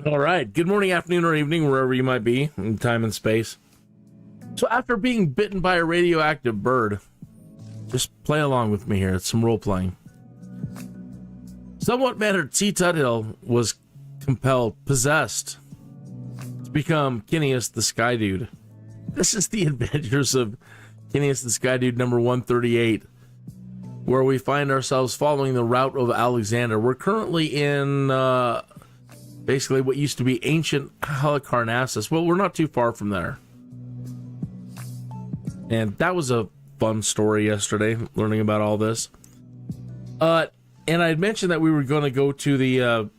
All right. Good morning, afternoon, or evening, wherever you might be in time and space. So after being bitten by a radioactive bird, just play along with me here. It's some role-playing. Somewhat mannered C. Tuthill was possessed to become Phineas the Skydude. This is the adventures of Phineas the Skydude number 138, where we find ourselves following the route of Alexander. We're currently in basically what used to be ancient Halicarnassus. Well, we're not too far from there. And that was a fun story yesterday, learning about all this. And I had mentioned that we were going to go to the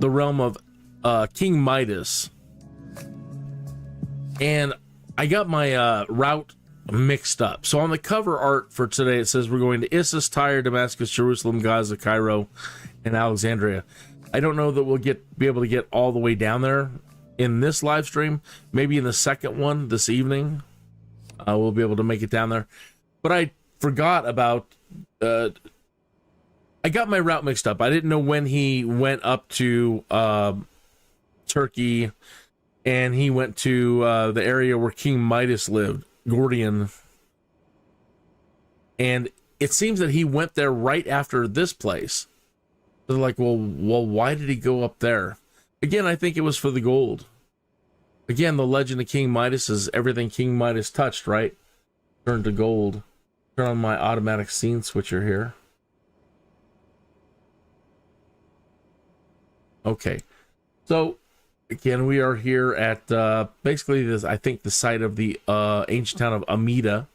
realm of King Midas. And I got my route mixed up. So on the cover art for today, it says we're going to Issus, Tyre, Damascus, Jerusalem, Gaza, Cairo, and Alexandria. I don't know that we'll be able to get all the way down there in this live stream. Maybe in the second one this evening, we'll be able to make it down there. But I forgot about... I got my route mixed up. I didn't know when he went up to Turkey, and he went to the area where King Midas lived, Gordion. And it seems that he went there right after this place. They're like, well, why did he go up there? Again, I think it was for the gold. Again, the legend of King Midas is everything King Midas touched, right? Turned to gold. Turn on my automatic scene switcher here. Okay. So, again, we are here at basically this, I think, the site of the ancient town of Amida.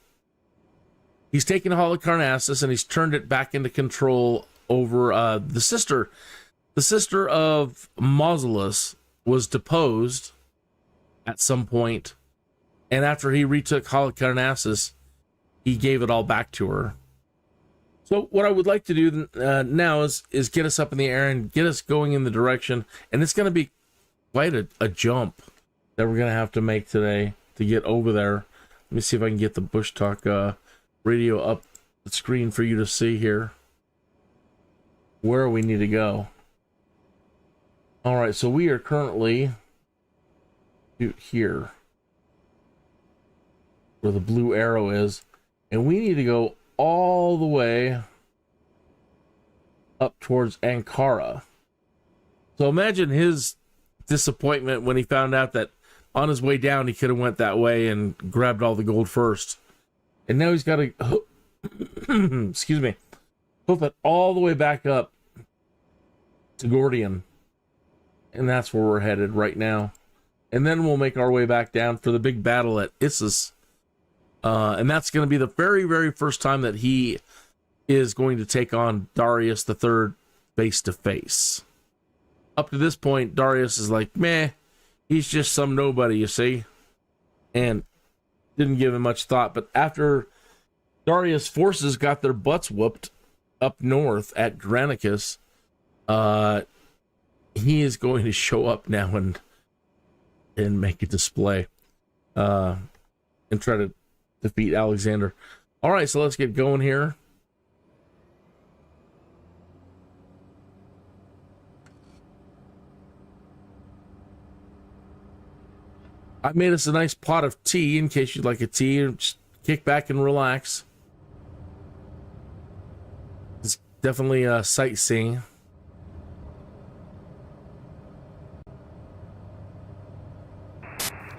He's taken Halicarnassus and he's turned it back into control over the sister. The sister of Mausolus was deposed at some point, and after he retook Halicarnassus, he gave it all back to her. So what I would like to do now is get us up in the air and get us going in the direction, and it's going to be quite a jump that we're going to have to make today to get over there. Let me see if I can get the Bushtalk Radio up the screen for you to see here where we need to go. All right, so we are currently here where the blue arrow is, and we need to go all the way up towards Ankara. So imagine his disappointment when he found out that on his way down he could have went that way and grabbed all the gold first, and now he's got to excuse me, hoof it all the way back up to Gordion, and that's where we're headed right now. And then we'll make our way back down for the big battle at Issus. And that's going to be the very, very first time that he is going to take on Darius III face to face. Up to this point, Darius is like, meh, he's just some nobody, you see, and didn't give him much thought. But after Darius' forces got their butts whooped up north at Granicus, he is going to show up now and make a display and try to defeat Alexander. All right, so let's get going here. I made us a nice pot of tea in case you'd like a tea, and just kick back and relax. It's definitely sightseeing.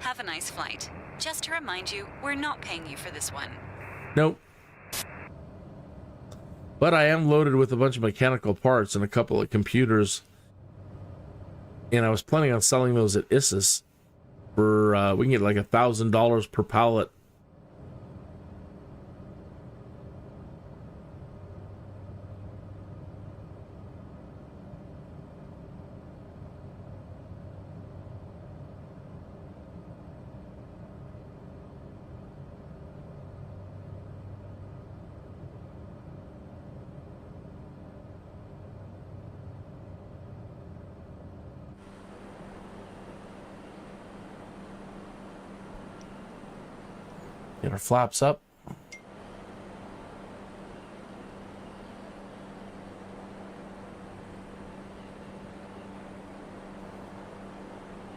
Have a nice flight. Just to remind you, we're not paying you for this one. Nope. But I am loaded with a bunch of mechanical parts and a couple of computers. And I was planning on selling those at Issus for, we can get like $1,000 per pallet. Get our flaps up.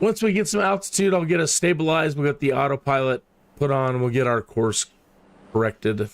Once we get some altitude, I'll get us stabilized. We'll get the autopilot put on, and we'll get our course corrected.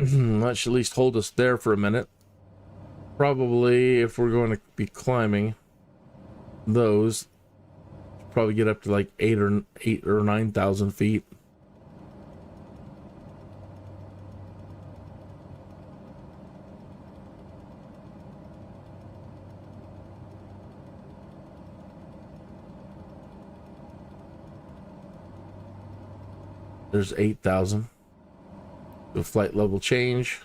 That should at least hold us there for a minute. Probably, if we're going to be climbing those, probably get up to like 8 or 9,000 feet. There's 8,000. The flight level change,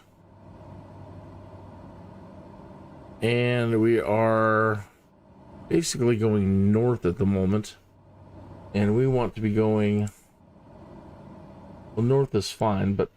and we are basically going north at the moment, and we want to be going, well, north is fine, but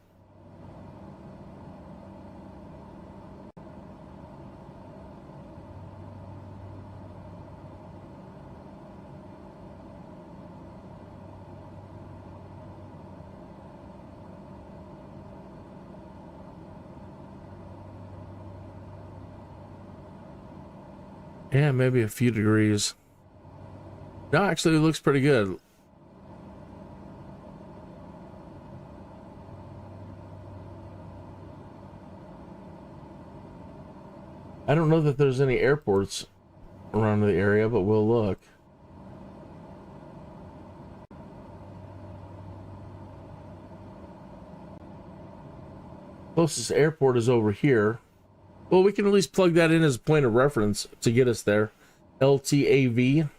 yeah, maybe a few degrees. No, actually, it looks pretty good. I don't know that there's any airports around the area, but we'll look. Closest airport is over here. Well, we can at least plug that in as a point of reference to get us there. LTAV.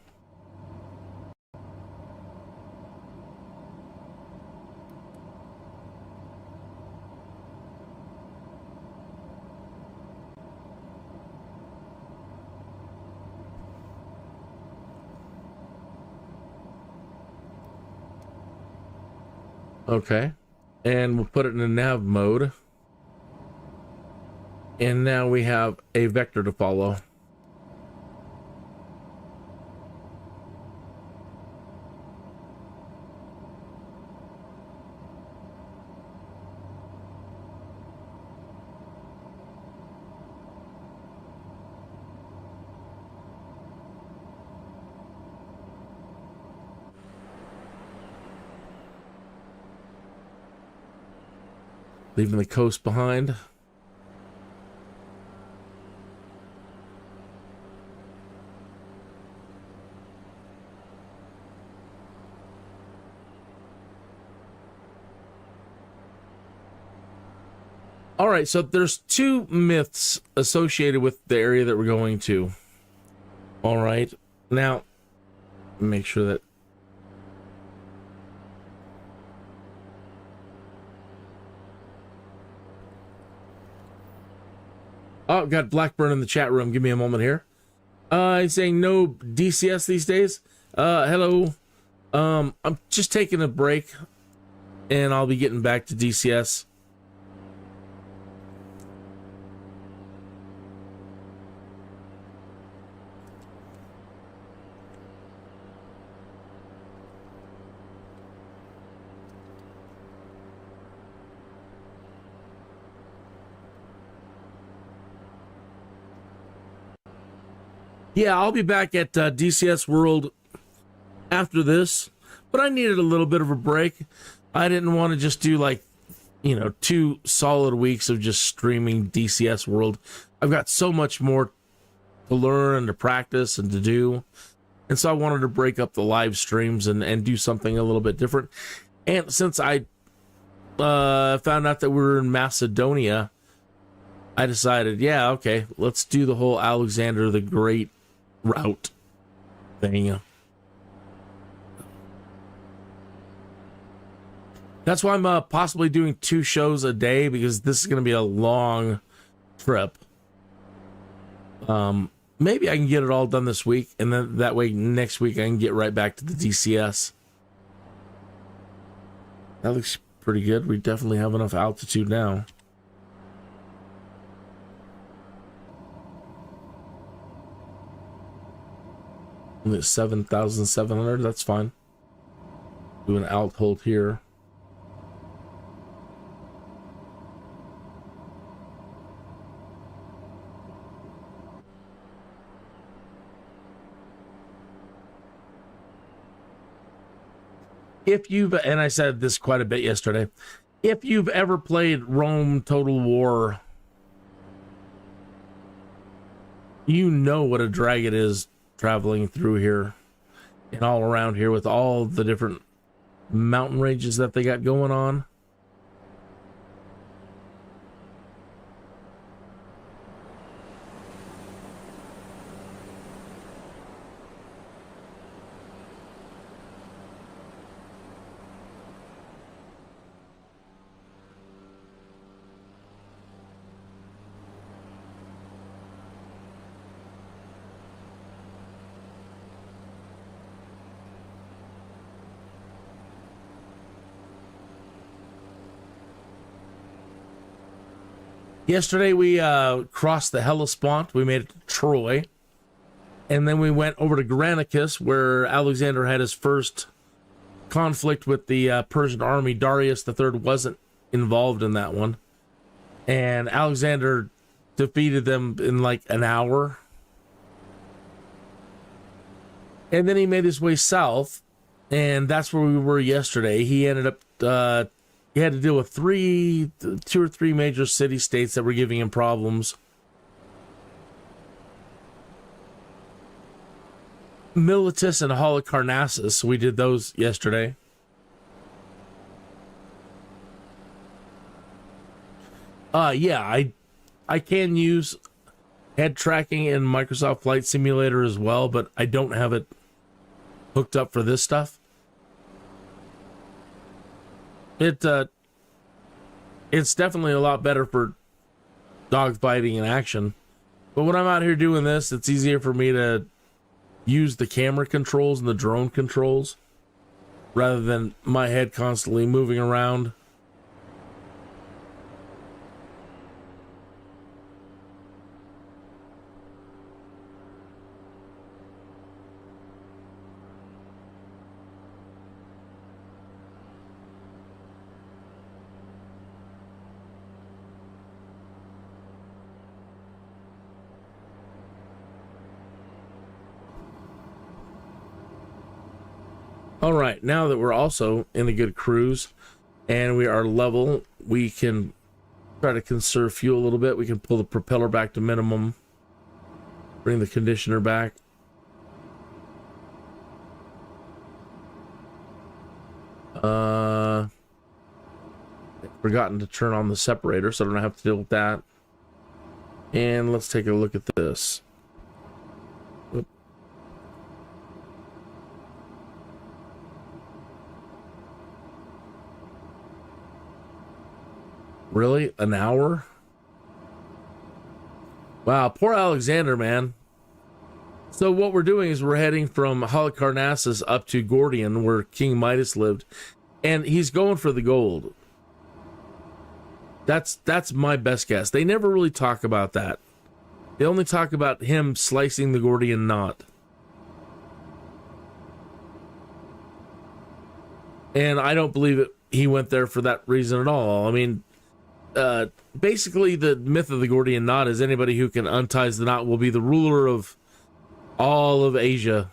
Okay. And we'll put it in a nav mode. And now we have a vector to follow. Leaving the coast behind. All right, so there's two myths associated with the area that we're going to. All right, now make sure that oh, got Blackburn in the chat room. Give me a moment here. He's saying no DCS these days. Hello. I'm just taking a break, and I'll be getting back to DCS. Yeah, I'll be back at DCS World after this, but I needed a little bit of a break. I didn't want to just do 2 solid weeks of just streaming DCS World. I've got so much more to learn and to practice and to do. And so I wanted to break up the live streams and do something a little bit different. And since I found out that we were in Macedonia, I decided, yeah, okay, let's do the whole Alexander the Great route thing. That's why I'm possibly doing 2 shows a day, because this is going to be a long trip. Maybe I can get it all done this week, and then that way next week I can get right back to the DCS. That looks pretty good. We definitely have enough altitude now. Only 7,700, that's fine. Do an alt hold here. If you've, and I said this quite a bit yesterday, if you've ever played Rome Total War, you know what a drag it is traveling through here and all around here with all the different mountain ranges that they got going on. Yesterday we crossed the Hellespont. We made it to Troy. And then we went over to Granicus, where Alexander had his first conflict with the Persian army. Darius III wasn't involved in that one. And Alexander defeated them in like an hour. And then he made his way south. And that's where we were yesterday. He ended up... he had to deal with 2 or 3 major city-states that were giving him problems. Miletus and Halicarnassus, we did those yesterday. Yeah, I can use head tracking in Microsoft Flight Simulator as well, but I don't have it hooked up for this stuff. It's definitely a lot better for dogfighting and action. But when I'm out here doing this, it's easier for me to use the camera controls and the drone controls rather than my head constantly moving around. All right, now that we're also in a good cruise and we are level, we can try to conserve fuel a little bit. We can pull the propeller back to minimum, bring the conditioner back. I've forgotten to turn on the separator, so I don't have to deal with that. And let's take a look at this. Really? An hour? Wow, poor Alexander, man. So what we're doing is we're heading from Halicarnassus up to Gordion, where King Midas lived, and he's going for the gold. That's my best guess. They never really talk about that. They only talk about him slicing the Gordian knot. And I don't believe it. He went there for that reason at all. I mean, basically the myth of the Gordian knot is anybody who can untie the knot will be the ruler of all of Asia,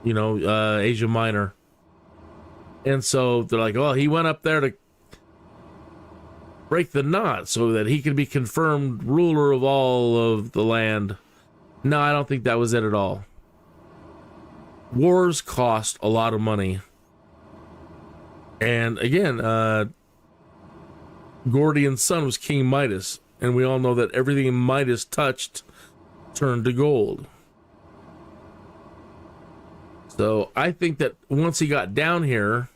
you know, Asia Minor. And so they're like, well, he went up there to break the knot so that he could be confirmed ruler of all of the land. No, I don't think that was it at all. Wars cost a lot of money. And again, Gordion's son was King Midas. And we all know that everything Midas touched turned to gold. So I think that once he got down here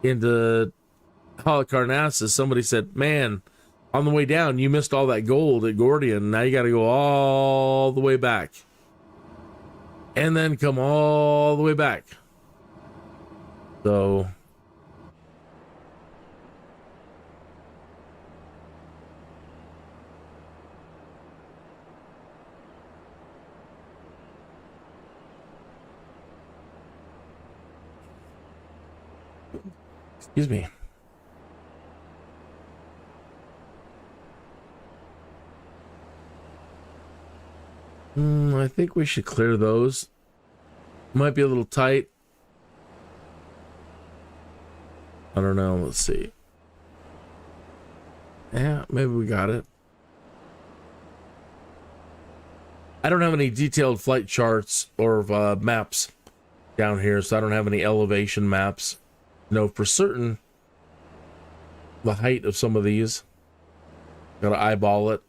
into Halicarnassus, somebody said, man, on the way down, you missed all that gold at Gordion. Now you got to go all the way back. And then come all the way back. So... Excuse me. I think we should clear those. Might be a little tight. I don't know. Let's see. Yeah, maybe we got it. I don't have any detailed flight charts or maps down here, so I don't have any elevation maps. Know for certain the height of some of these. Gotta eyeball it.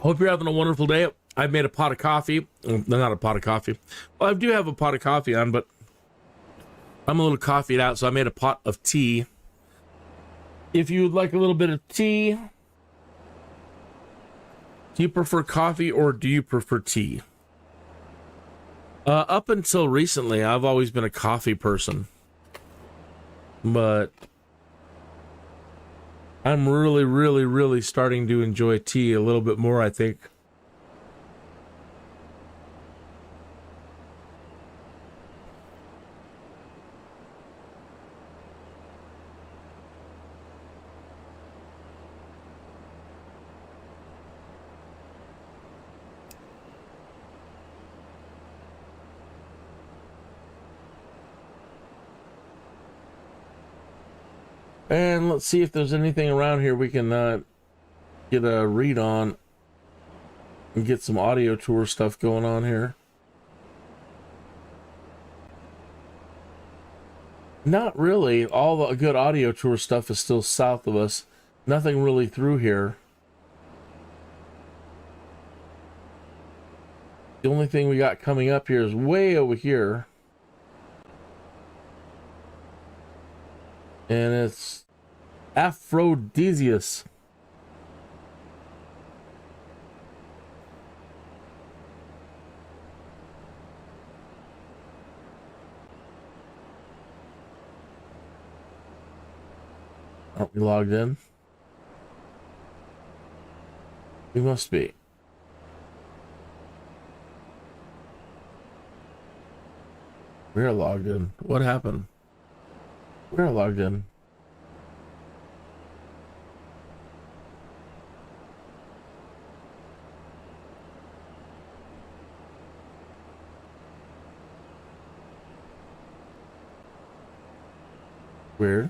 Hope you're having a wonderful day. I've made a pot of coffee. Well, not a pot of coffee. Well, I do have a pot of coffee on, but I'm a little coffeeed out, so I made a pot of tea. If you would like a little bit of tea, do you prefer coffee or do you prefer tea? Up until recently, I've always been a coffee person. But I'm really starting to enjoy tea a little bit more, I think. And let's see if there's anything around here we can get a read on and get some audio tour stuff going on here. Not really. All the good audio tour stuff is still south of us. Nothing really through here. The only thing we got coming up here is way over here. And it's Aphrodisias. Aren't we logged in? We must be. We're logged in. What happened? We're logged in. Weird.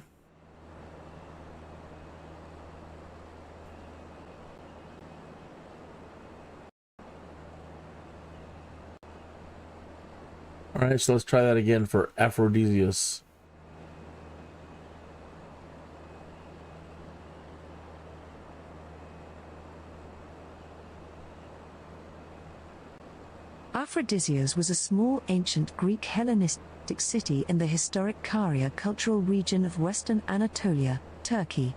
All right, so let's try that again for Aphrodisias. Aphrodisias was a small ancient Greek Hellenistic city in the historic Caria cultural region of western Anatolia, Turkey.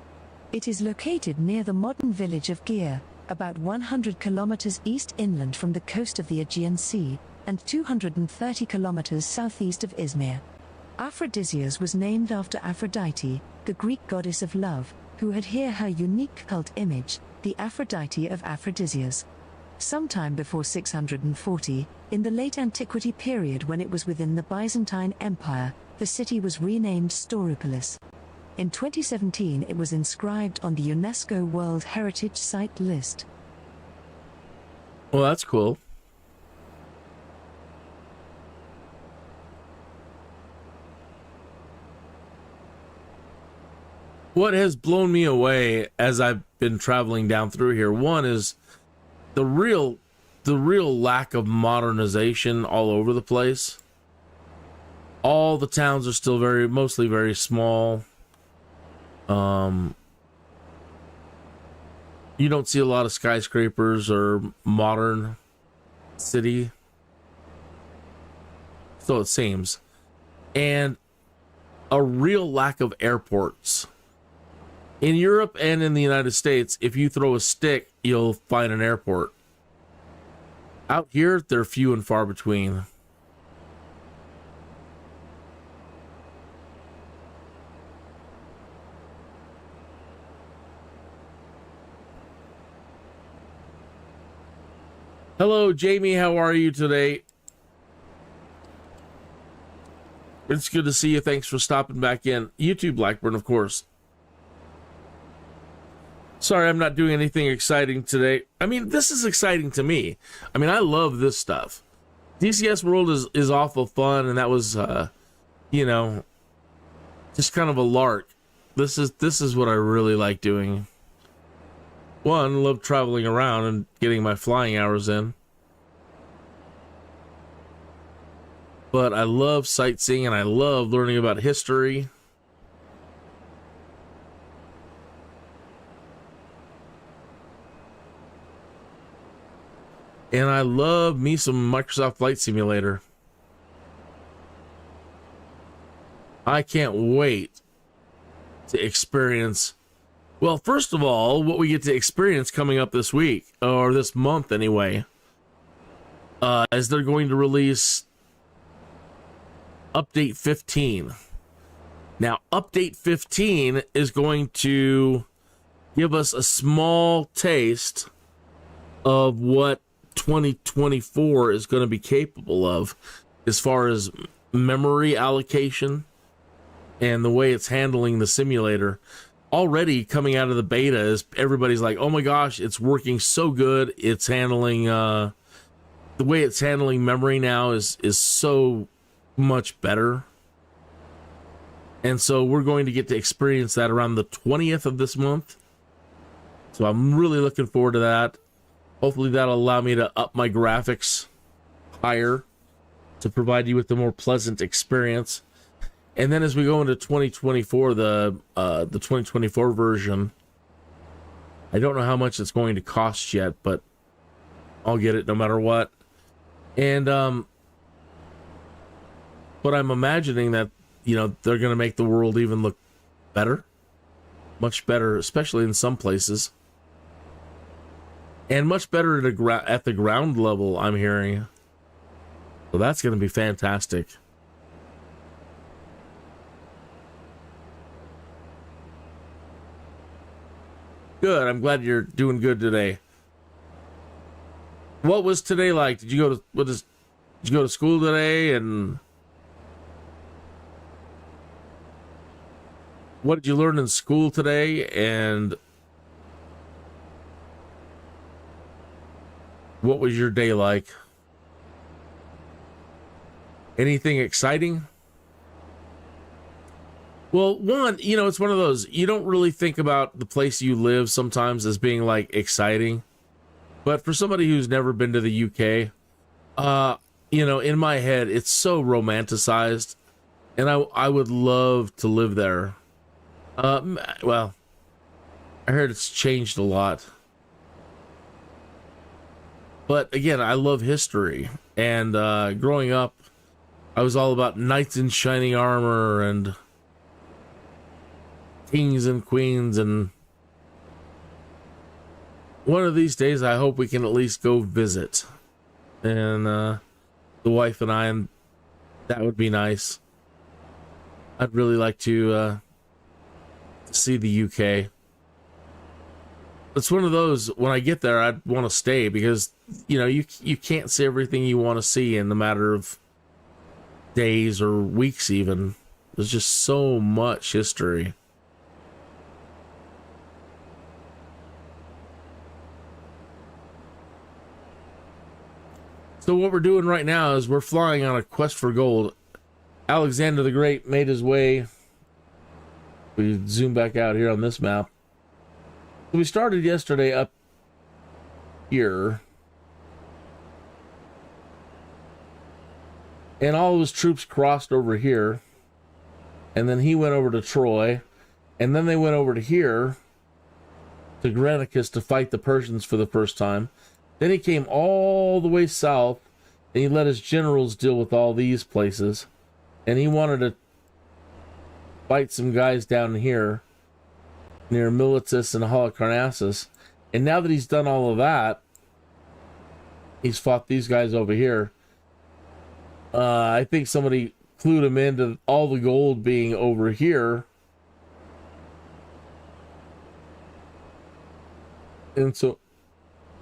It is located near the modern village of Gir, about 100 kilometers east inland from the coast of the Aegean Sea, and 230 kilometers southeast of Izmir. Aphrodisias was named after Aphrodite, the Greek goddess of love, who had here her unique cult image, the Aphrodite of Aphrodisias. Sometime before 640, in the late antiquity period when it was within the Byzantine Empire, the city was renamed Stauropolis. In 2017 it was inscribed on the UNESCO World Heritage Site list. Well, that's cool. What has blown me away as I've been traveling down through here, one is the real lack of modernization all over the place. All the towns are still mostly very small. You don't see a lot of skyscrapers or modern city. So it seems. And a real lack of airports. In Europe and in the United States, if you throw a stick, you'll find an airport. Out here, they're few and far between. Hello, Jamie. How are you today? It's good to see you. Thanks for stopping back in. YouTube Blackburn, of course. Sorry, I'm not doing anything exciting today. I mean, this is exciting to me. I mean, I love this stuff. DCS World is awful fun, and that was, just kind of a lark. This is what I really like doing. One, love traveling around and getting my flying hours in. But I love sightseeing, and I love learning about history. And I love me some Microsoft Flight Simulator. I can't wait to experience, well, first of all, what we get to experience coming up this week, or this month anyway, is they're going to release Update 15. Now, Update 15 is going to give us a small taste of what 2024 is going to be capable of as far as memory allocation and the way it's handling the simulator. Already coming out of the beta is everybody's like, oh my gosh, it's working so good. It's handling the way it's handling memory now is so much better. And so we're going to get to experience that around the 20th of this month. So I'm really looking forward to that. Hopefully that'll allow me to up my graphics higher to provide you with a more pleasant experience. And then as we go into 2024, the 2024 version, I don't know how much it's going to cost yet, but I'll get it no matter what. And but I'm imagining that, they're going to make the world even look better, much better, especially in some places. And much better at the ground level, I'm hearing. So that's going to be fantastic. Good. I'm glad you're doing good today. What was today like? Did you go to school today? And what did you learn in school today? And what was your day like? Anything exciting? Well, one, it's one of those, you don't really think about the place you live sometimes as being like exciting. But for somebody who's never been to the UK, in my head, it's so romanticized. And I would love to live there. Well, I heard it's changed a lot. But again, I love history, and growing up, I was all about knights in shining armor and kings and queens and one of these days, I hope we can at least go visit. And the wife and I, and that would be nice. I'd really like to see the UK. It's one of those, when I get there, I'd want to stay because, you know, you can't see everything you want to see in the matter of days or weeks even. There's just so much history. So what we're doing right now is we're flying on a quest for gold. Alexander the Great made his way. We zoom back out here on this map. So we started yesterday up here. And all of his troops crossed over here. And then he went over to Troy. And then they went over to here, to Granicus, to fight the Persians for the first time. Then he came all the way south, and he let his generals deal with all these places. And he wanted to fight some guys down here, near Miletus and Halicarnassus. And now that he's done all of that, he's fought these guys over here. I think somebody clued him into all the gold being over here. And so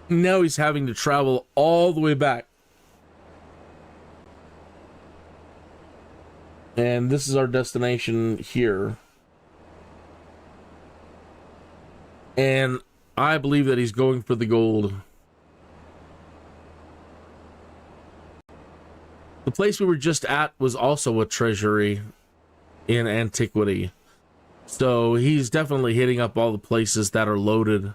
now he's having to travel all the way back. And this is our destination here. And I believe that he's going for the gold. The place we were just at was also a treasury in antiquity. So he's definitely hitting up all the places that are loaded.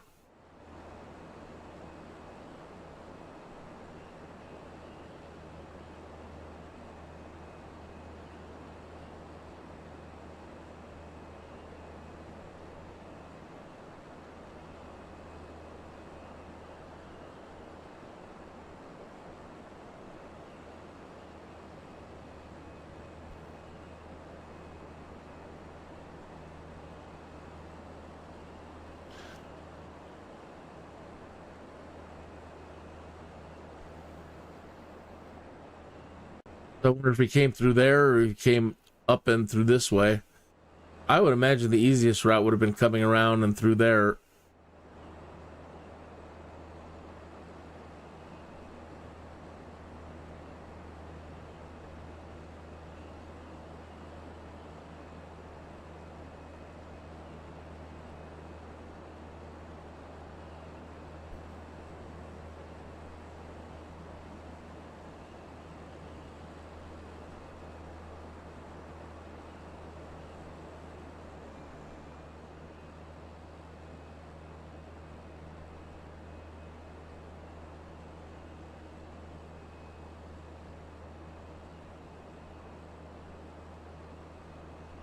I wonder if he came through there or he came up and through this way. I would imagine the easiest route would have been coming around and through there.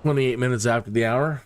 "28 minutes after the hour."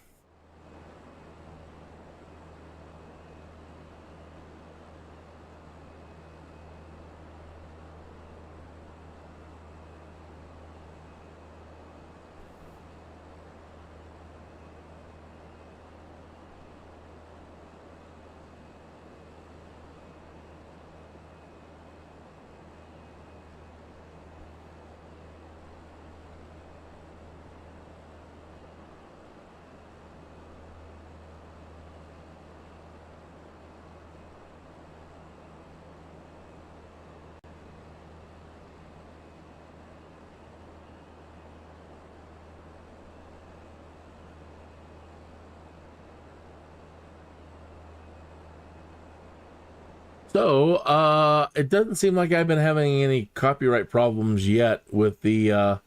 So, it doesn't seem like I've been having any copyright problems yet with the,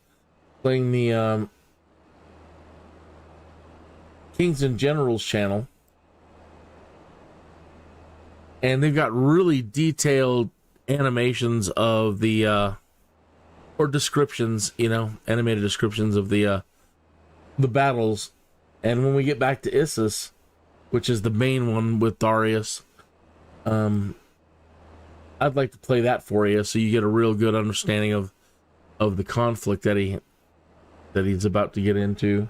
playing the, Kings and Generals channel. And they've got really detailed animations of the, or descriptions, you know, animated descriptions of the battles. And when we get back to Issus, which is the main one with Darius, I'd like to play that for you so you get a real good understanding of the conflict that he's about to get into.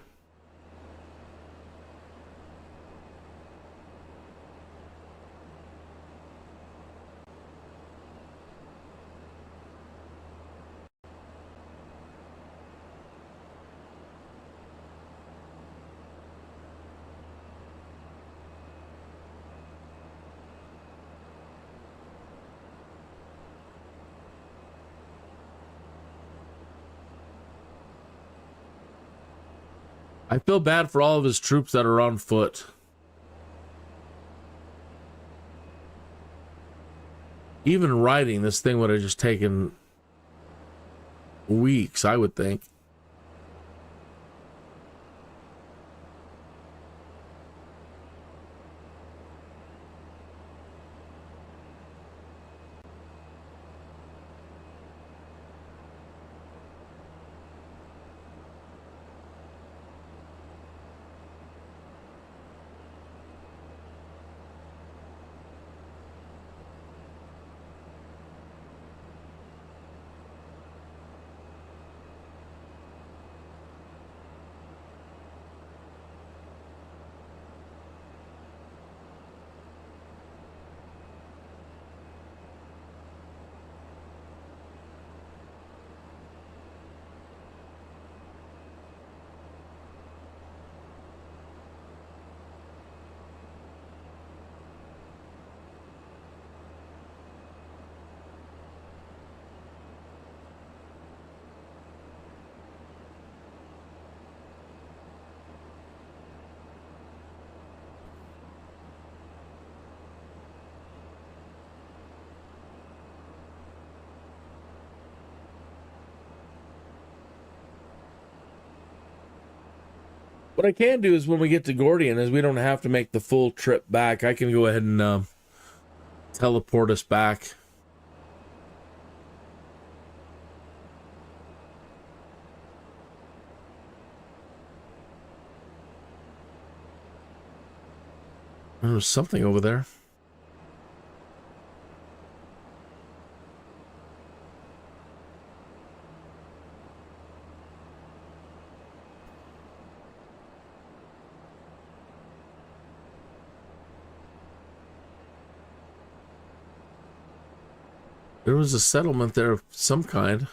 I feel bad for all of his troops that are on foot. Even riding this thing would have just taken weeks, I would think. What I can do is when we get to Gordion is we don't have to make the full trip back. I can go ahead and teleport us back. There's something over there. There was a settlement there of some kind.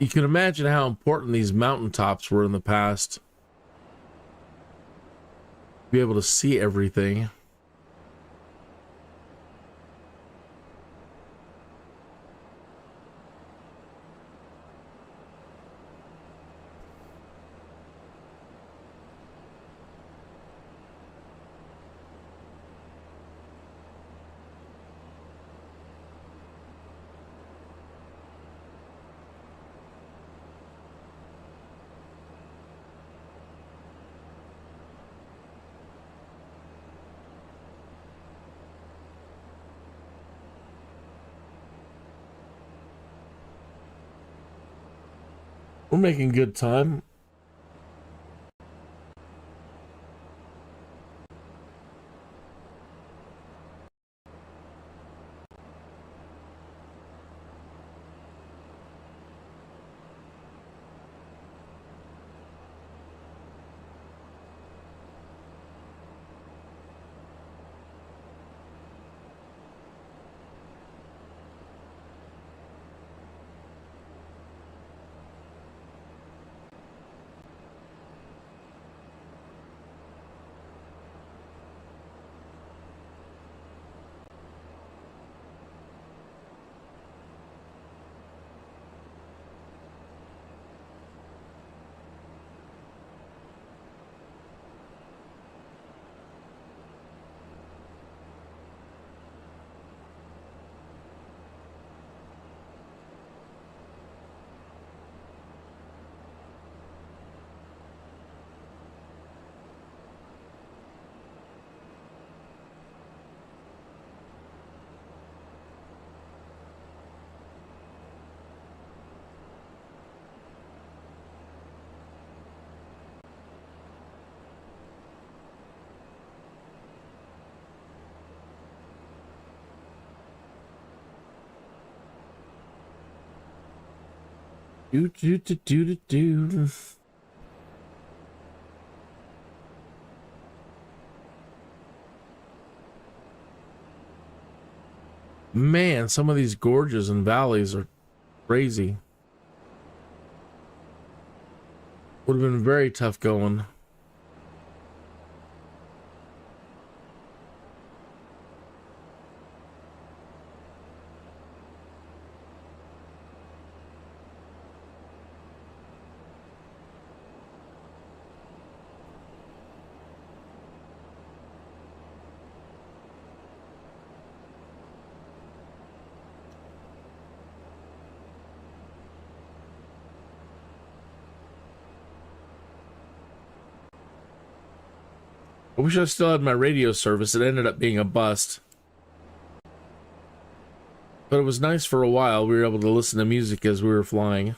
You can imagine how important these mountaintops were in the past. Be able to see everything. We're making good time. Do. Man, some of these gorges and valleys are crazy. Would have been very tough going. I wish I still had my radio service. It ended up being a bust. But it was nice for a while. We were able to listen to music as we were flying.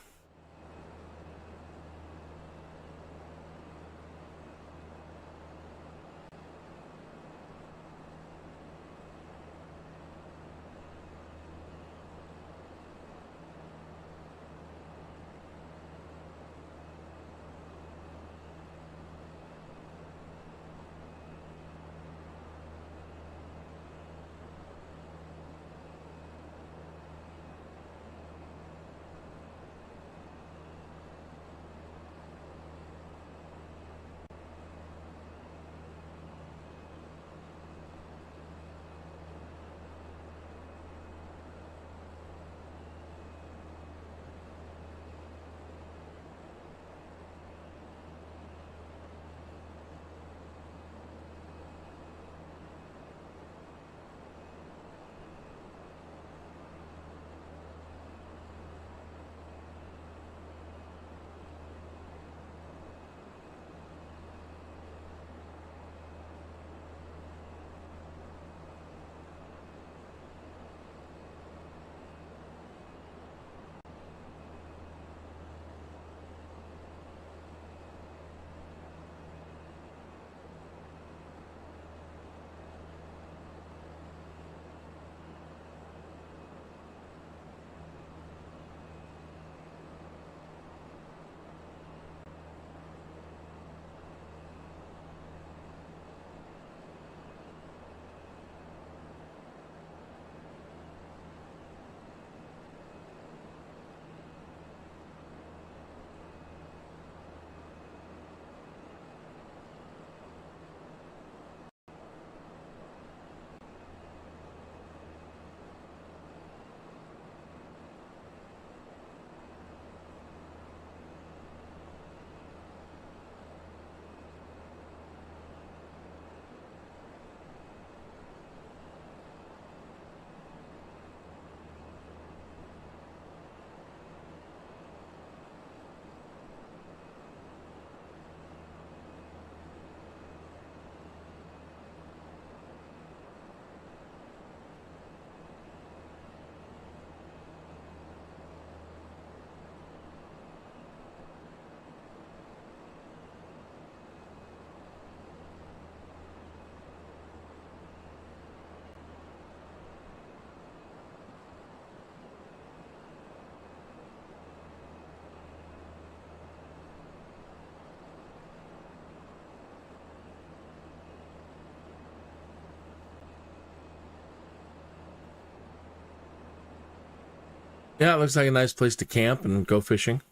Yeah, it looks like a nice place to camp and go fishing.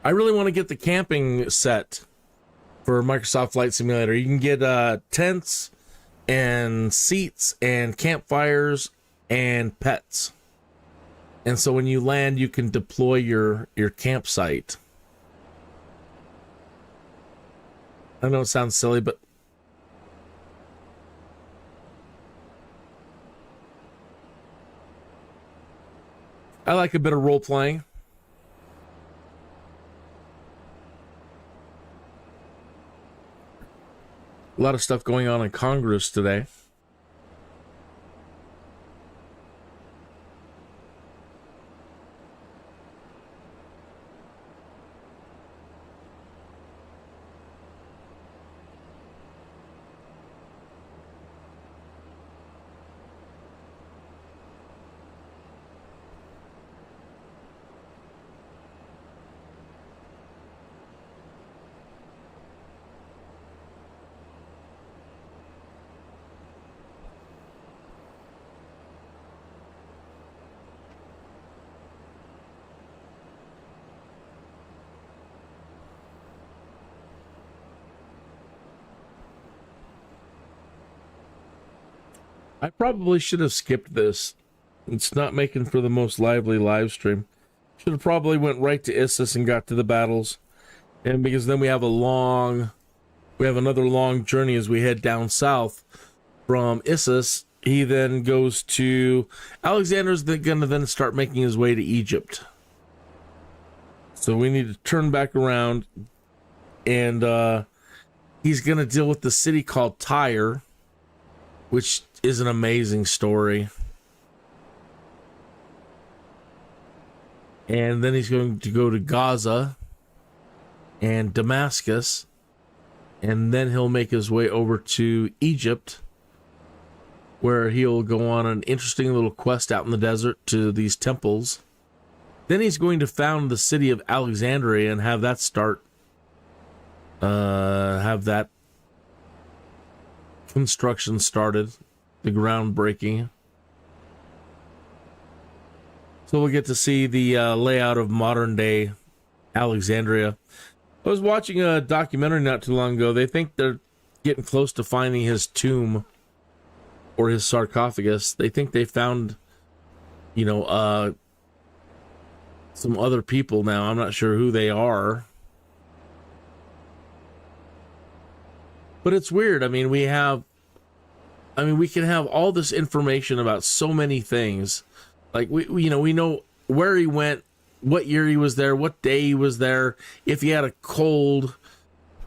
I really want to get the camping set for Microsoft Flight Simulator. You can get tents and seats and campfires and pets. And so when you land, you can deploy your campsite. I know it sounds silly, but I like a bit of role playing. A lot of stuff going on in Congress today. I probably should have skipped this. It's not making for the most lively live stream. Should have probably went right to Issus and got to the battles. And because then we have another long journey as we head down south from Issus. He then goes to Alexander's going to then start making his way to Egypt. So we need to turn back around, and he's going to deal with the city called Tyre, which is an amazing story. And then he's going to go to Gaza and Damascus, and then he'll make his way over to Egypt, where he'll go on an interesting little quest out in the desert to these temples. Then he's going to found the city of Alexandria and have that construction started, the groundbreaking. So we'll get to see the layout of modern day Alexandria. I was watching a documentary not too long ago. They think they're getting close to finding his tomb or his sarcophagus. They think they found, some other people now. I'm not sure who they are. But it's weird. I mean, we can have all this information about so many things. Like we know where he went, what year he was there, what day he was there, if he had a cold,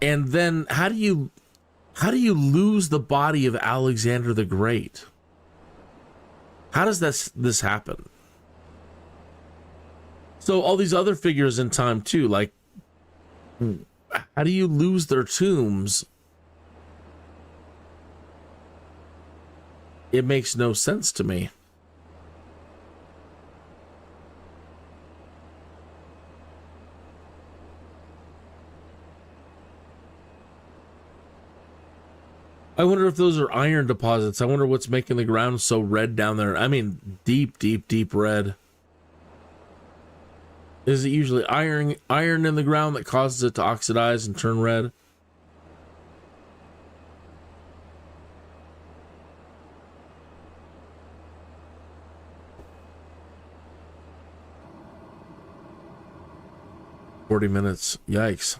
and then how do you lose the body of Alexander the Great? How does this happen? So all these other figures in time too, like how do you lose their tombs? It makes no sense to me. I wonder if those are iron deposits. I wonder what's making the ground so red down there. I mean, deep, deep, deep red. Is it usually iron in the ground that causes it to oxidize and turn red? "40 minutes. Yikes.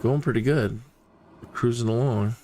Going pretty good. Cruising along.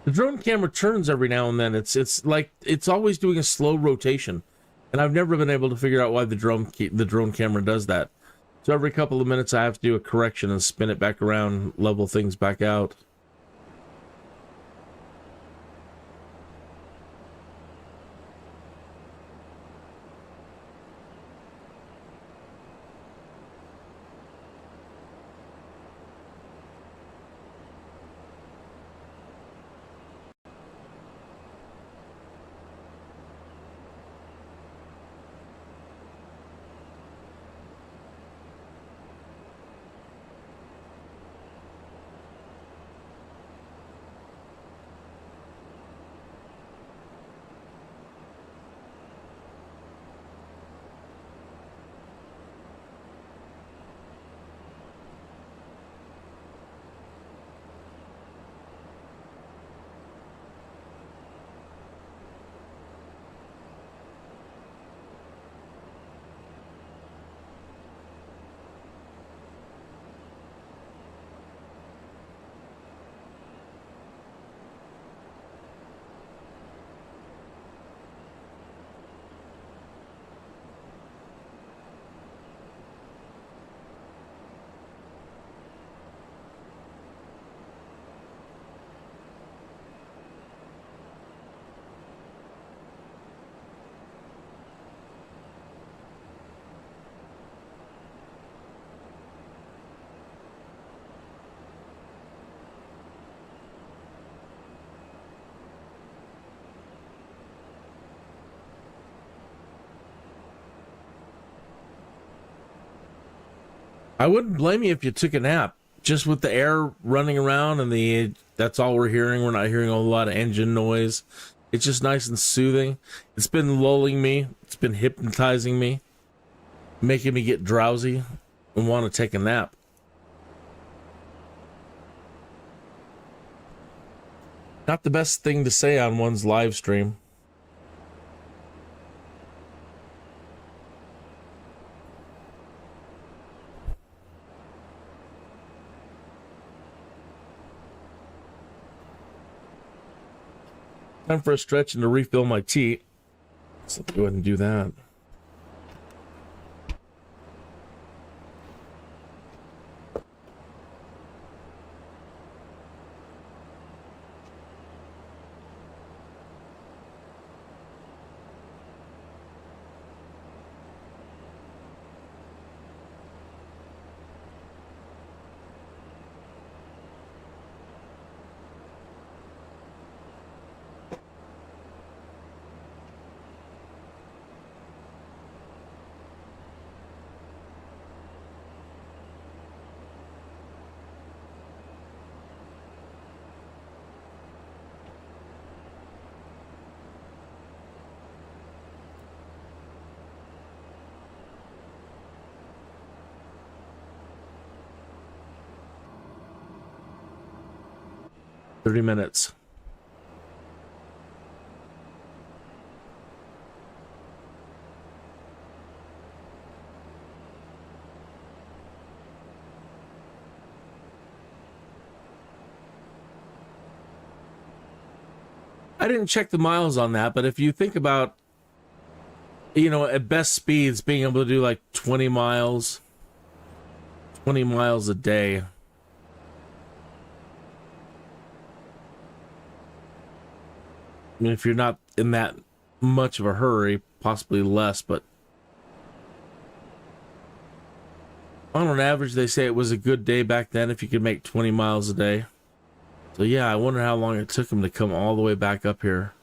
The drone camera turns every now and then. It's like it's always doing a slow rotation, and I've never been able to figure out why the drone camera does that. So every couple of minutes, I have to do a correction and spin it back around, level things back out. I wouldn't blame you if you took a nap. Just with the air running around and that's all we're hearing. We're not hearing a lot of engine noise. It's just nice and soothing. It's been lulling me. It's been hypnotizing me, making me get drowsy and want to take a nap. Not the best thing to say on one's live stream. Time for a stretch and to refill my tea. So let's go ahead and do that. Minutes. I didn't check the miles on that, but if you think about, at best speeds, being able to do like 20 miles a day. I mean, if you're not in that much of a hurry, possibly less, but on average, they say it was a good day back then if you could make 20 miles a day. So yeah, I wonder how long it took him to come all the way back up here.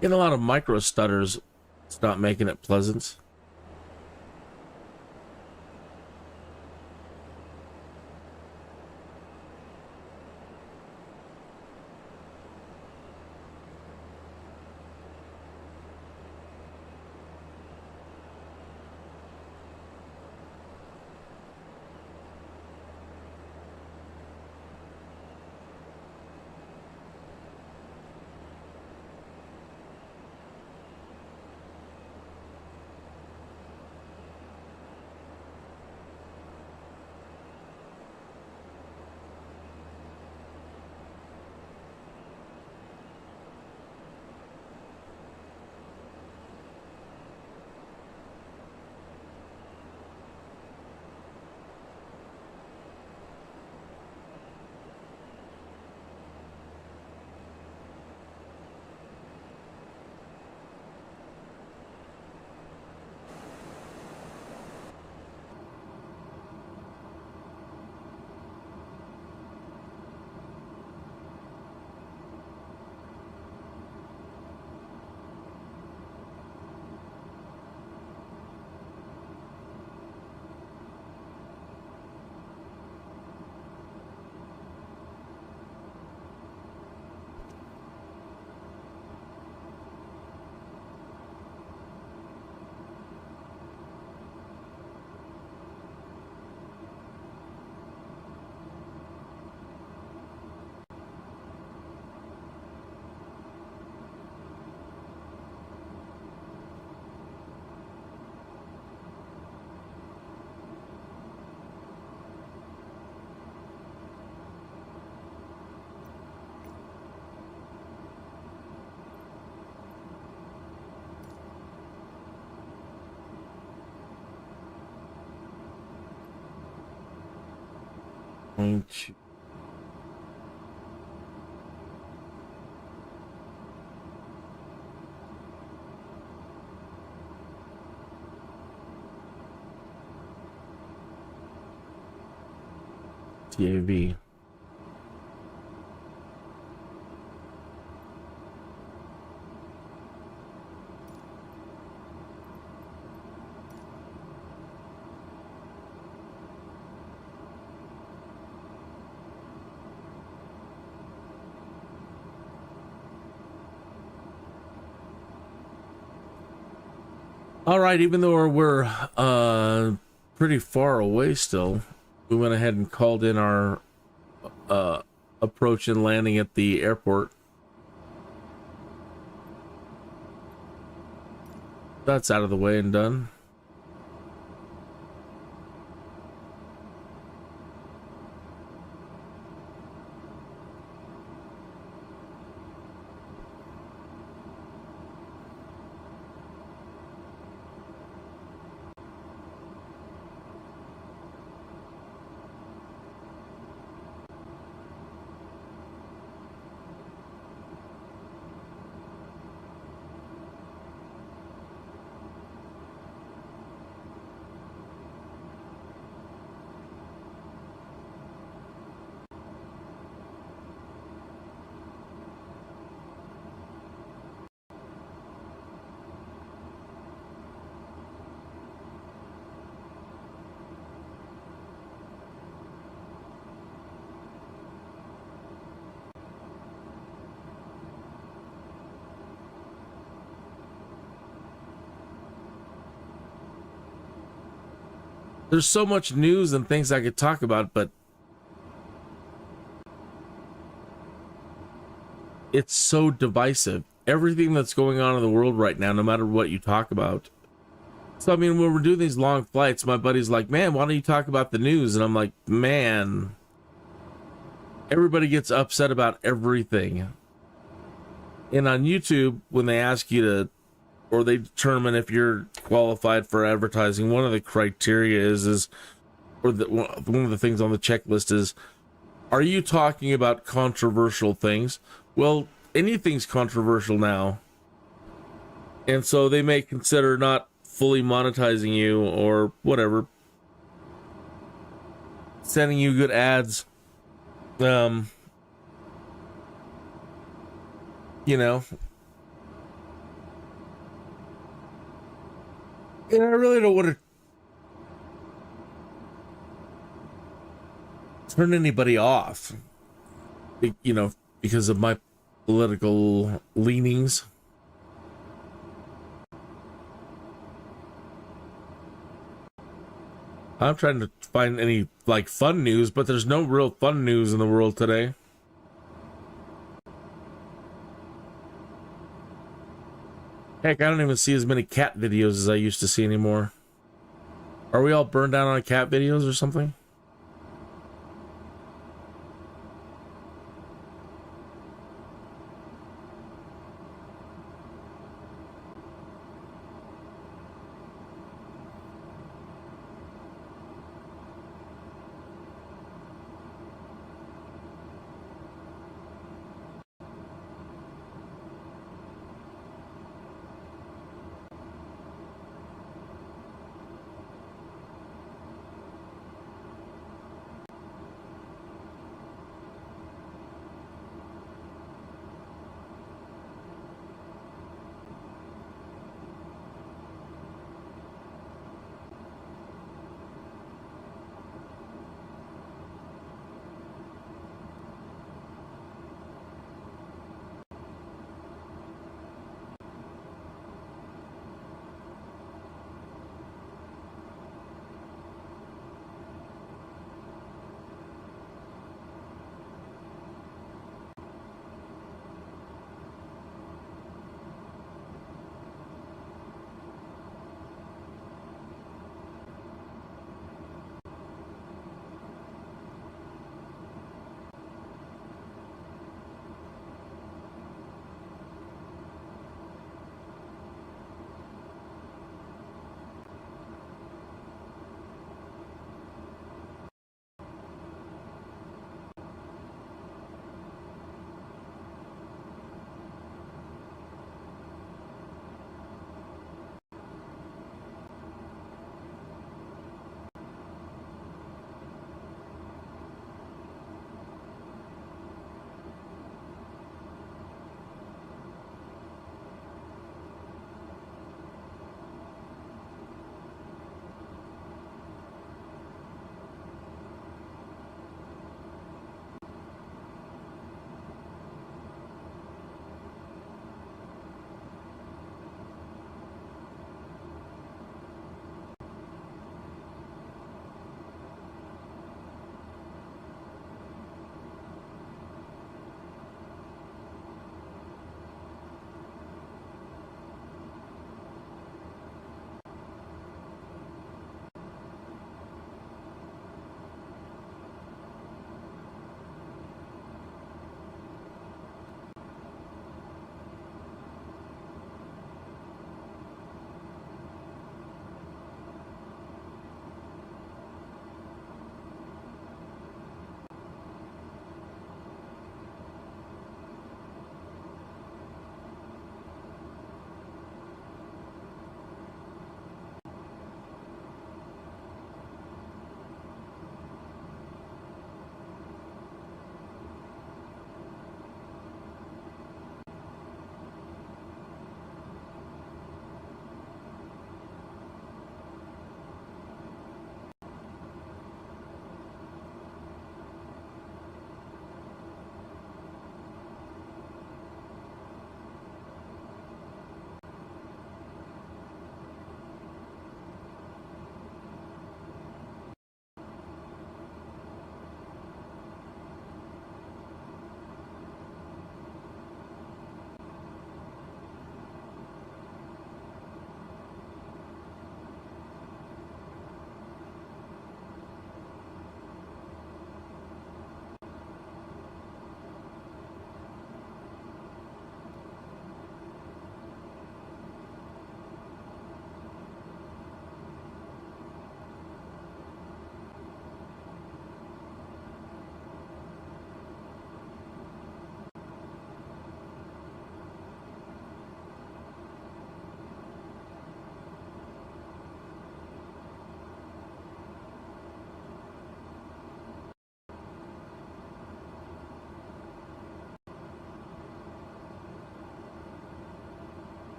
Getting a lot of micro stutters. It's not making it pleasant. TAV. All right, even though we're pretty far away still, we went ahead and called in our approach and landing at the airport. That's out of the way and done. There's so much news and things I could talk about, but it's so divisive. Everything that's going on in the world right now, no matter what you talk about. So, I mean, when we're doing these long flights, my buddy's like, man, why don't you talk about the news? And I'm like, man, everybody gets upset about everything. And on YouTube, when they ask you to, or they determine if you're qualified for advertising, one of the criteria is or one of the things on the checklist is, are you talking about controversial things? Well, anything's controversial now. And so they may consider not fully monetizing you or whatever, sending you good ads. You know, And I really don't want to turn anybody off, you know, because of my political leanings. I'm trying to find any, like, fun news, but there's no real fun news in the world today. Heck, I don't even see as many cat videos as I used to see anymore. Are we all burned out on cat videos or something?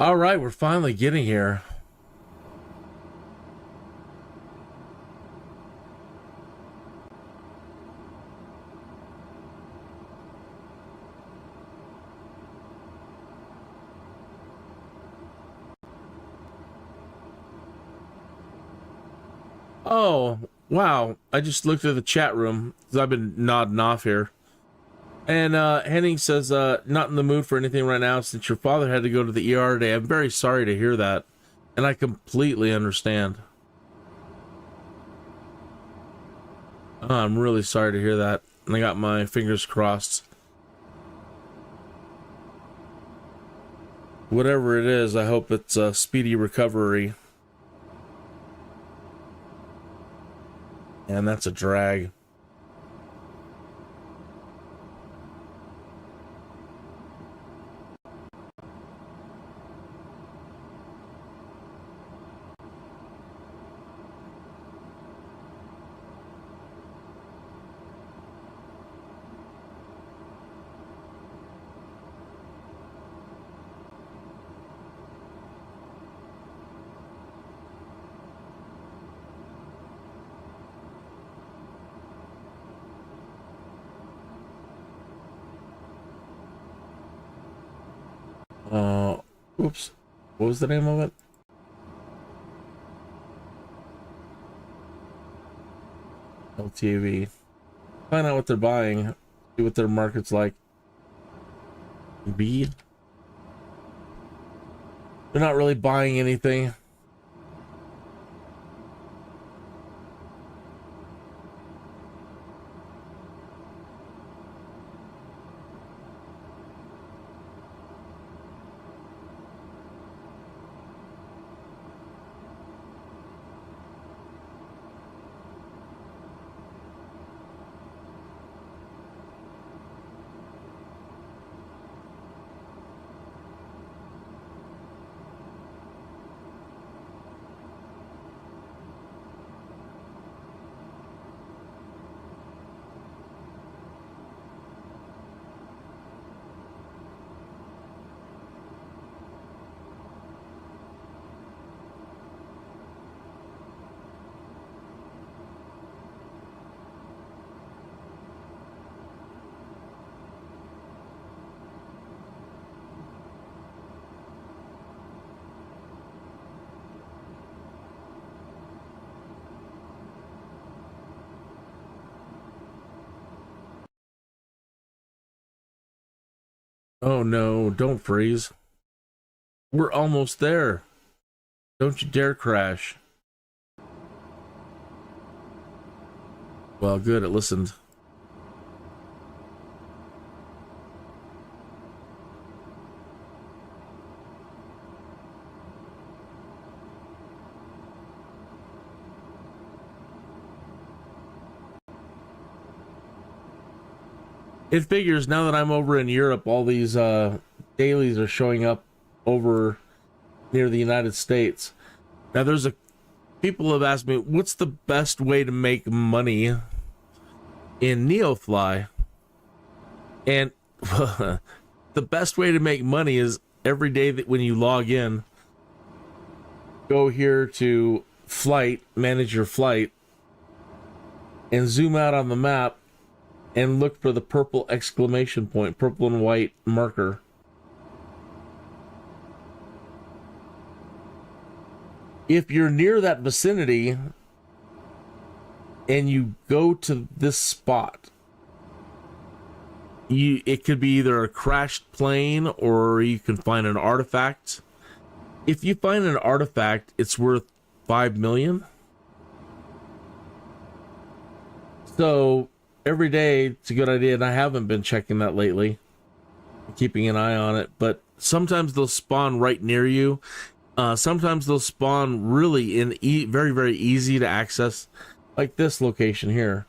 All right, we're finally getting here. Oh, wow. I just looked at the chat room because I've been nodding off here. And Henning says, not in the mood for anything right now since your father had to go to the ER today. I'm very sorry to hear that. And I completely understand. Oh, I'm really sorry to hear that. And I got my fingers crossed. Whatever it is, I hope it's a speedy recovery. And that's a drag. Oops. What was the name of it? LTV. Find out what they're buying. See what their market's like. B. They're not really buying anything. Oh no, don't freeze. We're almost there. Don't you dare crash. Well, good, it listened. It figures now that I'm over in Europe, all these dailies are showing up over near the United States. Now there's people have asked me, what's the best way to make money in NEOFLY? And the best way to make money is every day that when you log in, go here to flight, manage your flight, and zoom out on the map and look for the purple exclamation point, purple and white marker. If you're near that vicinity and you go to this spot, it could be either a crashed plane or you can find an artifact. If you find an artifact, it's worth 5 million. So every day it's a good idea, and I haven't been checking that lately, keeping an eye on it, but sometimes they'll spawn right near you. Sometimes they'll spawn really in very, very easy to access, like this location here.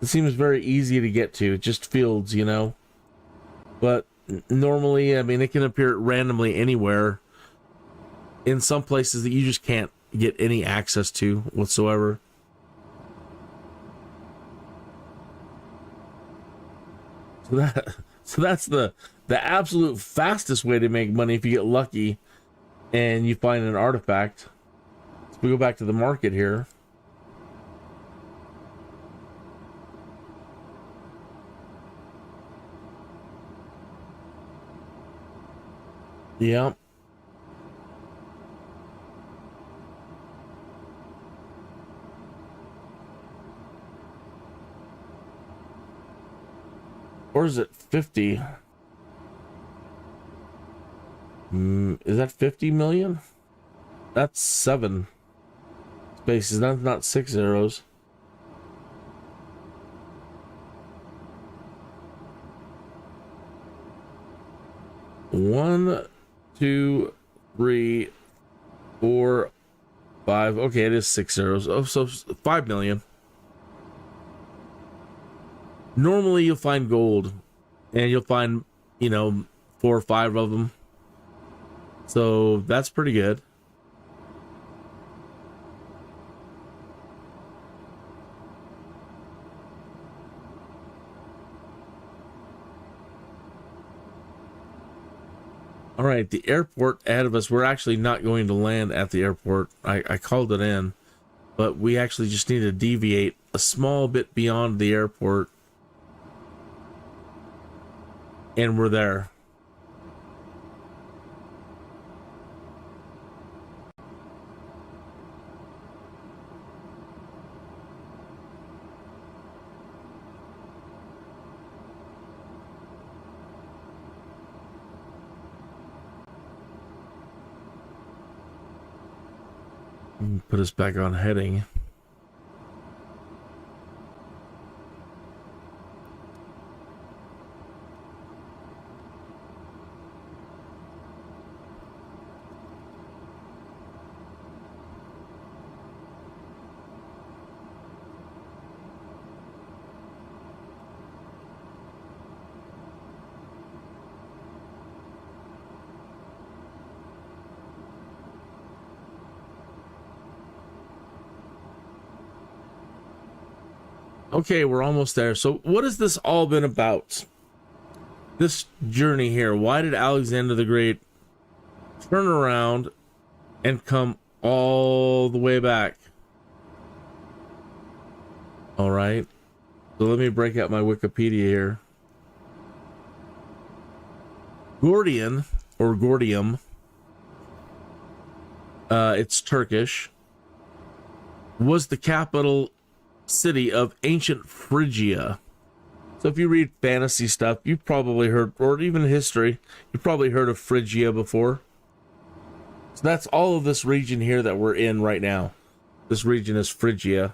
It seems very easy to get to, just fields, you know. But normally, I mean, it can appear randomly anywhere in some places that you just can't get any access to whatsoever. So that's the absolute fastest way to make money if you get lucky. and you find an artifact. So we go back to the market here. Yep. Or is it 50? Is that 50 million? That's 7 spaces. That's not 6 zeros. One, 2, 3, 4, 5. Okay, it is 6 zeros. Oh, so 5 million. Normally you'll find gold, and you'll find, 4 or 5 of them. So that's pretty good. All right, the airport ahead of us. We're actually not going to land at the airport. I called it in, but we actually just need to deviate a small bit beyond the airport. And we're there. Put us back on heading. Okay, we're almost there. So what has this all been about? This journey here. Why did Alexander the Great turn around and come all the way back? All right. So let me break out my Wikipedia here. Gordion, or Gordium, it's Turkish, was the capital city of ancient Phrygia. So if you read fantasy stuff, you've probably heard, or even history, you've probably heard of Phrygia before. So that's all of this region here that we're in right now. This region is Phrygia.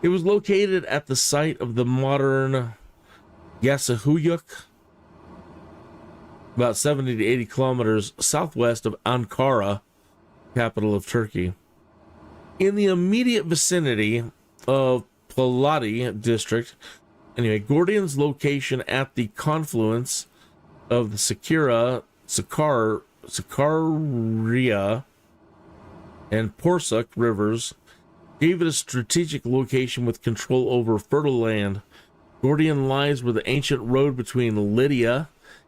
It was located at the site of the modern Yasihuyuk, about 70 to 80 kilometers southwest of Ankara, capital of Turkey. In the immediate vicinity of Palati district. Anyway, Gordion's location at the confluence of the Sakarya, and Porsuk rivers gave it a strategic location with control over fertile land. Gordion lies where the ancient road between Lydia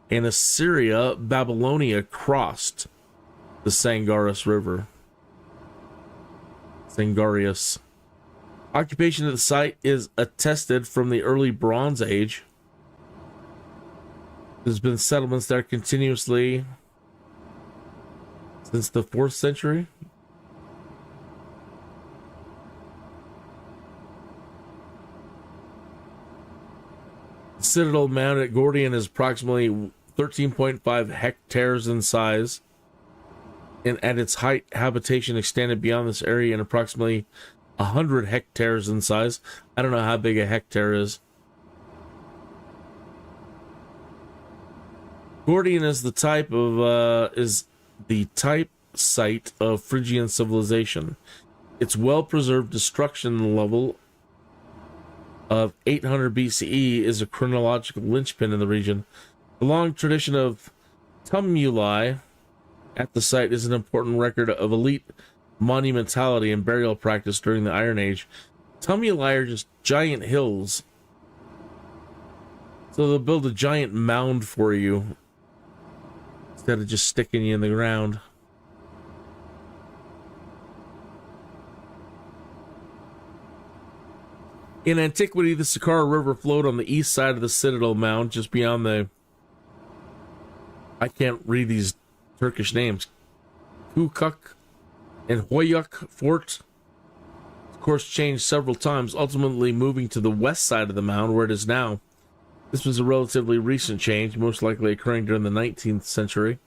and Assyria, Babylonia crossed the Sangarius River. Sangarius. Occupation of the site is attested from the early Bronze Age. There's been settlements there continuously since the 4th century. The Citadel Mound at Gordion is approximately 13.5 hectares in size, and at its height, habitation extended beyond this area in approximately 100 hectares in size. I don't know how big a hectare is. Gordion is the type site of Phrygian civilization. Its well-preserved destruction level of 800 BCE is a chronological linchpin in the region. The long tradition of tumuli at the site is an important record of elite monumentality and burial practice during the Iron Age. Tumuli are just giant hills. So they'll build a giant mound for you instead of just sticking you in the ground. In antiquity, the Sakhara River flowed on the east side of the Citadel Mound, just beyond the... I can't read these Turkish names. Kukuk and Hoyuk Fort. Of course, changed several times, ultimately moving to the west side of the mound, where it is now. This was a relatively recent change, most likely occurring during the 19th century.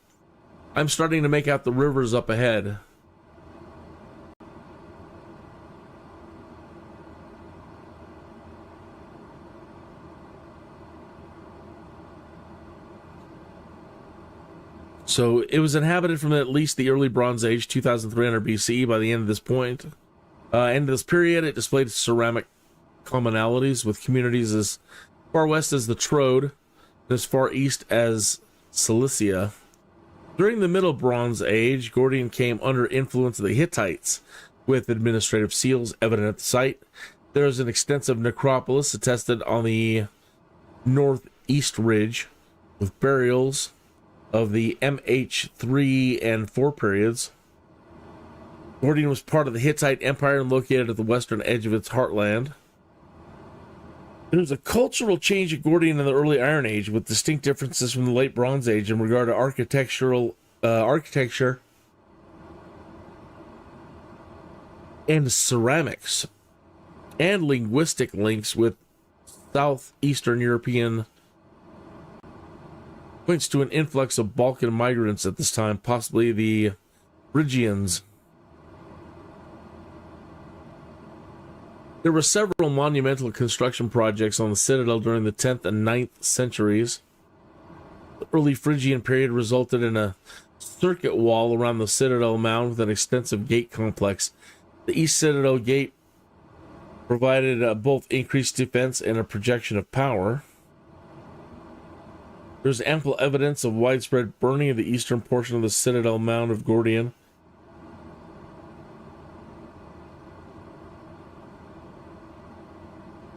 I'm starting to make out the rivers up ahead. So it was inhabited from at least the early Bronze Age, 2300 BCE. By the end of this point, end of this period, it displayed ceramic commonalities with communities as far west as the Troad and as far east as Cilicia. During the Middle Bronze Age, Gordion came under influence of the Hittites, with administrative seals evident at the site. There is an extensive necropolis attested on the northeast ridge, with burials of the MH3 and 4 periods. Gordion was part of the Hittite Empire and located at the western edge of its heartland. There was a cultural change at Gordion in the early Iron Age, with distinct differences from the late Bronze Age in regard to architecture and ceramics, and linguistic links with southeastern European. Points to an influx of Balkan migrants at this time, possibly the Phrygians. There were several monumental construction projects on the citadel during the 10th and 9th centuries. The early Phrygian period resulted in a circuit wall around the citadel mound with an extensive gate complex. The east citadel gate provided both increased defense and a projection of power. There's ample evidence of widespread burning of the eastern portion of the citadel mound of Gordion.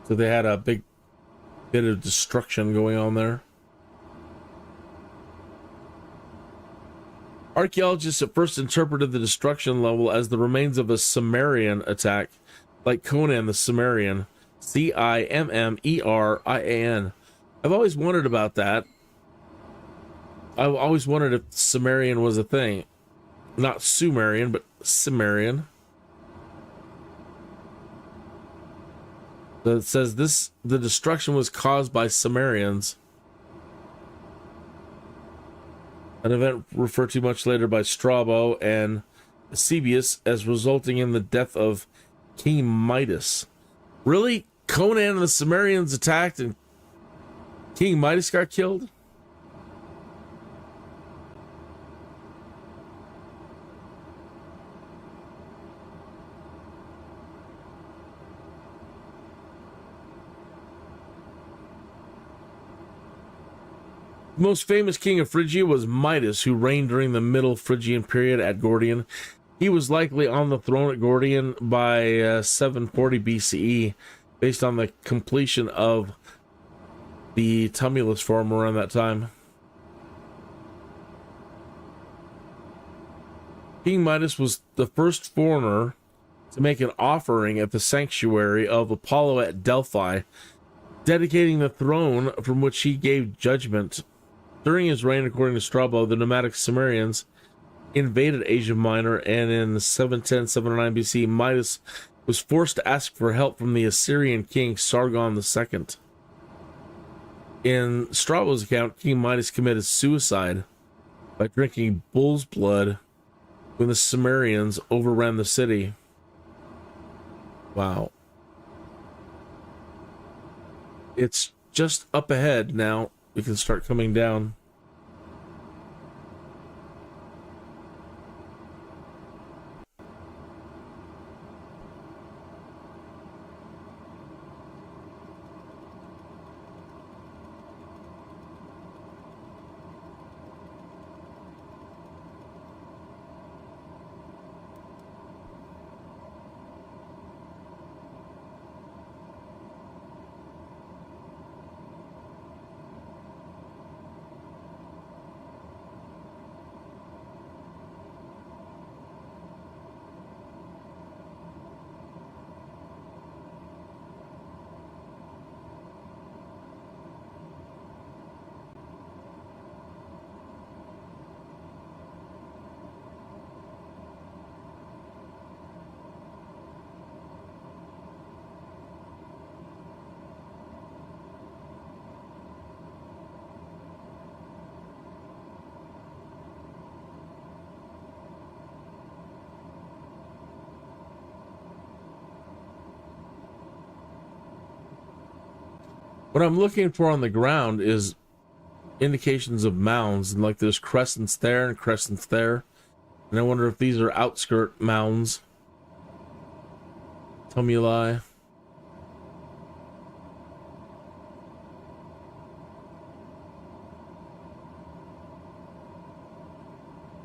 So they had a big bit of destruction going on there. Archaeologists at first interpreted the destruction level as the remains of a Cimmerian attack, like Conan the Cimmerian, Cimmerian. I've always wondered about that. I've always wondered if Cimmerian was a thing. Not Sumerian, but Cimmerian. So it says the destruction was caused by Cimmerians. An event referred to much later by Strabo and Eusebius as resulting in the death of King Midas. Really? Conan and the Cimmerians attacked and King Midas got killed? The most famous king of Phrygia was Midas, who reigned during the Middle Phrygian period at Gordion. He was likely on the throne at Gordion by 740 BCE, based on the completion of the tumulus form around that time. King Midas was the first foreigner to make an offering at the sanctuary of Apollo at Delphi, dedicating the throne from which he gave judgment. During his reign, according to Strabo, the nomadic Cimmerians invaded Asia Minor, and in 710-709 BC, Midas was forced to ask for help from the Assyrian king Sargon II. In Strabo's account, King Midas committed suicide by drinking bull's blood when the Cimmerians overran the city. Wow. It's just up ahead now. We can start coming down. What I'm looking for on the ground is indications of mounds, and like there's crescents there and crescents there. And I wonder if these are outskirt mounds. Tell me a lie.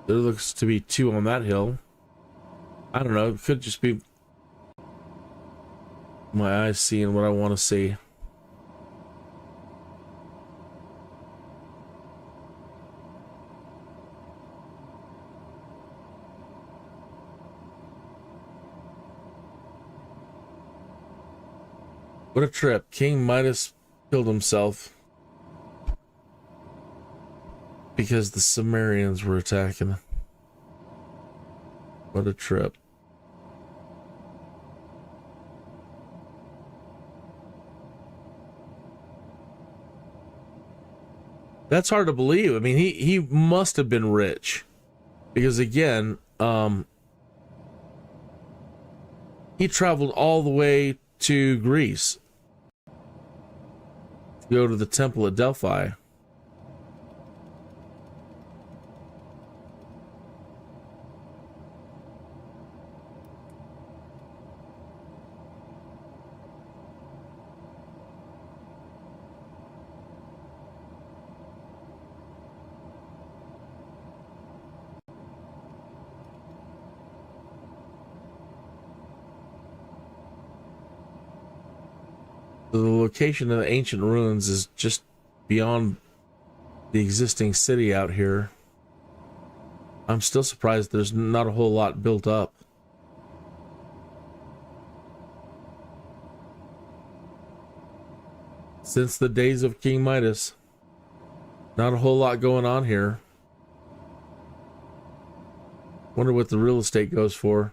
There looks to be two on that hill. I don't know. It could just be my eyes seeing what I want to see. What a trip. King Midas killed himself because the Sumerians were attacking. What a trip. That's hard to believe. I mean, he must have been rich because again, he traveled all the way to Greece to go to the temple at Delphi. The location of the ancient ruins is just beyond the existing city out here. I'm still surprised there's not a whole lot built up. Since the days of King Midas, not a whole lot going on here. Wonder what the real estate goes for.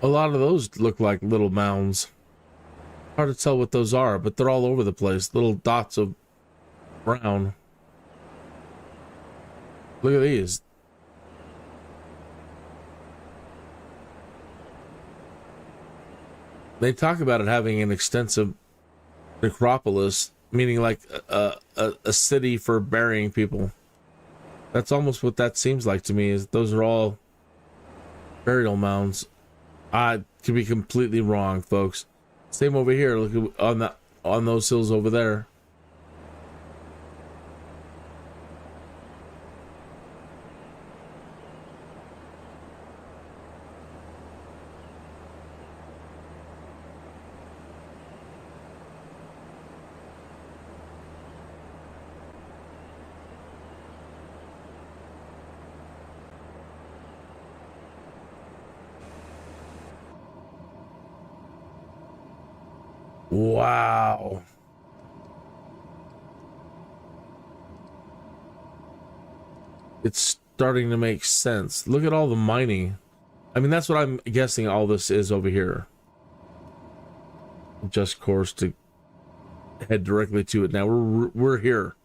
A lot of those look like little mounds. Hard to tell what those are, but they're all over the place. Little dots of brown. Look at these. They talk about it having an extensive necropolis, meaning like a city for burying people. That's almost what that seems like to me, is those are all burial mounds. I could be completely wrong, folks. Same over here. Look at on those hills over there. Wow. It's starting to make sense. Look at all the mining. I mean, that's what I'm guessing all this is over here. Just course to head directly to it. Now we're here.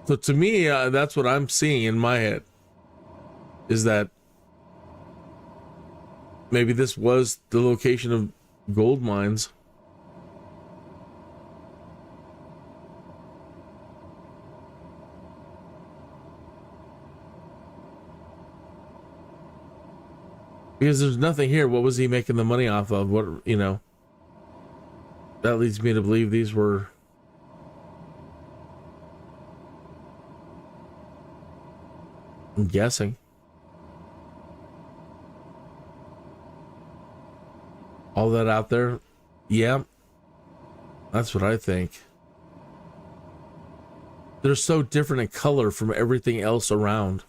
So to me, that's what I'm seeing in my head, is that maybe this was the location of gold mines. Because there's nothing here. What was he making the money off of? What, you know? That leads me to believe these were... I'm guessing. All that out there? Yeah. That's what I think. They're so different in color from everything else around.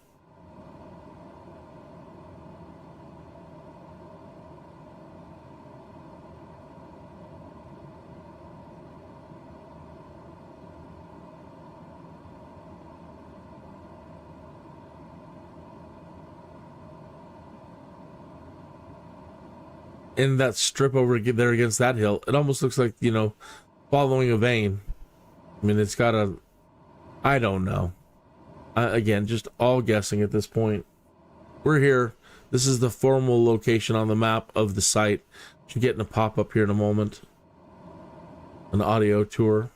In that strip over there against that hill, it almost looks like, you know, following a vein. I mean, it's got a... I don't know. Again, just all guessing at this point. We're here. This is the formal location on the map of the site. Should get in a pop-up here in a moment. An audio tour.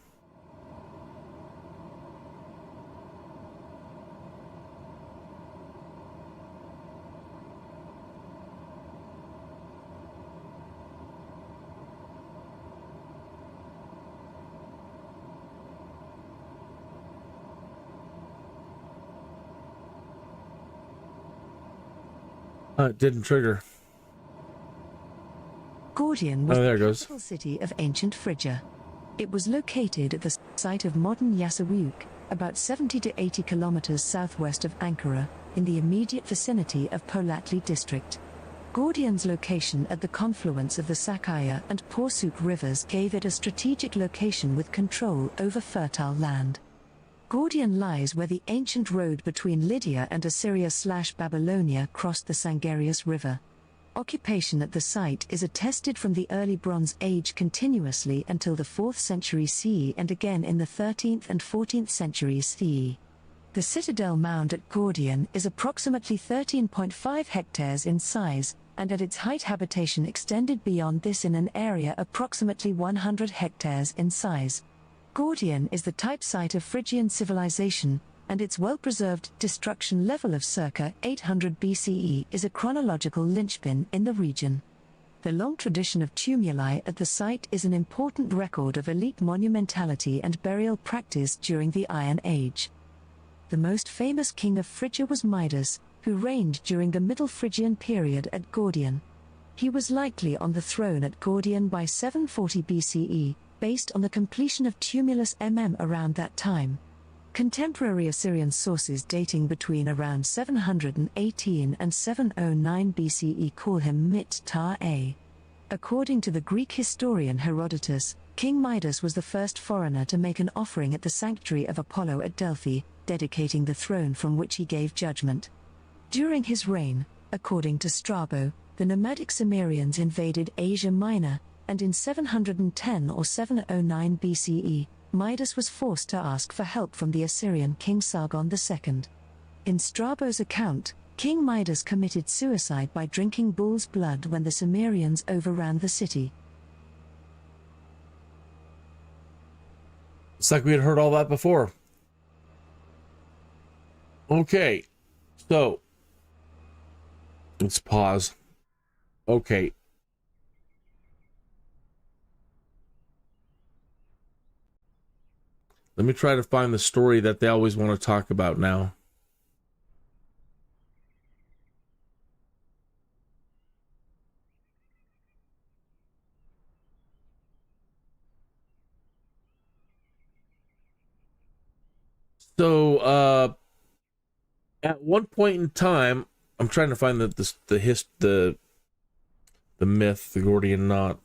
It didn't trigger. Gordion was there it the goes. capital city of ancient Phrygia. It was located at the site of modern Yassawuk, about 70 to 80 kilometers southwest of Ankara, in the immediate vicinity of Polatli district. Gordion's location at the confluence of the Sakaya and Porsuk rivers gave it a strategic location with control over fertile land. Gordion lies where the ancient road between Lydia and Assyria/Babylonia crossed the Sangarius River. Occupation at the site is attested from the early Bronze Age continuously until the 4th century CE and again in the 13th and 14th centuries CE. The citadel mound at Gordion is approximately 13.5 hectares in size, and at its height habitation extended beyond this in an area approximately 100 hectares in size. Gordion is the type site of Phrygian civilization, and its well-preserved destruction level of circa 800 BCE is a chronological linchpin in the region. The long tradition of tumuli at the site is an important record of elite monumentality and burial practice during the Iron Age. The most famous king of Phrygia was Midas, who reigned during the Middle Phrygian period at Gordion. He was likely on the throne at Gordion by 740 BCE, based on the completion of Tumulus around that time. Contemporary Assyrian sources dating between around 718 and 709 BCE call him Mit-Ta-A. According to the Greek historian Herodotus, King Midas was the first foreigner to make an offering at the sanctuary of Apollo at Delphi, dedicating the throne from which he gave judgment. During his reign, according to Strabo, the nomadic Cimmerians invaded Asia Minor, and in 710 or 709 BCE, Midas was forced to ask for help from the Assyrian king Sargon II. In Strabo's account, King Midas committed suicide by drinking bull's blood when the Cimmerians overran the city. It's like we had heard all that before. Okay, so let's pause. Okay. Let me try to find the story that they always want to talk about now. So, at one point in time, I'm trying to find the myth, the Gordian knot.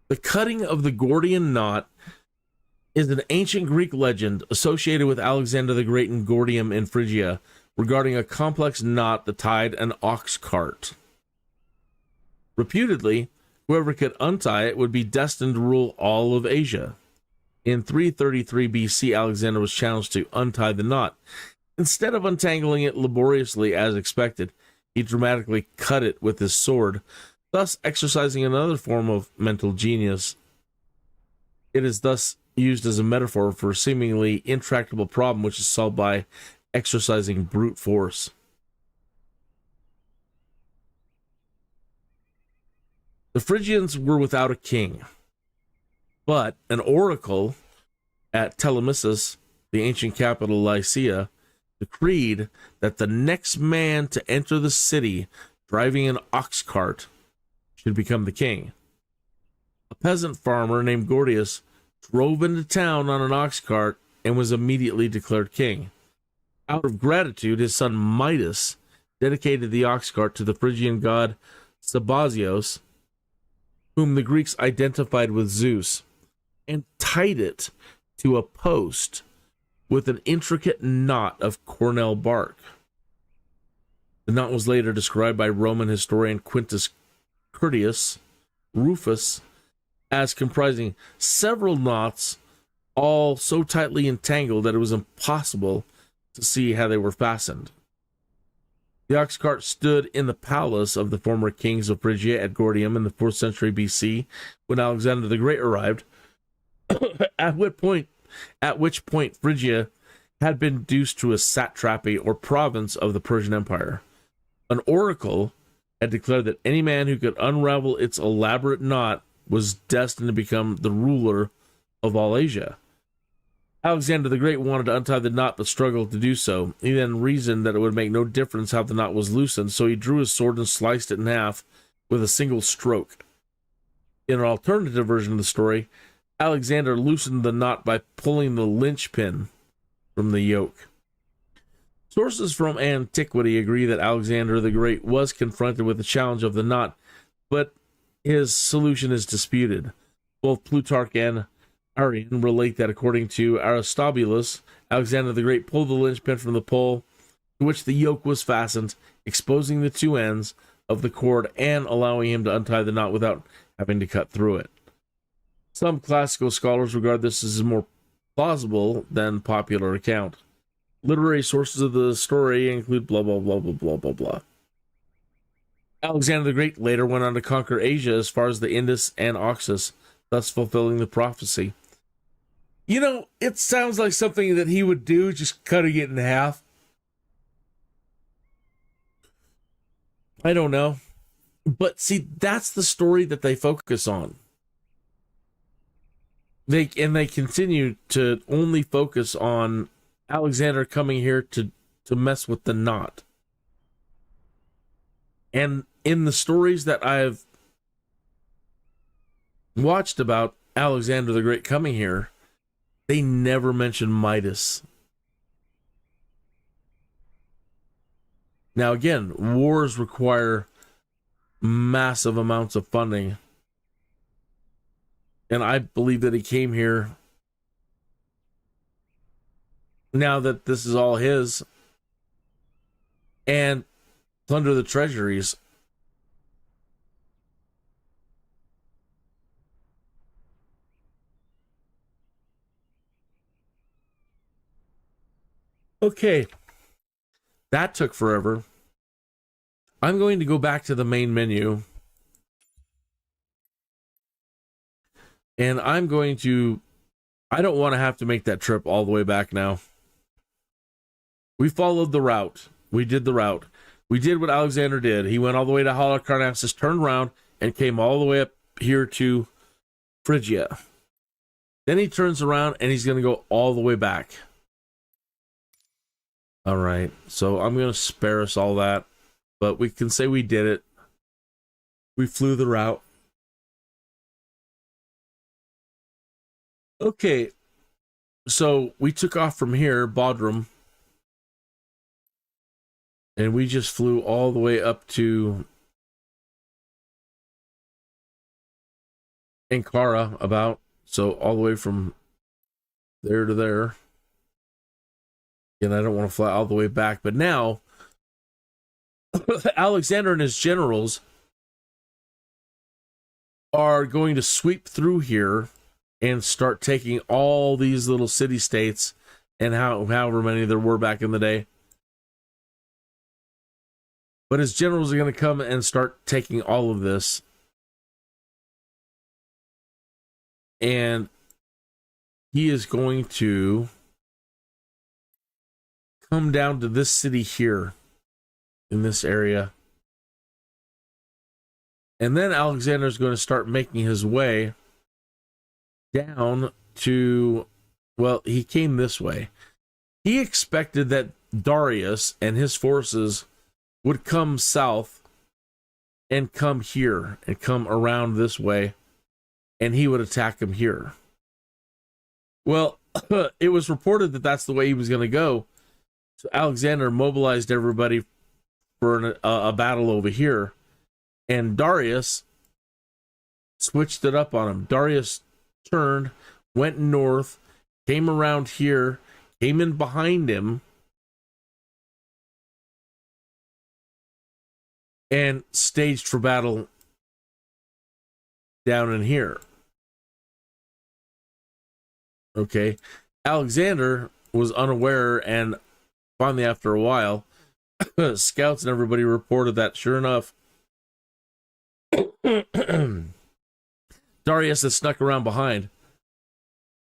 The cutting of the Gordian knot is an ancient Greek legend associated with Alexander the Great and Gordium in Phrygia regarding a complex knot that tied an ox cart. Reputedly, whoever could untie it would be destined to rule all of Asia. In 333 BC, Alexander was challenged to untie the knot. Instead of untangling it laboriously as expected, he dramatically cut it with his sword, thus exercising another form of mental genius. It is thus used as a metaphor for a seemingly intractable problem which is solved by exercising brute force. The Phrygians were without a king, but an oracle at Telemissus, the ancient capital of Lycia, decreed that the next man to enter the city driving an ox cart should become the king. A peasant farmer named Gordius drove into town on an ox cart and was immediately declared king. Out of gratitude, his son Midas dedicated the ox cart to the Phrygian god Sabazios, whom the Greeks identified with Zeus, and tied it to a post with an intricate knot of cornel bark. The knot was later described by Roman historian Quintus Curtius Rufus as comprising several knots, all so tightly entangled that it was impossible to see how they were fastened. The ox cart stood in the palace of the former kings of Phrygia at Gordium in the 4th century BC when Alexander the Great arrived, at which point Phrygia had been reduced to a satrapy or province of the Persian Empire. An oracle had declared that any man who could unravel its elaborate knot was destined to become the ruler of all Asia. Alexander the Great wanted to untie the knot but struggled to do so. He then reasoned that it would make no difference how the knot was loosened, so he drew his sword and sliced it in half with a single stroke. In an alternative version of the story, Alexander loosened the knot by pulling the linchpin from the yoke. Sources from antiquity agree that Alexander the Great was confronted with the challenge of the knot, but his solution is disputed. Both Plutarch and Arrian relate that according to Aristobulus, Alexander the Great pulled the linchpin from the pole to which the yoke was fastened, exposing the two ends of the cord and allowing him to untie the knot without having to cut through it. Some classical scholars regard this as a more plausible than popular account. Literary sources of the story include blah, blah, blah, blah, blah, blah, blah. Alexander the Great later went on to conquer Asia as far as the Indus and Oxus, thus fulfilling the prophecy. You know, it sounds like something that he would do, just cutting it in half. I don't know. But see, that's the story that they focus on. They continue to only focus on Alexander coming here to mess with the knot. And in the stories that I've watched about Alexander the Great coming here, they never mention Midas. Now again, wars require massive amounts of funding. And I believe that he came here now that this is all his and plunder the treasuries. Okay, that took forever. I'm going to go back to the main menu. And I'm going to... I don't want to have to make that trip all the way back now. We followed the route. We did the route. We did what Alexander did. He went all the way to Halicarnassus, turned around, and came all the way up here to Phrygia. Then he turns around and he's going to go all the way back. All right, so I'm going to spare us all that, but we can say we did it. We flew the route. Okay, so we took off from here, Bodrum, and we just flew all the way up to Ankara, about, so all the way from there to there. And I don't want to fly all the way back, but now Alexander and his generals are going to sweep through here and start taking all these little city-states and however many there were back in the day. But his generals are going to come and start taking all of this. And he is going to come down to this city here in this area. And then Alexander is going to start making his way down to, well, he came this way. He expected that Darius and his forces would come south and come here and come around this way, and he would attack him here. Well, it was reported that that's the way he was going to go. So Alexander mobilized everybody for a battle over here, and Darius switched it up on him. Darius turned, went north, came around here, came in behind him, and staged for battle down in here. Okay, Alexander was unaware, and finally, after a while, scouts and everybody reported that, sure enough, Darius had snuck around behind.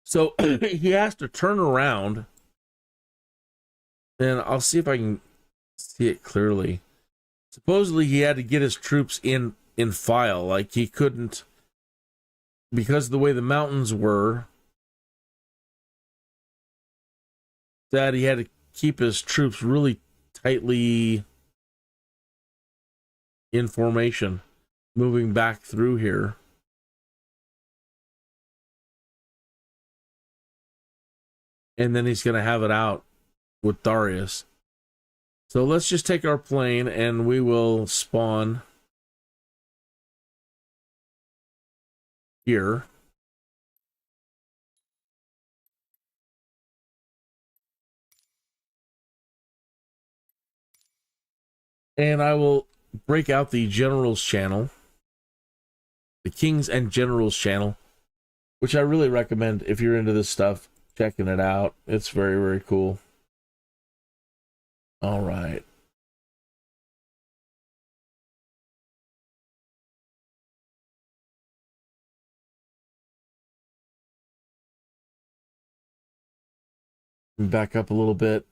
So he has to turn around, and I'll see if I can see it clearly. Supposedly, he had to get his troops in file. Like, he couldn't, because of the way the mountains were, that he had to keep his troops really tightly in formation, moving back through here. And then he's going to have it out with Darius. So let's just take our plane and we will spawn here. And I will break out the Generals channel, the Kings and Generals channel, which I really recommend if you're into this stuff, checking it out. It's very, very cool. All right. Back up a little bit.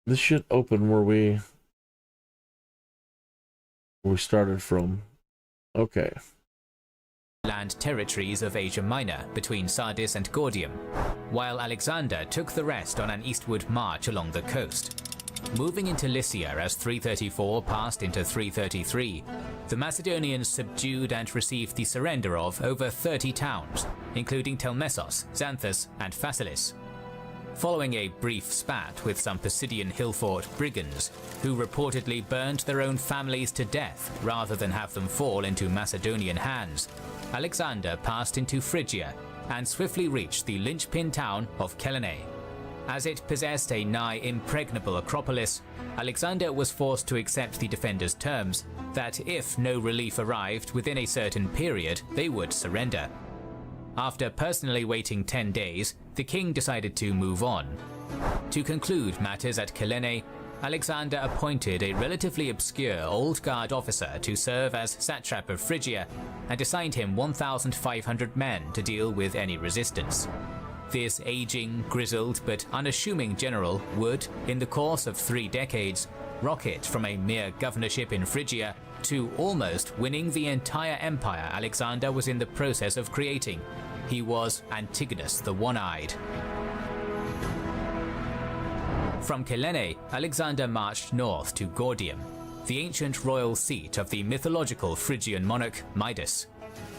This should open where we started from. Okay. Land territories of Asia Minor between Sardis and Gordium, while Alexander took the rest on an eastward march along the coast. Moving into Lycia as 334 passed into 333, the Macedonians subdued and received the surrender of over 30 towns, including Telmessos, Xanthus, and Phaselis. Following a brief spat with some Pisidian Hillfort brigands, who reportedly burned their own families to death rather than have them fall into Macedonian hands, Alexander passed into Phrygia and swiftly reached the linchpin town of Kelene. As it possessed a nigh impregnable acropolis, Alexander was forced to accept the defenders' terms that if no relief arrived within a certain period, they would surrender. After personally waiting 10 days, the king decided to move on. To conclude matters at Kelene, Alexander appointed a relatively obscure old guard officer to serve as satrap of Phrygia and assigned him 1,500 men to deal with any resistance. This aging, grizzled, but unassuming general would, in the course of 3 decades, rocket from a mere governorship in Phrygia to almost winning the entire empire Alexander was in the process of creating. He was Antigonus the One-Eyed. From Kyllene, Alexander marched north to Gordium, the ancient royal seat of the mythological Phrygian monarch Midas.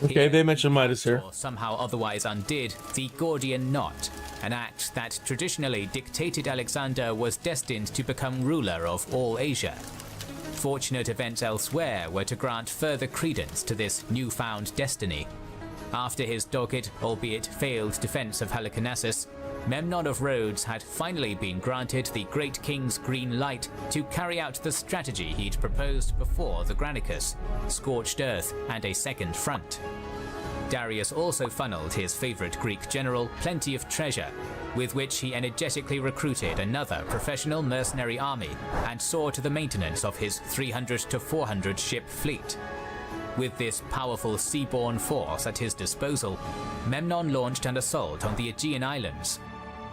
Okay, they mentioned Midas here. Or somehow otherwise undid the Gordian Knot, an act that traditionally dictated Alexander was destined to become ruler of all Asia. Fortunate events elsewhere were to grant further credence to this newfound destiny. After his dogged, albeit failed defense of Halicarnassus, Memnon of Rhodes had finally been granted the Great King's green light to carry out the strategy he'd proposed before the Granicus, scorched earth and a second front. Darius also funneled his favorite Greek general plenty of treasure, with which he energetically recruited another professional mercenary army and saw to the maintenance of his 300 to 400 ship fleet. With this powerful seaborne force at his disposal, Memnon launched an assault on the Aegean islands.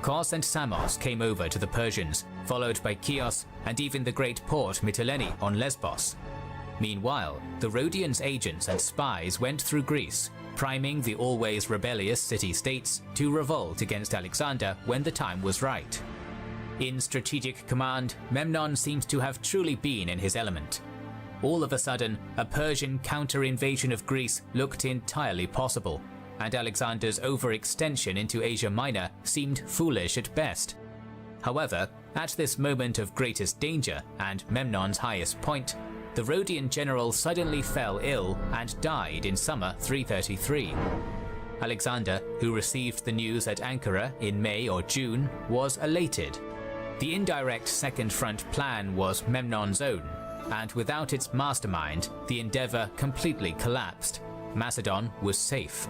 Kos and Samos came over to the Persians, followed by Chios and even the great port Mytilene on Lesbos. Meanwhile, the Rhodians' agents and spies went through Greece, priming the always rebellious city-states to revolt against Alexander when the time was right. In strategic command, Memnon seems to have truly been in his element. All of a sudden, a Persian counter-invasion of Greece looked entirely possible, and Alexander's overextension into Asia Minor seemed foolish at best. However, at this moment of greatest danger and Memnon's highest point, the Rhodian general suddenly fell ill and died in summer 333. Alexander, who received the news at Ankara in May or June, was elated. The indirect second front plan was Memnon's own, and without its mastermind, the endeavor completely collapsed. Macedon was safe.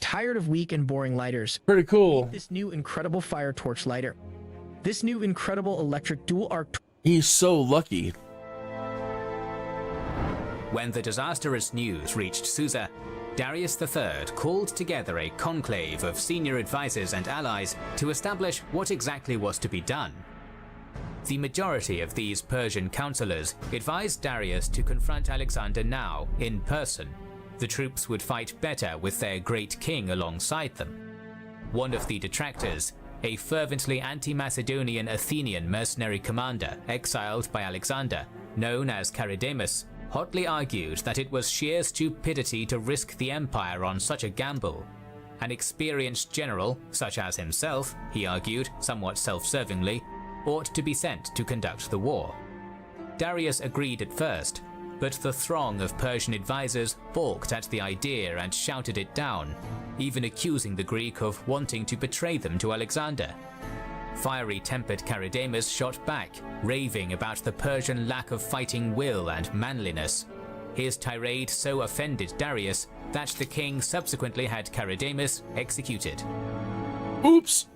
Tired of weak and boring lighters? Pretty cool. This new incredible fire torch lighter. This new incredible electric dual arc. He's so lucky. When the disastrous news reached Susa, Darius III called together a conclave of senior advisors and allies to establish what exactly was to be done. The majority of these Persian counselors advised Darius to confront Alexander now, in person. The troops would fight better with their great king alongside them. One of the detractors, a fervently anti-Macedonian Athenian mercenary commander exiled by Alexander, known as Charidemus, hotly argued that it was sheer stupidity to risk the empire on such a gamble. An experienced general, such as himself, he argued, somewhat self-servingly, ought to be sent to conduct the war. Darius agreed at first, but the throng of Persian advisors balked at the idea and shouted it down, even accusing the Greek of wanting to betray them to Alexander. Fiery-tempered Charidemus shot back, raving about the Persian lack of fighting will and manliness. His tirade so offended Darius that the king subsequently had Charidemus executed. Oops!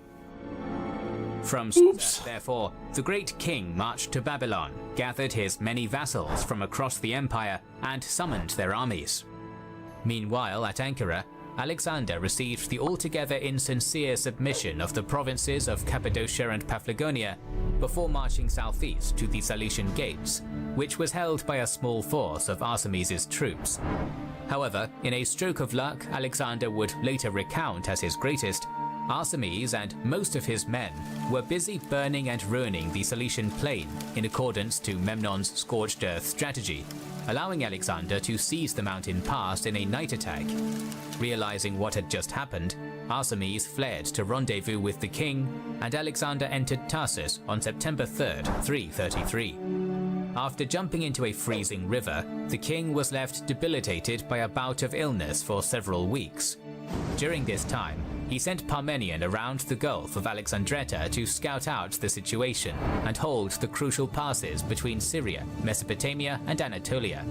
From Susa, therefore, the great king marched to Babylon, gathered his many vassals from across the empire, and summoned their armies. Meanwhile, at Ankara, Alexander received the altogether insincere submission of the provinces of Cappadocia and Paphlagonia before marching southeast to the Cilician Gates, which was held by a small force of Arsames' troops. However, in a stroke of luck Alexander would later recount as his greatest, Arsames and most of his men were busy burning and ruining the Cilician plain in accordance to Memnon's scorched earth strategy, allowing Alexander to seize the mountain pass in a night attack. Realizing what had just happened, Arsames fled to rendezvous with the king, and Alexander entered Tarsus on September 3rd, 333. After jumping into a freezing river, the king was left debilitated by a bout of illness for several weeks. During this time, he sent Parmenion around the Gulf of Alexandretta to scout out the situation and hold the crucial passes between Syria, Mesopotamia, and Anatolia.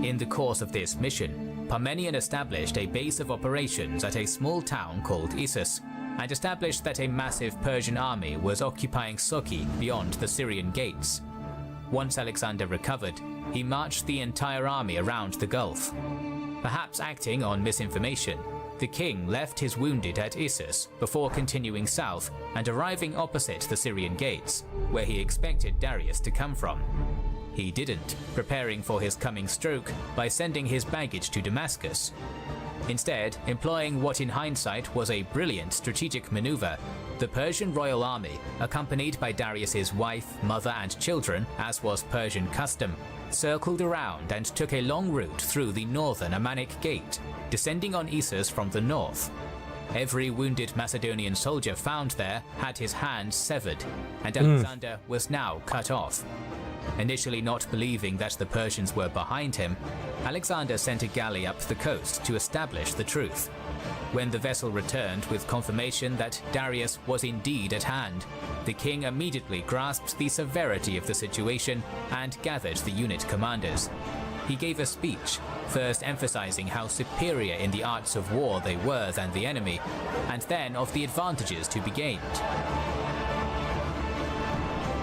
In the course of this mission, Parmenion established a base of operations at a small town called Issus, and established that a massive Persian army was occupying Soki beyond the Syrian gates. Once Alexander recovered, he marched the entire army around the Gulf. Perhaps acting on misinformation, the king left his wounded at Issus before continuing south and arriving opposite the Syrian gates, where he expected Darius to come from. He didn't, preparing for his coming stroke by sending his baggage to Damascus. Instead, employing what in hindsight was a brilliant strategic maneuver, the Persian royal army, accompanied by Darius's wife, mother and children, as was Persian custom, circled around and took a long route through the northern Ammanic Gate, descending on Issus from the north. Every wounded Macedonian soldier found there had his hand severed, and Alexander was now cut off. Initially not believing that the Persians were behind him, Alexander sent a galley up the coast to establish the truth. When the vessel returned with confirmation that Darius was indeed at hand, the king immediately grasped the severity of the situation and gathered the unit commanders. He gave a speech, first emphasizing how superior in the arts of war they were than the enemy, and then of the advantages to be gained.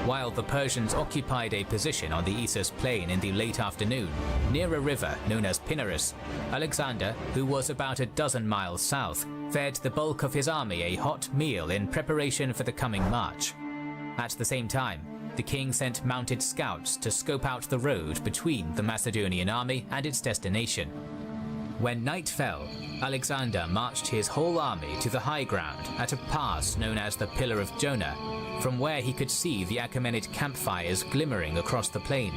While the Persians occupied a position on the Issus plain in the late afternoon, near a river known as Pinarus, Alexander, who was about a dozen miles south, fed the bulk of his army a hot meal in preparation for the coming march. At the same time, the king sent mounted scouts to scope out the road between the Macedonian army and its destination. When night fell, Alexander marched his whole army to the high ground at a pass known as the Pillar of Jonah, from where he could see the Achaemenid campfires glimmering across the plain.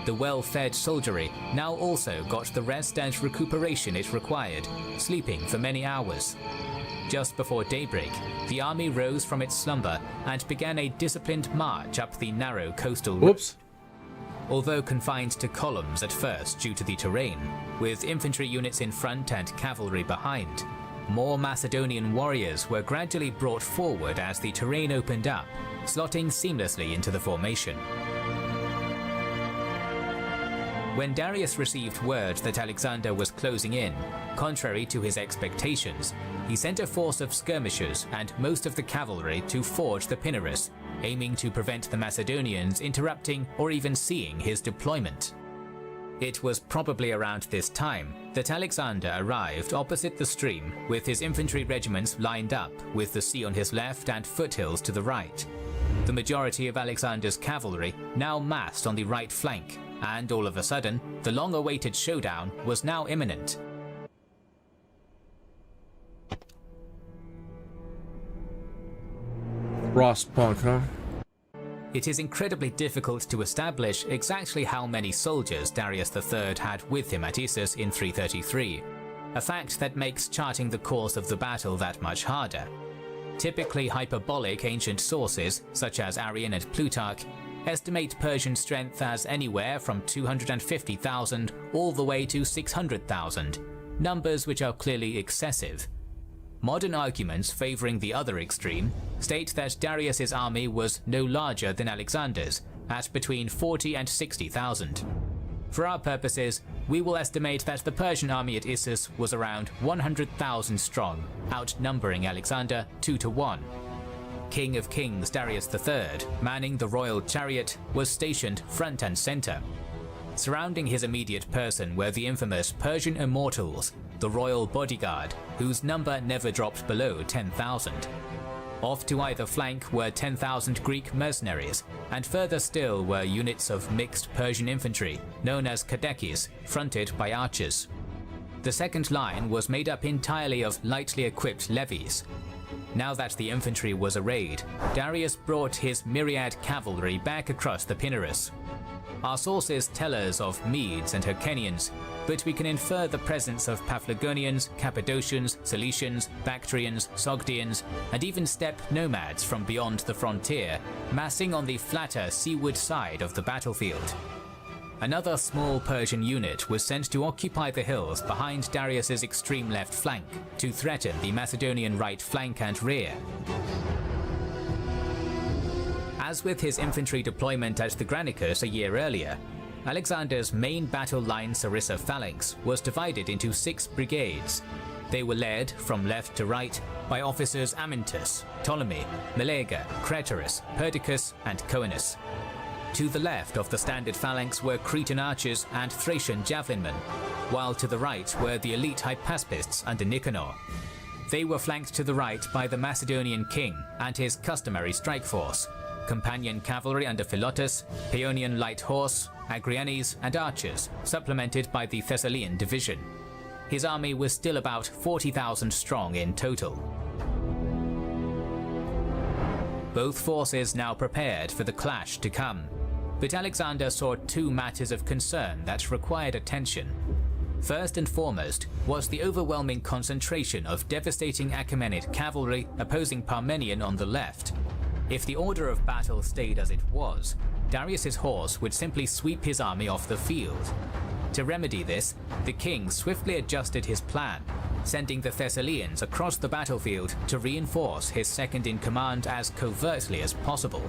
The well-fed soldiery now also got the rest and recuperation it required, sleeping for many hours. Just before daybreak, the army rose from its slumber and began a disciplined march up the narrow coastal road. Although confined to columns at first due to the terrain, with infantry units in front and cavalry behind, more Macedonian warriors were gradually brought forward as the terrain opened up, slotting seamlessly into the formation. When Darius received word that Alexander was closing in, contrary to his expectations, he sent a force of skirmishers and most of the cavalry to forge the Pinarus, aiming to prevent the Macedonians interrupting or even seeing his deployment. It was probably around this time that Alexander arrived opposite the stream with his infantry regiments lined up with the sea on his left and foothills to the right. The majority of Alexander's cavalry now massed on the right flank, and all of a sudden, the long-awaited showdown was now imminent. Frostpunk, huh? It is incredibly difficult to establish exactly how many soldiers Darius III had with him at Issus in 333, a fact that makes charting the course of the battle that much harder. Typically hyperbolic ancient sources, such as Arrian and Plutarch, estimate Persian strength as anywhere from 250,000 all the way to 600,000, numbers which are clearly excessive. Modern arguments favoring the other extreme state that Darius's army was no larger than Alexander's, at between 40 and 60,000. For our purposes, we will estimate that the Persian army at Issus was around 100,000 strong, outnumbering Alexander 2-1. King of Kings Darius III, manning the royal chariot, was stationed front and center. Surrounding his immediate person were the infamous Persian immortals, the royal bodyguard, whose number never dropped below 10,000. Off to either flank were 10,000 Greek mercenaries, and further still were units of mixed Persian infantry, known as kadekis, fronted by archers. The second line was made up entirely of lightly equipped levies. Now that the infantry was arrayed, Darius brought his myriad cavalry back across the Pinarus. Our sources tell us of Medes and Hyrcanians, but we can infer the presence of Paphlagonians, Cappadocians, Cilicians, Bactrians, Sogdians, and even steppe nomads from beyond the frontier, massing on the flatter seaward side of the battlefield. Another small Persian unit was sent to occupy the hills behind Darius's extreme left flank to threaten the Macedonian right flank and rear. As with his infantry deployment at the Granicus a year earlier, Alexander's main battle line Sarissa phalanx was divided into 6 brigades. They were led, from left to right, by officers Amyntas, Ptolemy, Meleager, Craterus, Perdiccas, and Coenus. To the left of the standard phalanx were Cretan archers and Thracian javelinmen, while to the right were the elite hypaspists under Nicanor. They were flanked to the right by the Macedonian king and his customary strike force, companion cavalry under Philotas, Paeonian light horse, Agrianes, and archers, supplemented by the Thessalian division. His army was still about 40,000 strong in total. Both forces now prepared for the clash to come, but Alexander saw two matters of concern that required attention. First and foremost was the overwhelming concentration of devastating Achaemenid cavalry opposing Parmenion on the left. If the order of battle stayed as it was, Darius's horse would simply sweep his army off the field. To remedy this, the king swiftly adjusted his plan, sending the Thessalians across the battlefield to reinforce his second-in-command as covertly as possible.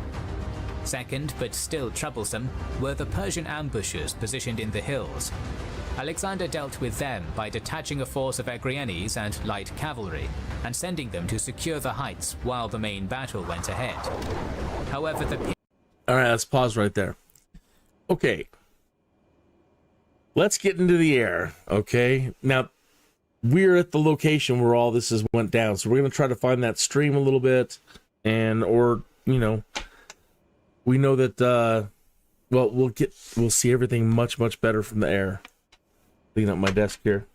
Second, but still troublesome, were the Persian ambushers positioned in the hills. Alexander dealt with them by detaching a force of Agrianes and light cavalry, and sending them to secure the heights while the main battle went ahead. However, Alright, let's pause right there. Okay. Let's get into the air, okay? Now, we're at the location where all this went down, so we're going to try to find that stream a little bit, or, you know, we know that, well, we'll see everything much, much better from the air. Clean up my desk here.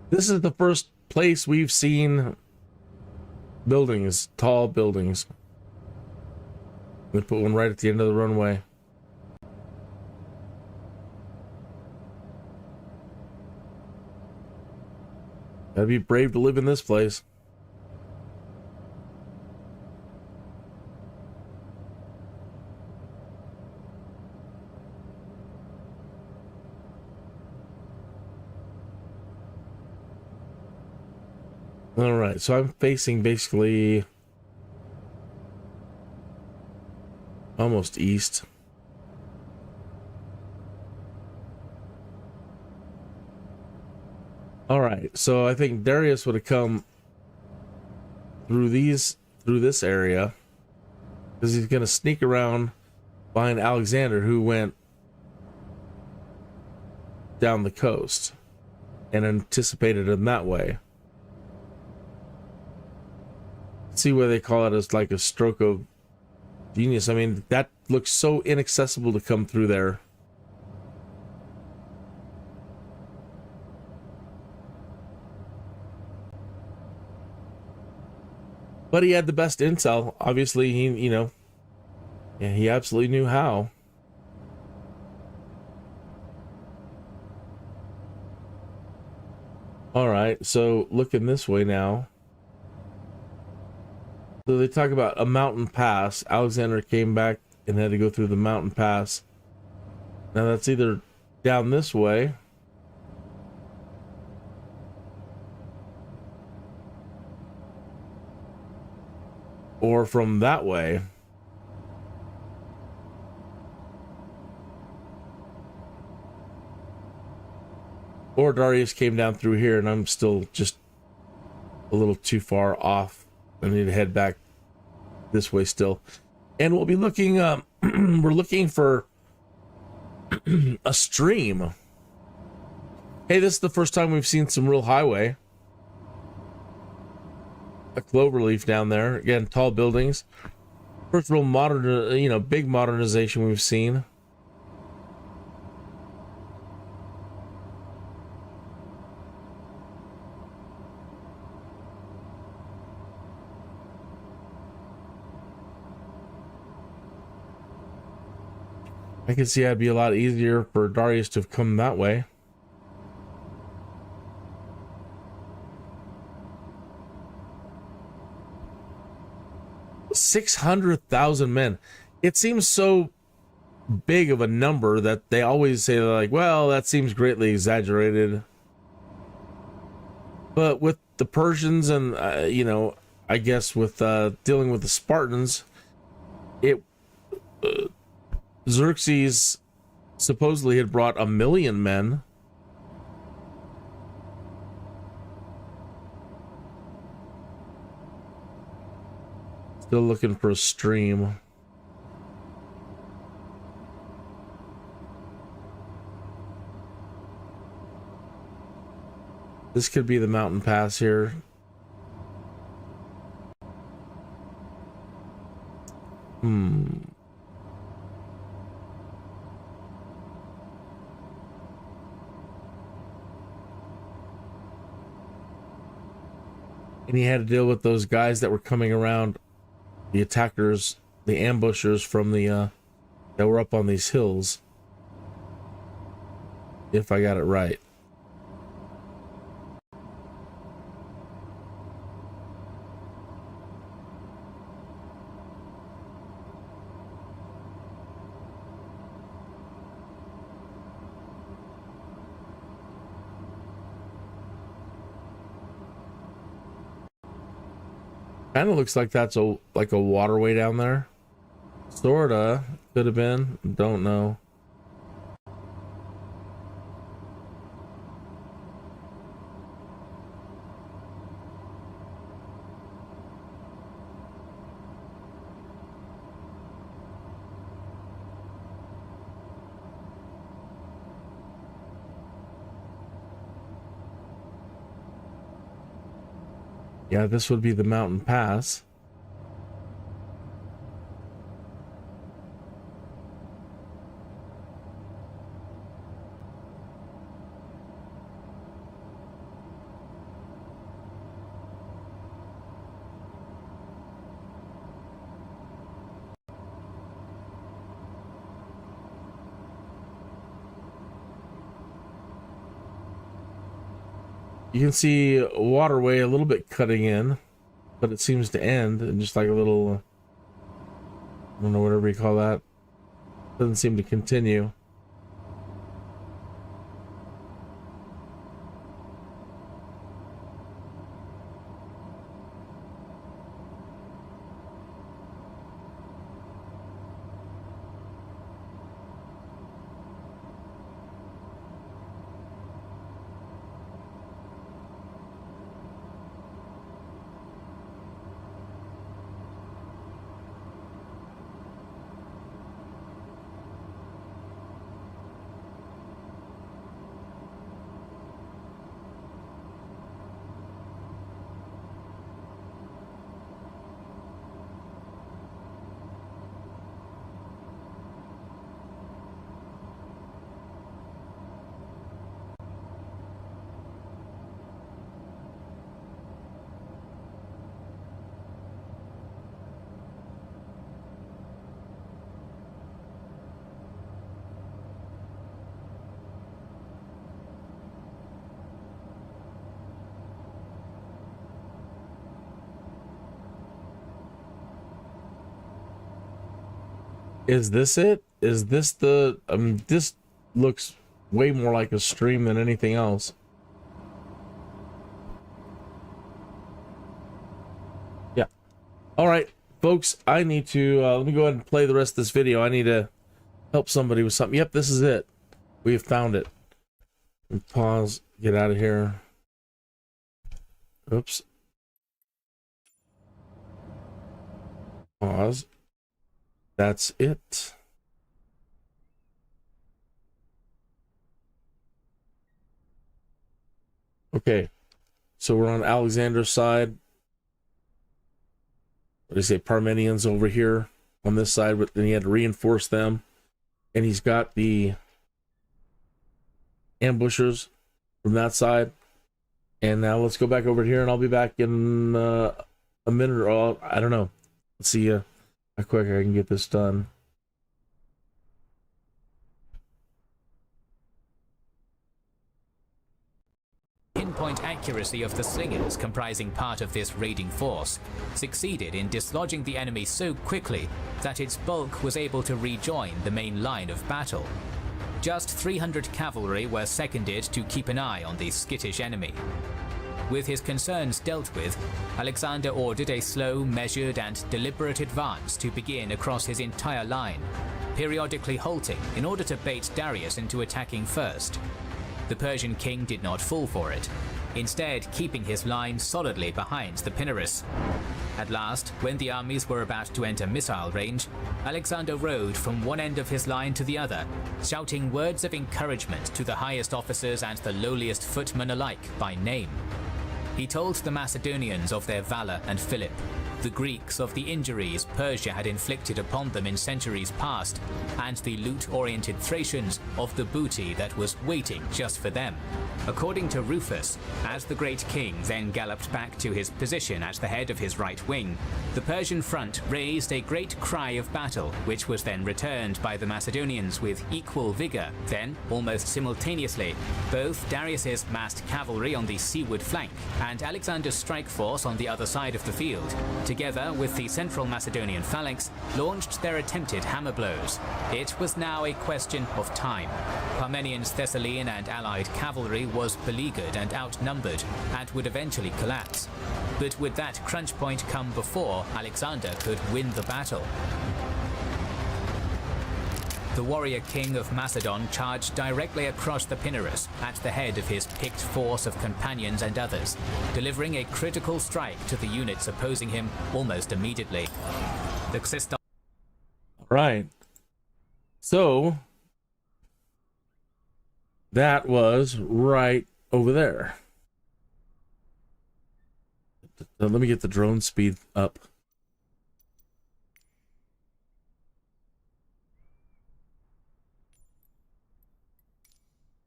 This is the first place we've seen buildings, tall buildings. We put one right at the end of the runway. Gotta be brave to live in this place. All right, so I'm facing basically almost east. All right, so I think Darius would have come through this area, because he's going to sneak around behind Alexander, who went down the coast, and anticipated him that way. See why they call it as like a stroke of genius. I mean, that looks so inaccessible to come through there. But he had the best intel. Obviously, he absolutely knew how. All right, so looking this way now. So they talk about a mountain pass. Alexander came back and had to go through the mountain pass. Now that's either down this way or from that way. Or Darius came down through here and I'm still just a little too far off. I need to head back this way still. And we'll be looking, we're looking for a stream. Hey, this is the first time we've seen some real highway. A cloverleaf down there. Again, tall buildings. First real modern, big modernization we've seen. I can see it'd be a lot easier for Darius to have come that way. $600,000 men. It seems so big of a number that they always say, like, well, that seems greatly exaggerated. But with the Persians and, you know, I guess with dealing with the Spartans, Xerxes supposedly had brought 1 million men. Still looking for a stream. This could be the mountain pass here. And he had to deal with those guys that were coming around, the attackers, the ambushers from the that were up on these hills. If I got it right. Kind of looks like that's a waterway down there. Sorta. Could have been. Don't know. Yeah, this would be the mountain pass. You can see a waterway a little bit cutting in, but it seems to end in just like a little, I don't know, whatever you call that. Doesn't seem to continue. Is this it? Is this the... I mean, this looks way more like a stream than anything else. Yeah. All right, folks, I need to... let me go ahead and play the rest of this video. I need to help somebody with something. Yep, this is it. We have found it. Pause. Get out of here. Oops. Pause. That's it. Okay, so we're on Alexander's side. What do you say? Parmenians over here on this side, but then he had to reinforce them. And he's got the ambushers from that side. And now let's go back over here, and I'll be back in a minute or I don't know. Let's see how quick I can get this done. Pinpoint accuracy of the slingers comprising part of this raiding force succeeded in dislodging the enemy so quickly that its bulk was able to rejoin the main line of battle. Just 300 cavalry were seconded to keep an eye on the skittish enemy. With his concerns dealt with, Alexander ordered a slow, measured and deliberate advance to begin across his entire line, periodically halting in order to bait Darius into attacking first. The Persian king did not fall for it, instead keeping his line solidly behind the Pinarus. At last, when the armies were about to enter missile range, Alexander rode from one end of his line to the other, shouting words of encouragement to the highest officers and the lowliest footmen alike by name. He told the Macedonians of their valor and Philip, the Greeks of the injuries Persia had inflicted upon them in centuries past, and the loot-oriented Thracians of the booty that was waiting just for them. According to Rufus, as the great king then galloped back to his position at the head of his right wing, the Persian front raised a great cry of battle, which was then returned by the Macedonians with equal vigor. Then, almost simultaneously, both Darius's massed cavalry on the seaward flank and Alexander's strike force on the other side of the field, together with the central Macedonian phalanx, launched their attempted hammer blows. It was now a question of time. Parmenions' Thessalian and allied cavalry was beleaguered and outnumbered, and would eventually collapse. But would that crunch point come before Alexander could win the battle? The warrior king of Macedon charged directly across the Pinarus at the head of his picked force of companions and others, delivering a critical strike to the units opposing him almost immediately. Right. So that was right over there. Let me get the drone speed up.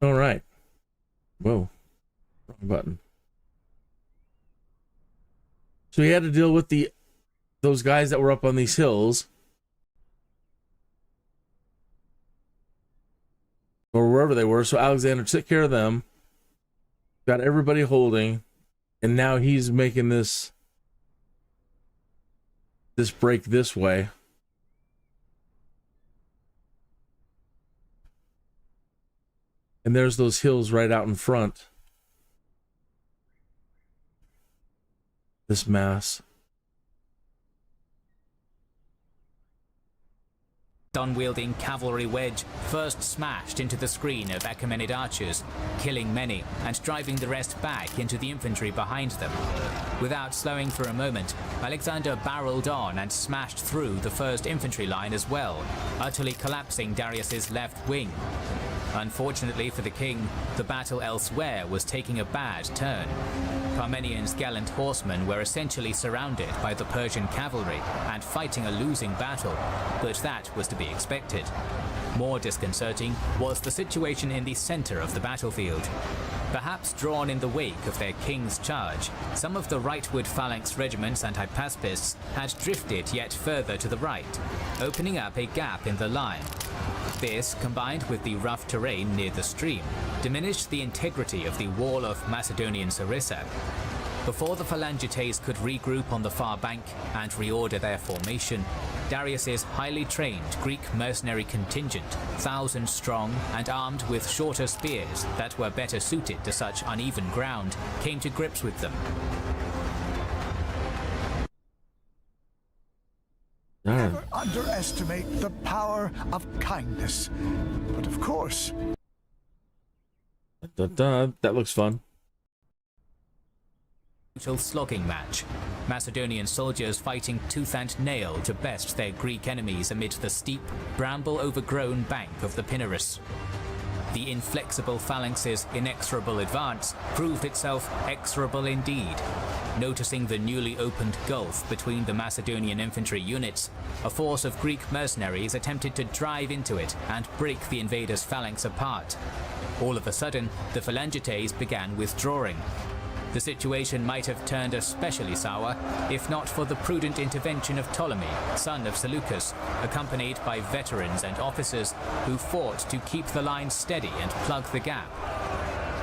All right. Whoa. Wrong button. So he had to deal with those guys that were up on these hills, or wherever they were. So Alexander took care of them, got everybody holding, and now he's making this break this way. And there's those hills right out in front. This mass. Unwielding cavalry wedge first smashed into the screen of Achaemenid archers, killing many and driving the rest back into the infantry behind them. Without slowing for a moment, Alexander barreled on and smashed through the first infantry line as well, utterly collapsing Darius's left wing. Unfortunately for the king, the battle elsewhere was taking a bad turn. Parmenions' gallant horsemen were essentially surrounded by the Persian cavalry and fighting a losing battle, but that was to be expected. More disconcerting was the situation in the center of the battlefield. Perhaps drawn in the wake of their king's charge, some of the rightward phalanx regiments and hypaspists had drifted yet further to the right, opening up a gap in the line. This, combined with the rough terrain near the stream, diminished the integrity of the wall of Macedonian Sarissa. Before the Phalangites could regroup on the far bank and reorder their formation, Darius's highly trained Greek mercenary contingent, 1,000 strong and armed with shorter spears that were better suited to such uneven ground, came to grips with them. Never underestimate the power of kindness. But of course... That looks fun. Slogging match. Macedonian soldiers fighting tooth and nail to best their Greek enemies amid the steep, bramble-overgrown bank of the Pinarus. The inflexible phalanx's inexorable advance proved itself exorable indeed. Noticing the newly opened gulf between the Macedonian infantry units, a force of Greek mercenaries attempted to drive into it and break the invaders' phalanx apart. All of a sudden, the Phalangites began withdrawing. The situation might have turned especially sour if not for the prudent intervention of Ptolemy, son of Seleucus, accompanied by veterans and officers who fought to keep the line steady and plug the gap.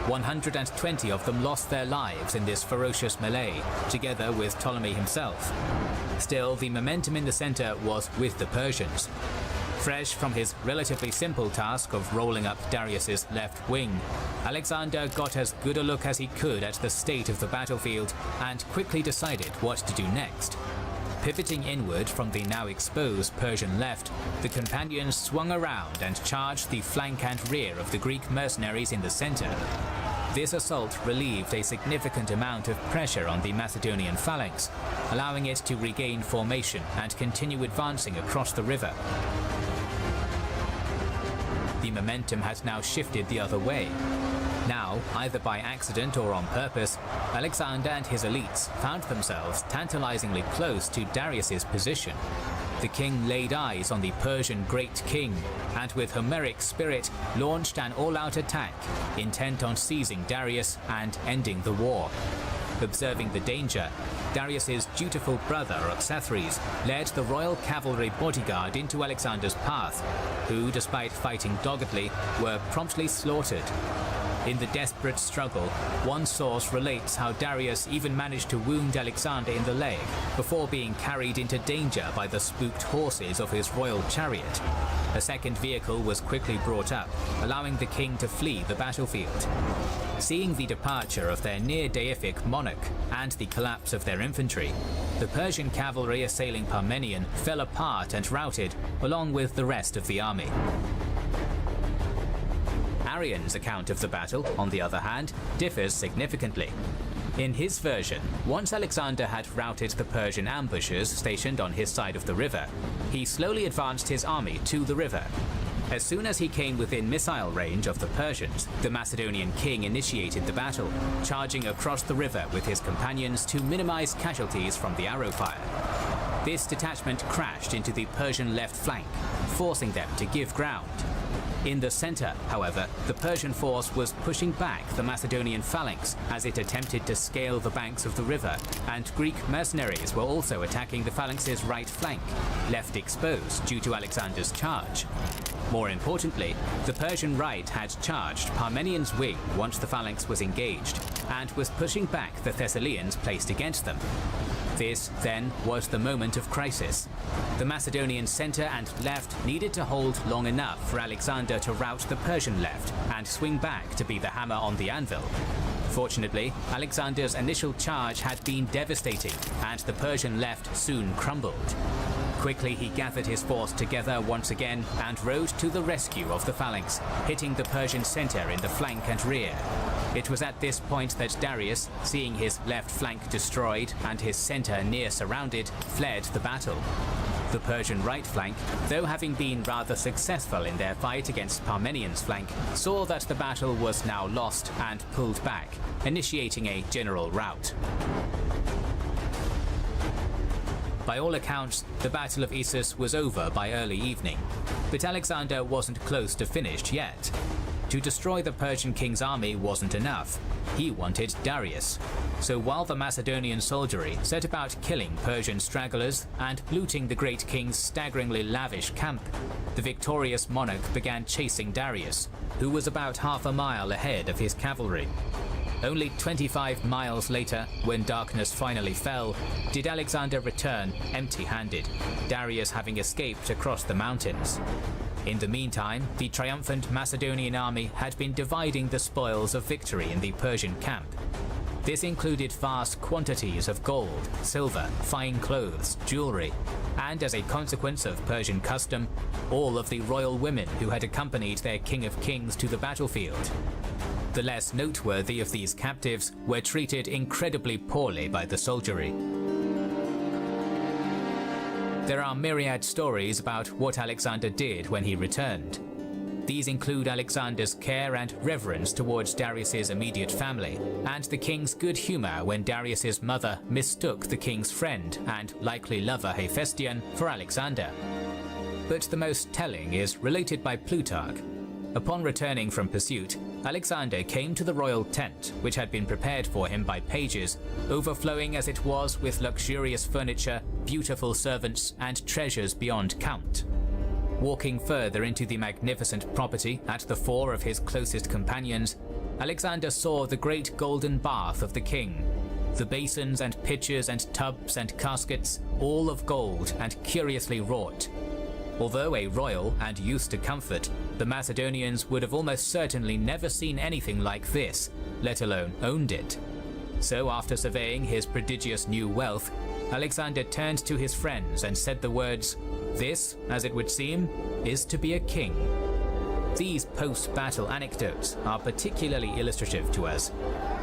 120 of them lost their lives in this ferocious melee, together with Ptolemy himself. Still, the momentum in the center was with the Persians. Fresh from his relatively simple task of rolling up Darius's left wing, Alexander got as good a look as he could at the state of the battlefield and quickly decided what to do next. Pivoting inward from the now exposed Persian left, the companions swung around and charged the flank and rear of the Greek mercenaries in the center. This assault relieved a significant amount of pressure on the Macedonian phalanx, allowing it to regain formation and continue advancing across the river. The momentum had now shifted the other way. Now, either by accident or on purpose, Alexander and his elites found themselves tantalizingly close to Darius's position. The king laid eyes on the Persian Great King and with Homeric spirit launched an all-out attack, intent on seizing Darius and ending the war. Observing the danger, Darius's dutiful brother Oxathres led the royal cavalry bodyguard into Alexander's path, who, despite fighting doggedly, were promptly slaughtered. In the desperate struggle, one source relates how Darius even managed to wound Alexander in the leg before being carried into danger by the spooked horses of his royal chariot. A second vehicle was quickly brought up, allowing the king to flee the battlefield. Seeing the departure of their near-deific monarch and the collapse of their infantry, the Persian cavalry assailing Parmenion fell apart and routed, along with the rest of the army. Arrian's account of the battle, on the other hand, differs significantly. In his version, once Alexander had routed the Persian ambushers stationed on his side of the river, he slowly advanced his army to the river. As soon as he came within missile range of the Persians, the Macedonian king initiated the battle, charging across the river with his companions to minimize casualties from the arrow fire. This detachment crashed into the Persian left flank, forcing them to give ground. In the center, however, the Persian force was pushing back the Macedonian phalanx as it attempted to scale the banks of the river, and Greek mercenaries were also attacking the phalanx's right flank, left exposed due to Alexander's charge. More importantly, the Persian right had charged Parmenion's wing once the phalanx was engaged, and was pushing back the Thessalians placed against them. This, then, was the moment of crisis. The Macedonian center and left needed to hold long enough for Alexander to rout the Persian left and swing back to be the hammer on the anvil. Fortunately, Alexander's initial charge had been devastating, and the Persian left soon crumbled. Quickly he gathered his force together once again and rode to the rescue of the phalanx, hitting the Persian center in the flank and rear. It was at this point that Darius, seeing his left flank destroyed and his center near surrounded, fled the battle. The Persian right flank, though having been rather successful in their fight against Parmenion's flank, saw that the battle was now lost and pulled back, initiating a general rout. By all accounts, the Battle of Issus was over by early evening, but Alexander wasn't close to finished yet. To destroy the Persian king's army wasn't enough. He wanted Darius. So while the Macedonian soldiery set about killing Persian stragglers and looting the great king's staggeringly lavish camp, the victorious monarch began chasing Darius, who was about half a mile ahead of his cavalry. Only 25 miles later, when darkness finally fell, did Alexander return empty-handed, Darius having escaped across the mountains. In the meantime, the triumphant Macedonian army had been dividing the spoils of victory in the Persian camp. This included vast quantities of gold, silver, fine clothes, jewelry, and as a consequence of Persian custom, all of the royal women who had accompanied their King of Kings to the battlefield. The less noteworthy of these captives were treated incredibly poorly by the soldiery. There are myriad stories about what Alexander did when he returned. These include Alexander's care and reverence towards Darius's immediate family, and the king's good humor when Darius's mother mistook the king's friend and likely lover Hephaestion for Alexander. But the most telling is related by Plutarch. Upon returning from pursuit, Alexander came to the royal tent, which had been prepared for him by pages, overflowing as it was with luxurious furniture, beautiful servants, and treasures beyond count. Walking further into the magnificent property at the fore of his closest companions, Alexander saw the great golden bath of the king. The basins and pitchers and tubs and caskets, all of gold and curiously wrought. Although a royal and used to comfort, the Macedonians would have almost certainly never seen anything like this, let alone owned it. So after surveying his prodigious new wealth, Alexander turned to his friends and said the words, "This, as it would seem, is to be a king." These post-battle anecdotes are particularly illustrative to us.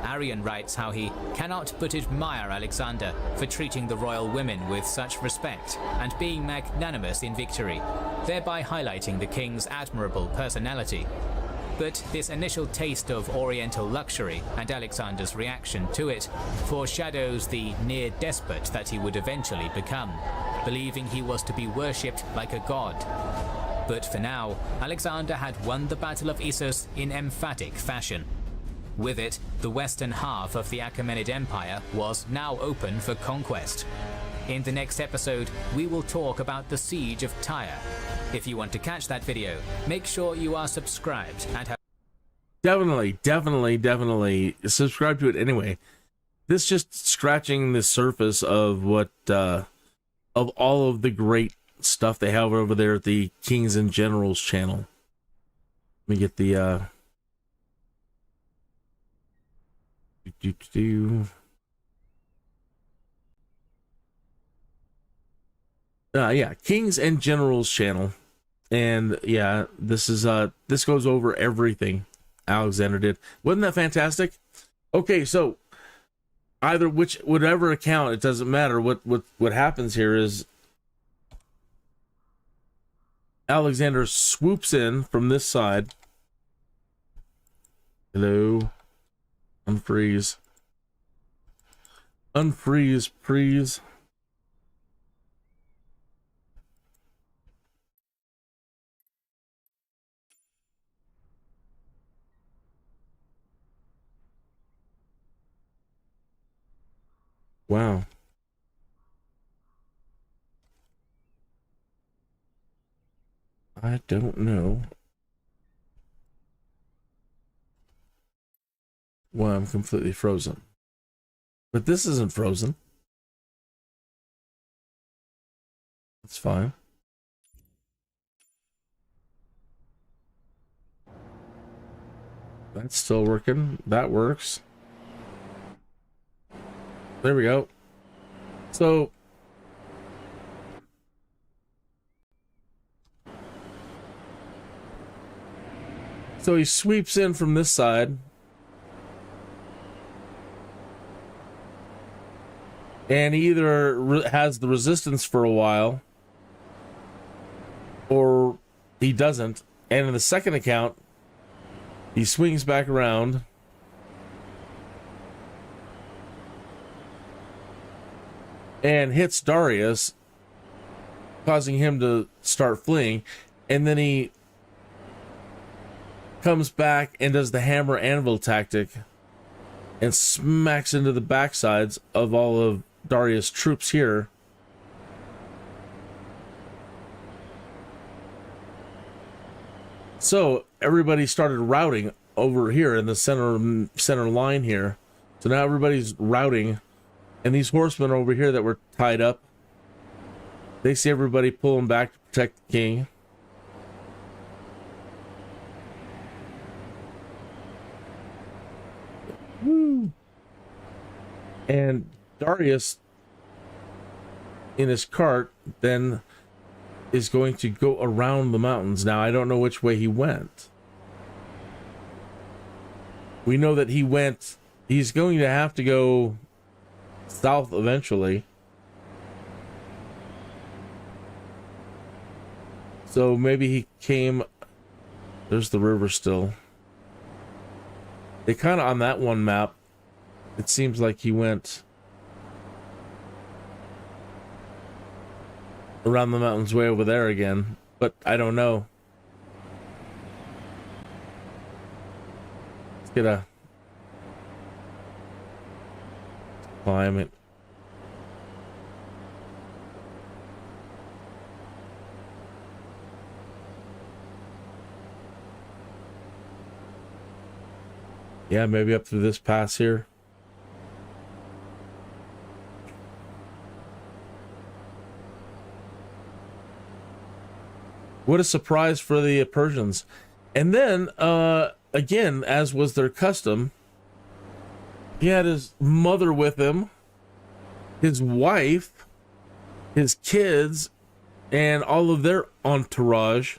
Arrian writes how he cannot but admire Alexander for treating the royal women with such respect and being magnanimous in victory, thereby highlighting the king's admirable personality. But this initial taste of oriental luxury and Alexander's reaction to it foreshadows the near despot that he would eventually become, believing he was to be worshipped like a god. But for now, Alexander had won the Battle of Issus in emphatic fashion. With it, the western half of the Achaemenid Empire was now open for conquest. In the next episode, we will talk about the Siege of Tyre. If you want to catch that video, make sure you are subscribed and have... Definitely subscribe to it anyway. This just scratching the surface of what, of all of the great stuff they have over there at the Kings and Generals channel. Let me get the, yeah, Kings and Generals channel. And yeah, this is this goes over everything Alexander did. Wasn't that fantastic? Okay, so whatever account, it doesn't matter. What happens here is Alexander swoops in from this side. Hello. Unfreeze. Unfreeze, please. Wow. I don't know why I'm completely frozen. But this isn't frozen. That's fine. That's still working. That works. There we go. So he sweeps in from this side. And he either has the resistance for a while or he doesn't. And in the second account, he swings back around. And hits Darius, causing him to start fleeing. And then he comes back and does the hammer anvil tactic and smacks into the backsides of all of Darius' troops here. So everybody started routing over here in the center line here. So now everybody's routing. And these horsemen over here that were tied up, they see everybody pulling back to protect the king. Woo. And Darius, in his cart, then is going to go around the mountains. Now, I don't know which way he went. We know that he's going to have to go south eventually. So maybe he came... There's the river still. They kind of, on that one map, it seems like he went around the mountains way over there again, but I don't know. Let's get a climb it. Yeah, maybe up through this pass here. What a surprise for the Persians. And then, again, as was their custom, he had his mother with him, his wife, his kids, and all of their entourage.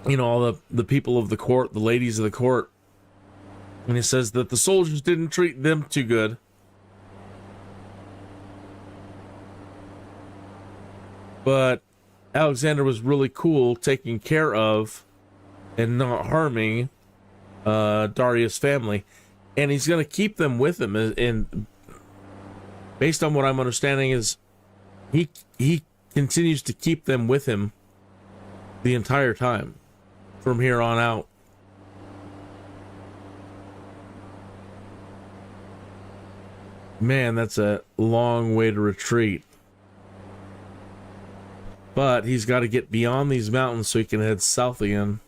You know, all the people of the court, the ladies of the court. And he says that the soldiers didn't treat them too good. But Alexander was really cool taking care of and not harming Darius' family. And he's going to keep them with him. And based on what I'm understanding is he continues to keep them with him the entire time from here on out. Man, that's a long way to retreat. But he's got to get beyond these mountains so he can head south again.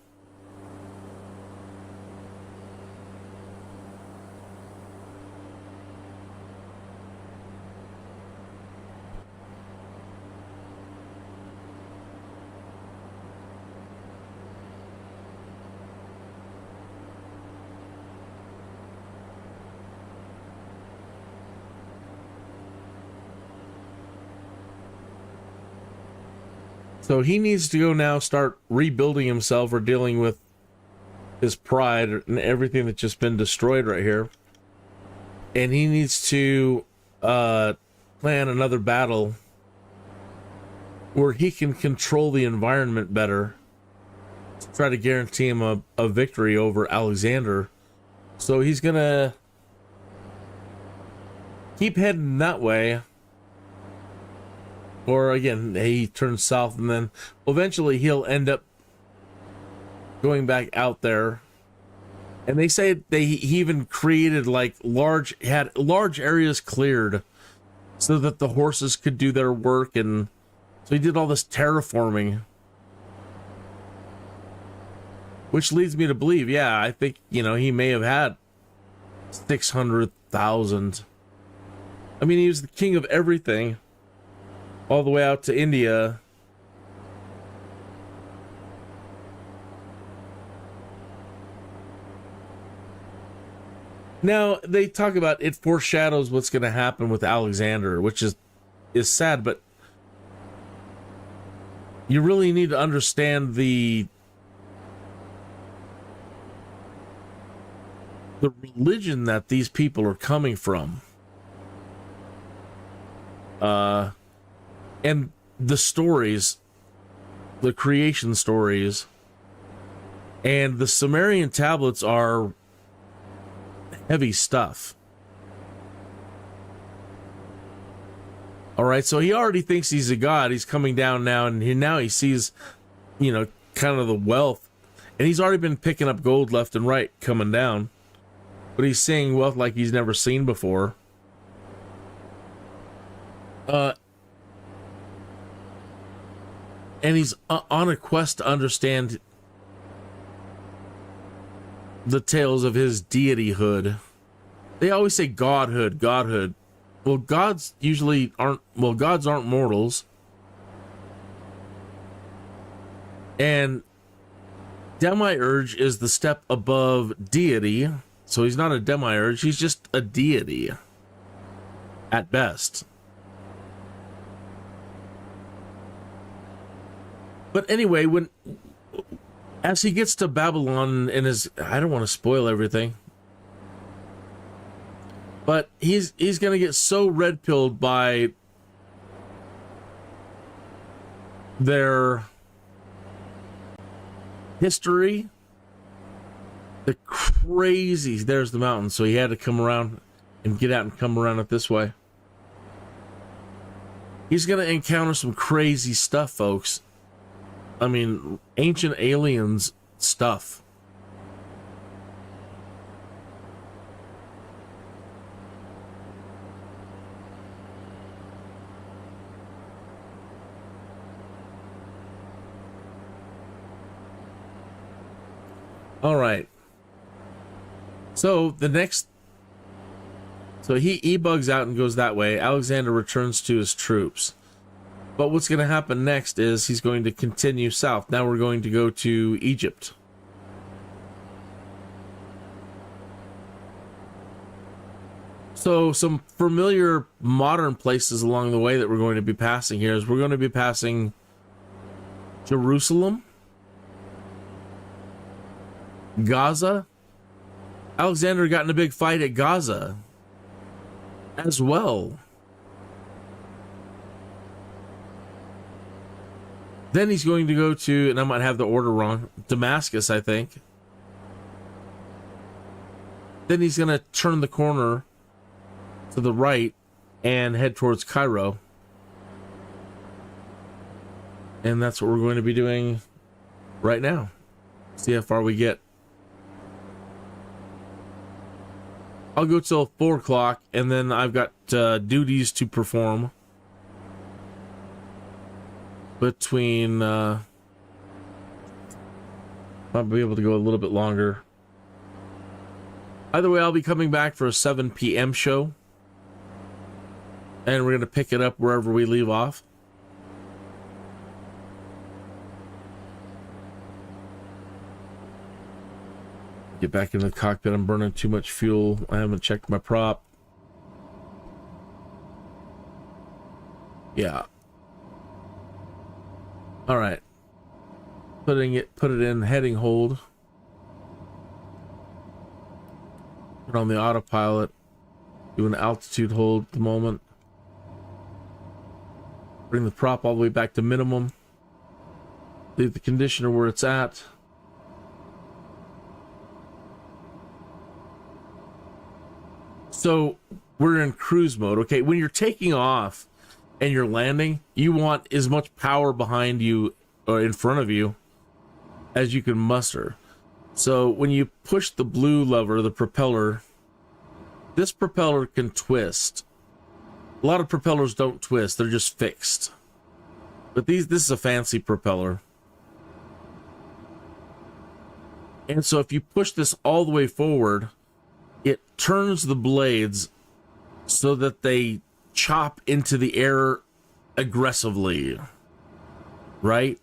So he needs to go now start rebuilding himself or dealing with his pride and everything that's just been destroyed right here. And he needs to plan another battle where he can control the environment better to try to guarantee him a victory over Alexander. So he's going to keep heading that way. Or again, he turns south, and then eventually he'll end up going back out there. And they say he even created had large areas cleared so that the horses could do their work, and so he did all this terraforming. Which leads me to believe, yeah, I think, he may have had 600,000. I mean, he was the king of everything. All the way out to India. Now, they talk about it foreshadows what's going to happen with Alexander, which is sad, but you really need to understand the religion that these people are coming from. And the stories, the creation stories, and the Sumerian tablets are heavy stuff. All right, so he already thinks he's a god. He's coming down now, and now he sees, kind of the wealth. And he's already been picking up gold left and right coming down. But he's seeing wealth like he's never seen before. And he's on a quest to understand the tales of his deityhood. They always say godhood. Well, gods aren't mortals. And demiurge is the step above deity. So he's not a demiurge, he's just a deity. At best. But anyway, as he gets to Babylon and I don't want to spoil everything, but he's going to get so red-pilled by their history, the crazies. There's the mountain, so he had to come around and get out and come around it this way. He's going to encounter some crazy stuff, folks. I mean, ancient aliens stuff. All right. So the next So he bugs out and goes that way. Alexander returns to his troops. But what's going to happen next is he's going to continue south. Now we're going to go to Egypt. So some familiar modern places along the way that we're going to be passing here is we're going to be passing Jerusalem, Gaza. Alexander got in a big fight at Gaza as well. Then he's going to go to, and I might have the order wrong, Damascus, I think. Then he's going to turn the corner to the right and head towards Cairo. And that's what we're going to be doing right now. See how far we get. I'll go till 4 o'clock, and then I've got duties to perform between I'll be able to go a little bit longer. Either way, I'll be coming back for a 7 p.m. show, and we're going to pick it up wherever we leave off. Get back in the cockpit. I'm burning too much fuel. I haven't checked my prop. Yeah. All right. Put it in heading hold. Put on the autopilot. Do an altitude hold at the moment. Bring the prop all the way back to minimum. Leave the conditioner where it's at. So we're in cruise mode. Okay, when you're taking off and you're landing, you want as much power behind you or in front of you as you can muster. So when you push the blue lever, the propeller, this propeller can twist. A lot of propellers don't twist, they're just fixed. But this is a fancy propeller. And so if you push this all the way forward, it turns the blades so that they chop into the air aggressively, right?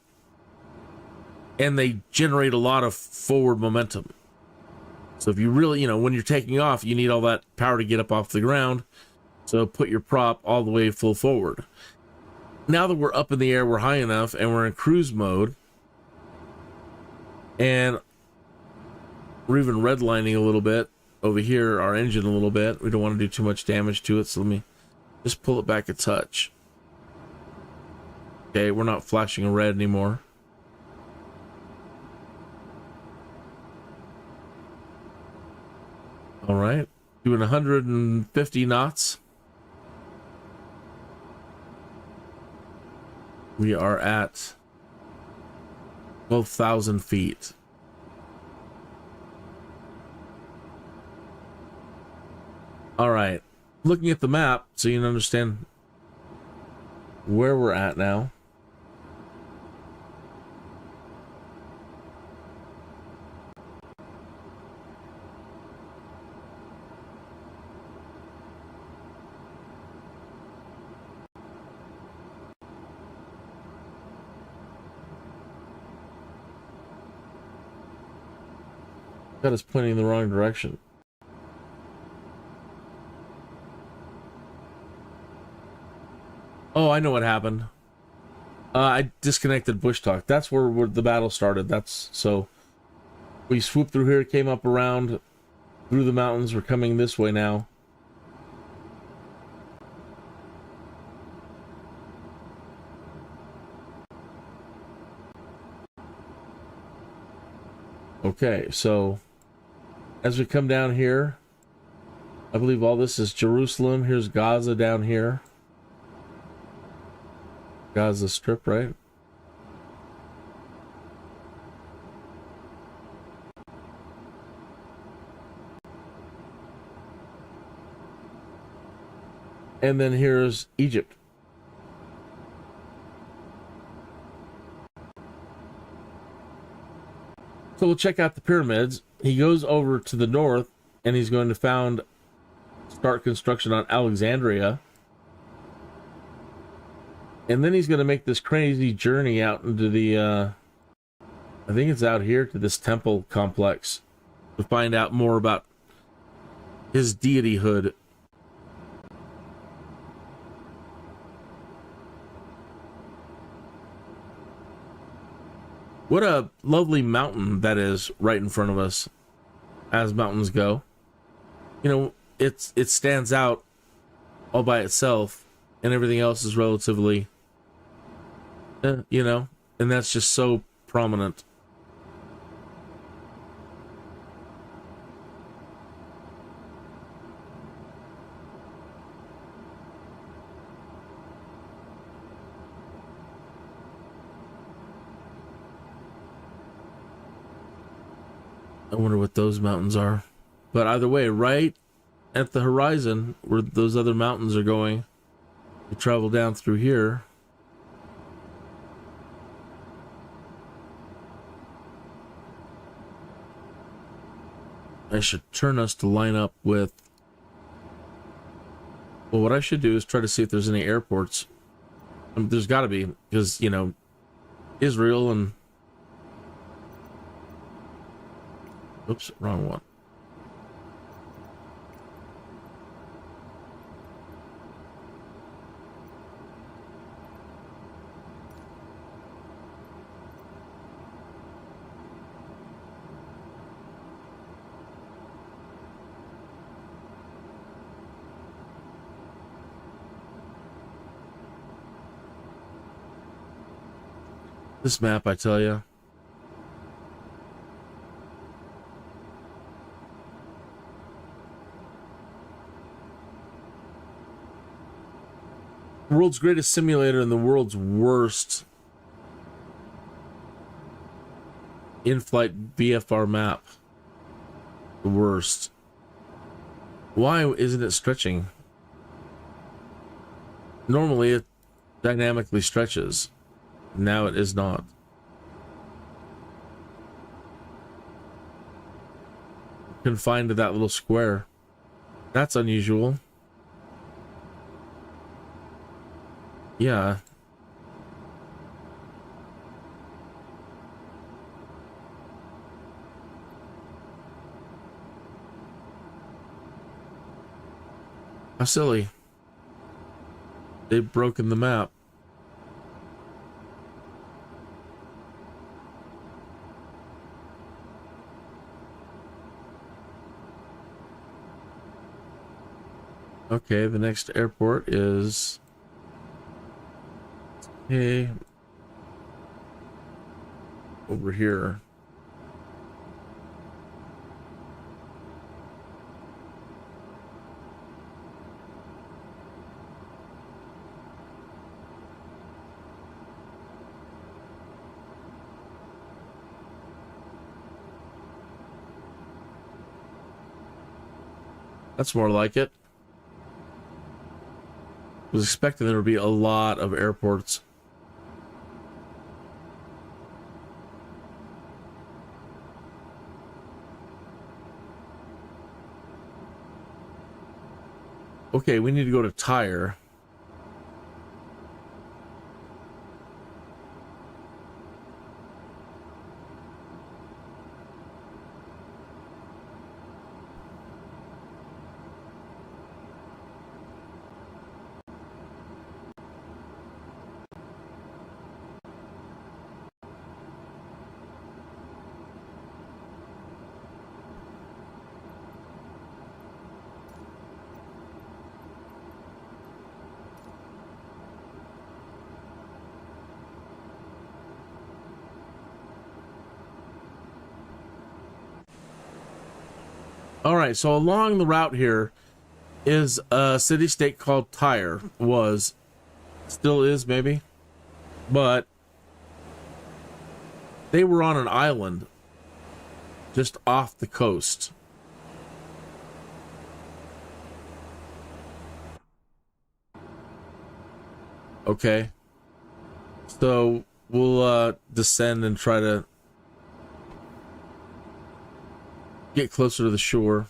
And they generate a lot of forward momentum. So if you really, when you're taking off, you need all that power to get up off the ground. So put your prop all the way full forward. Now that we're up in the air, we're high enough, and we're in cruise mode, and we're even redlining a little bit over here, our engine a little bit. We don't want to do too much damage to it, so let me just pull it back a touch. Okay, we're not flashing a red anymore. All right, doing 150 knots. We are at 12,000 feet. All right, looking at the map so you can understand where we're at now. Got us pointing in the wrong direction. Oh, I know what happened. I disconnected Bushtalk. That's where the battle started. So we swooped through here, came up around through the mountains. We're coming this way now. Okay, so as we come down here, I believe all this is Jerusalem. Here's Gaza down here. Gaza Strip, right? And then here's Egypt. So we'll check out the pyramids. He goes over to the north, and he's going to start construction on Alexandria. And then he's going to make this crazy journey out into the, I think it's out here to this temple complex to find out more about his deityhood. What a lovely mountain that is right in front of us, as mountains go. You know, it stands out all by itself, and everything else is relatively, you know, and that's just so prominent. I wonder what those mountains are. But either way, right at the horizon where those other mountains are going, you travel down through here. I should turn us to line up with... Well, what I should do is try to see if there's any airports. There's got to be, because, you know, Israel and... Oops, wrong one. This map, I tell you. World's greatest simulator and the world's worst in-flight VFR map. The worst. Why isn't it stretching? Normally it dynamically stretches. Now it is not. Confined to that little square. That's unusual. Yeah. How silly. They've broken the map. Okay, the next airport is... Okay. Over here. That's more like it. I was expecting there would be a lot of airports. Okay, we need to go to Tyre. All right, so along the route here is a city-state called Tyre. Was, still is maybe, but they were on an island just off the coast. Okay, so we'll descend and try to get closer to the shore.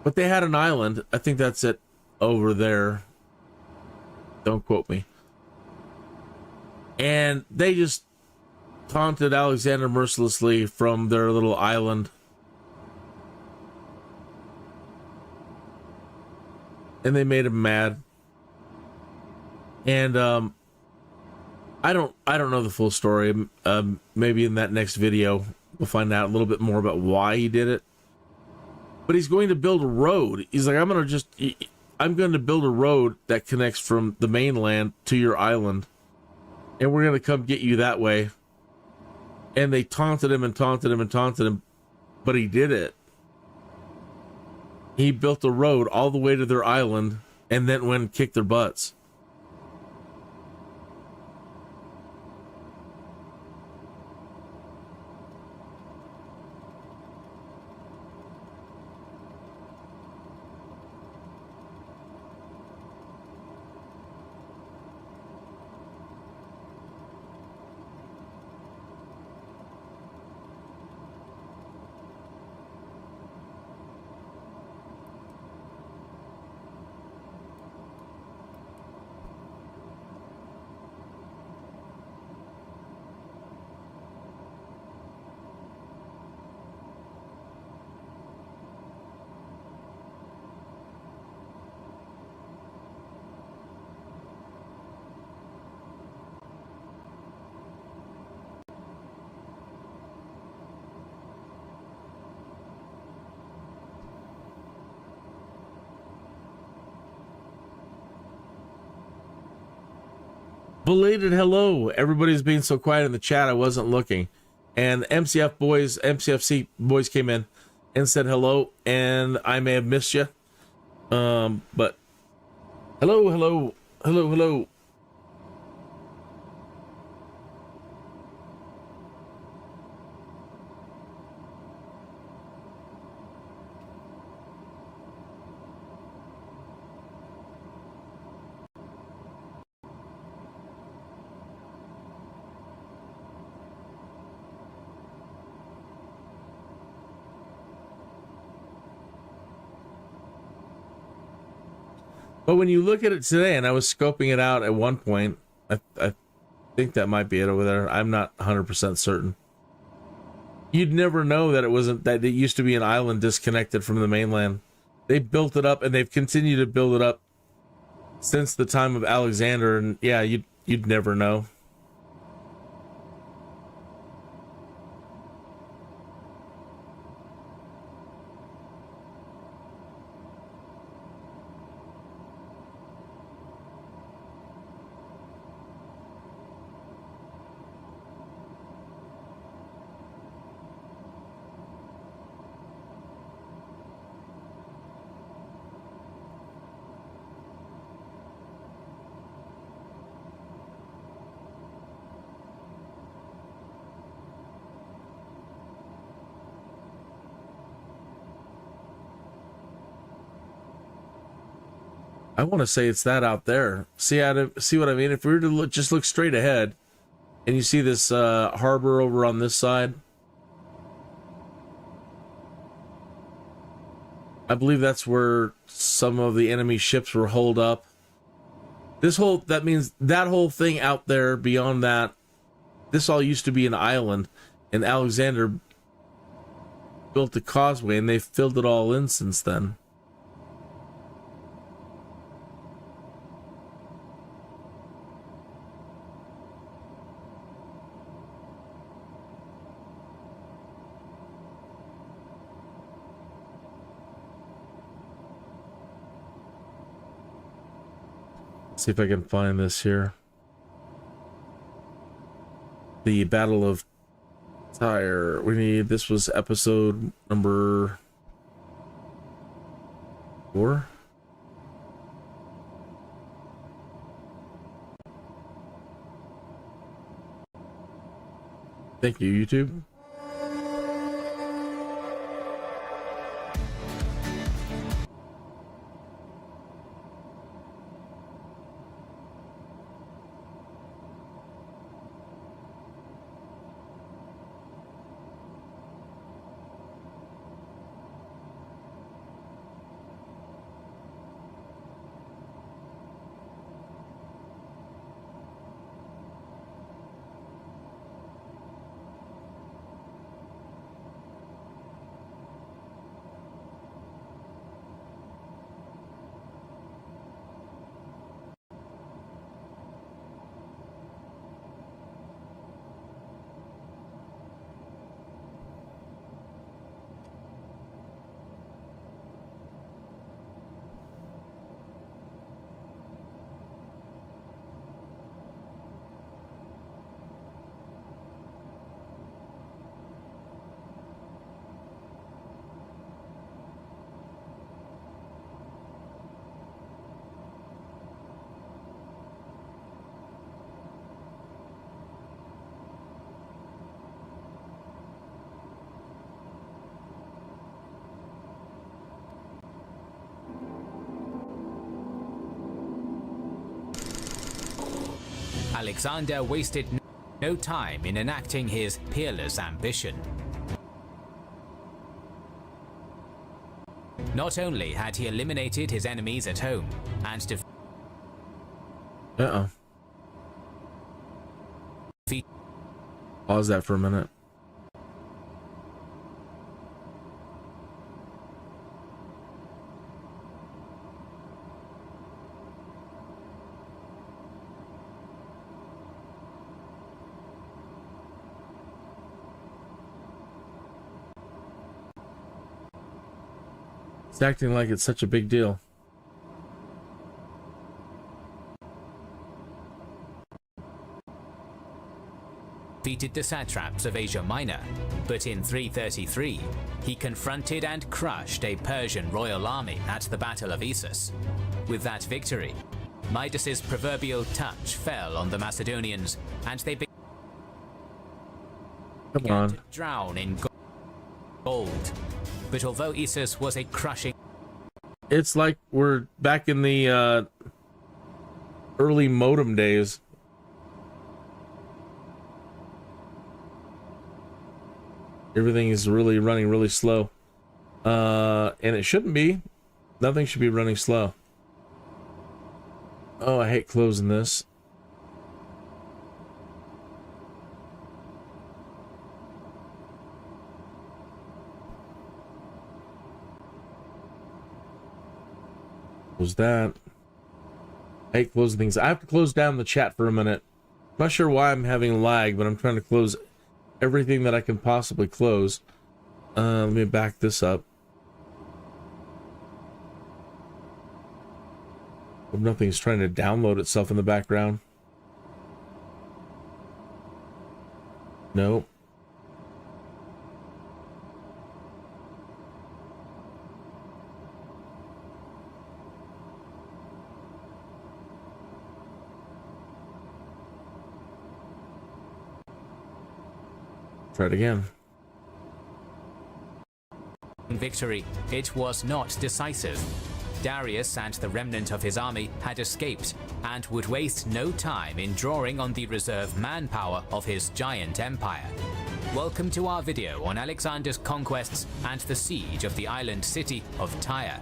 But they had an island. I think that's it over there. Don't quote me. And they just taunted Alexander mercilessly from their little island. And they made him mad. And I don't know the full story. Maybe in that next video we'll find out a little bit more about why he did it. But he's going to build a road. He's like, I'm going to build a road that connects from the mainland to your island. And we're going to come get you that way. And they taunted him and taunted him and taunted him. But he did it. He built a road all the way to their island and then went and kicked their butts. Belated hello. Everybody's being so quiet in the chat, I wasn't looking. And MCFC boys came in and said hello, and I may have missed you. But hello. But when you look at it today, and I was scoping it out at one point, I think that might be it over there. I'm not 100% certain. You'd never know that it used to be an island disconnected from the mainland. They built it up, and they've continued to build it up since the time of Alexander. And yeah, you'd never know. I want to say it's that out there. See what I mean? If we were to just look straight ahead, and you see this harbor over on this side, I believe that's where some of the enemy ships were holed up. That means that whole thing out there beyond that, this all used to be an island, and Alexander built a causeway, and they've filled it all in since then. See if I can find this here. The Battle of Tyre. This was episode number 4. Thank you, YouTube. Alexander wasted no time in enacting his peerless ambition. Not only had he eliminated his enemies at home and Pause that for a minute. It's acting like it's such a big deal. defeated the satraps of Asia Minor, but in 333, he confronted and crushed a Persian royal army at the Battle of Issus. With that victory, Midas's proverbial touch fell on the Macedonians, and they began to drown in gold. But although Issus was a crushing... It's like we're back in the early modem days. Everything is really running really slow. And it shouldn't be. Nothing should be running slow. Oh, I hate closing this. Close that. I hate closing things. I have to close down the chat for a minute. I'm not sure why I'm having lag, but I'm trying to close everything that I can possibly close. Let me back this up. Hope nothing's trying to download itself in the background. Nope. Try it again. Victory, it was not decisive. Darius and the remnant of his army had escaped and would waste no time in drawing on the reserve manpower of his giant empire. Welcome to our video on Alexander's conquests and the siege of the island city of Tyre.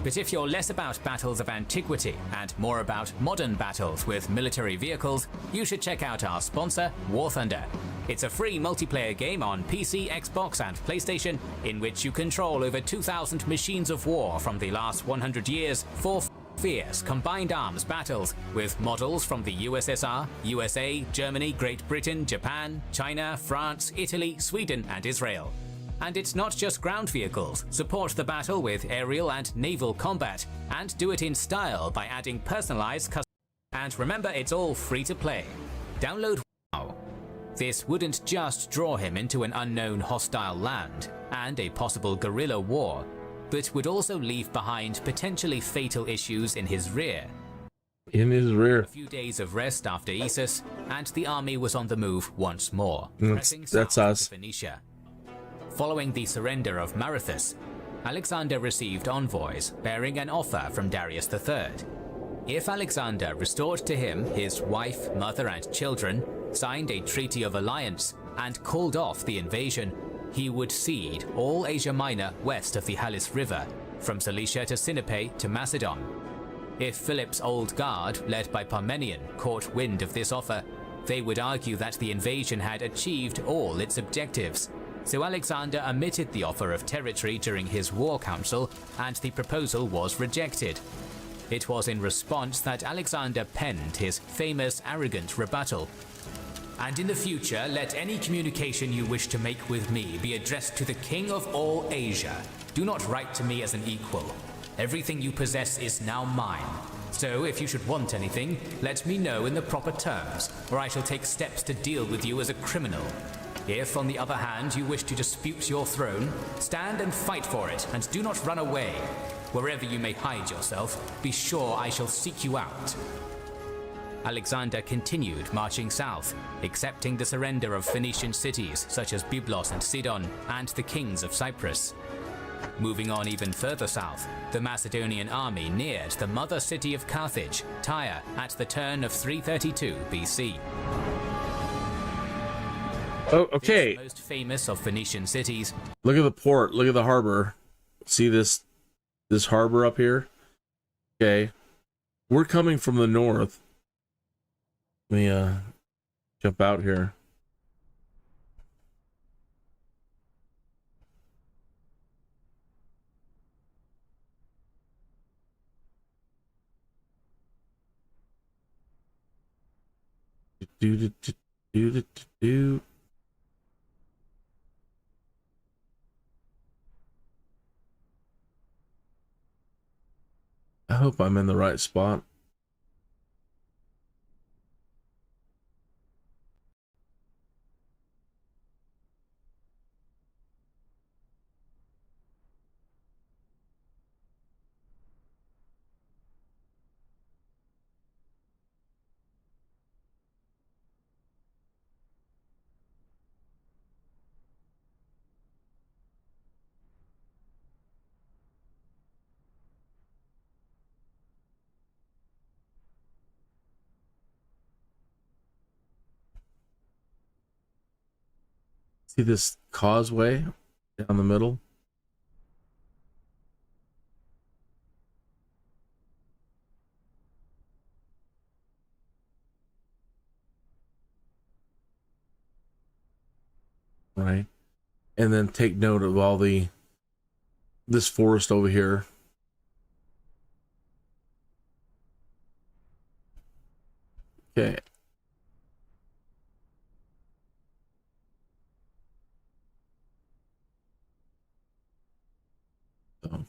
But if you're less about battles of antiquity and more about modern battles with military vehicles, you should check out our sponsor, War Thunder. It's a free multiplayer game on PC, Xbox, and PlayStation in which you control over 2,000 machines of war from the last 100 years for fierce combined arms battles with models from the USSR, USA, Germany, Great Britain, Japan, China, France, Italy, Sweden, and Israel. And it's not just ground vehicles. Support the battle with aerial and naval combat, and do it in style by adding personalized custom. And remember, it's all free to play. Download now. This wouldn't just draw him into an unknown hostile land and a possible guerrilla war, but would also leave behind potentially fatal issues in his rear. A few days of rest after Issus, and the army was on the move once more, pressing south to Phoenicia. Following the surrender of Marathus, Alexander received envoys bearing an offer from Darius III. If Alexander restored to him his wife, mother, and children, signed a treaty of alliance, and called off the invasion, he would cede all Asia Minor west of the Halys River, from Cilicia to Sinope to Macedon. If Philip's old guard, led by Parmenion, caught wind of this offer, they would argue that the invasion had achieved all its objectives. So Alexander omitted the offer of territory during his war council, and the proposal was rejected. It was in response that Alexander penned his famous arrogant rebuttal. And in the future, let any communication you wish to make with me be addressed to the King of all Asia. Do not write to me as an equal. Everything you possess is now mine. So if you should want anything, let me know in the proper terms, or I shall take steps to deal with you as a criminal. If, on the other hand, you wish to dispute your throne, stand and fight for it, and do not run away. Wherever you may hide yourself, be sure I shall seek you out. Alexander continued marching south, accepting the surrender of Phoenician cities such as Byblos and Sidon, and the kings of Cyprus. Moving on even further south, the Macedonian army neared the mother city of Carthage, Tyre, at the turn of 332 BC. Oh, okay. This most famous of Phoenician cities. Look at the port. Look at the harbor. See this harbor up here? Okay. We're coming from the north. Let me jump out here. Do. I hope I'm in the right spot. See this causeway down the middle? Right. And then take note of all this forest over here. Okay. So,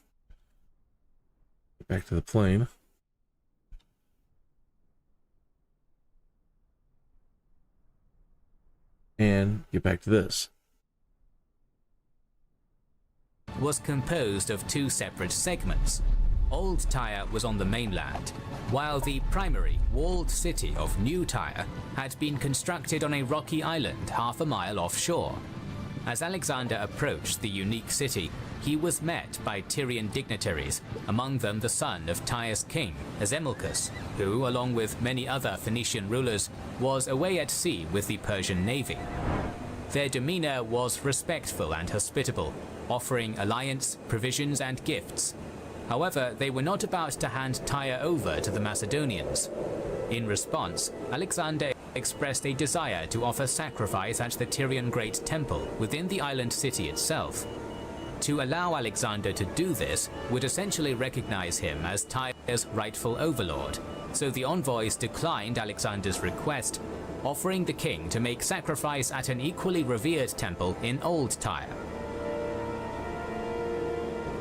get back to the plane. And get back to this. Was composed of two separate segments. Old Tyre was on the mainland, while the primary walled city of New Tyre had been constructed on a rocky island half a mile offshore. As Alexander approached the unique city, he was met by Tyrian dignitaries, among them the son of Tyre's king, Azemilchus, who, along with many other Phoenician rulers, was away at sea with the Persian navy. Their demeanor was respectful and hospitable, offering alliance, provisions, and gifts. However, they were not about to hand Tyre over to the Macedonians. In response, Alexander expressed a desire to offer sacrifice at the Tyrian Great Temple within the island city itself. To allow Alexander to do this would essentially recognize him as Tyre's rightful overlord, so the envoys declined Alexander's request, offering the king to make sacrifice at an equally revered temple in Old Tyre.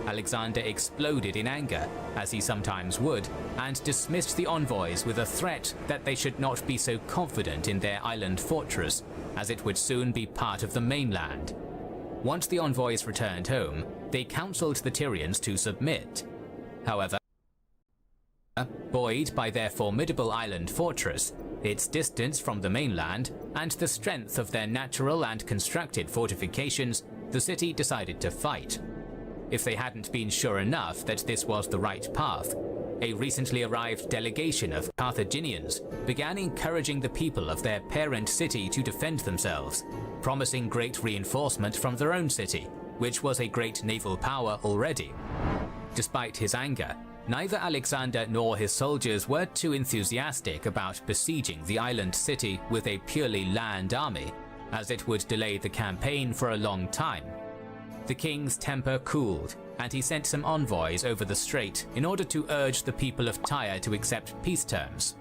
Alexander exploded in anger, as he sometimes would, and dismissed the envoys with a threat that they should not be so confident in their island fortress, as it would soon be part of the mainland. Once the envoys returned home, they counseled the Tyrians to submit. However, buoyed by their formidable island fortress, its distance from the mainland, and the strength of their natural and constructed fortifications, the city decided to fight. If they hadn't been sure enough that this was the right path, a recently arrived delegation of Carthaginians began encouraging the people of their parent city to defend themselves, promising great reinforcement from their own city, which was a great naval power already. Despite his anger, neither Alexander nor his soldiers were too enthusiastic about besieging the island city with a purely land army, as it would delay the campaign for a long time. The king's temper cooled, and he sent some envoys over the strait in order to urge the people of Tyre to accept peace terms.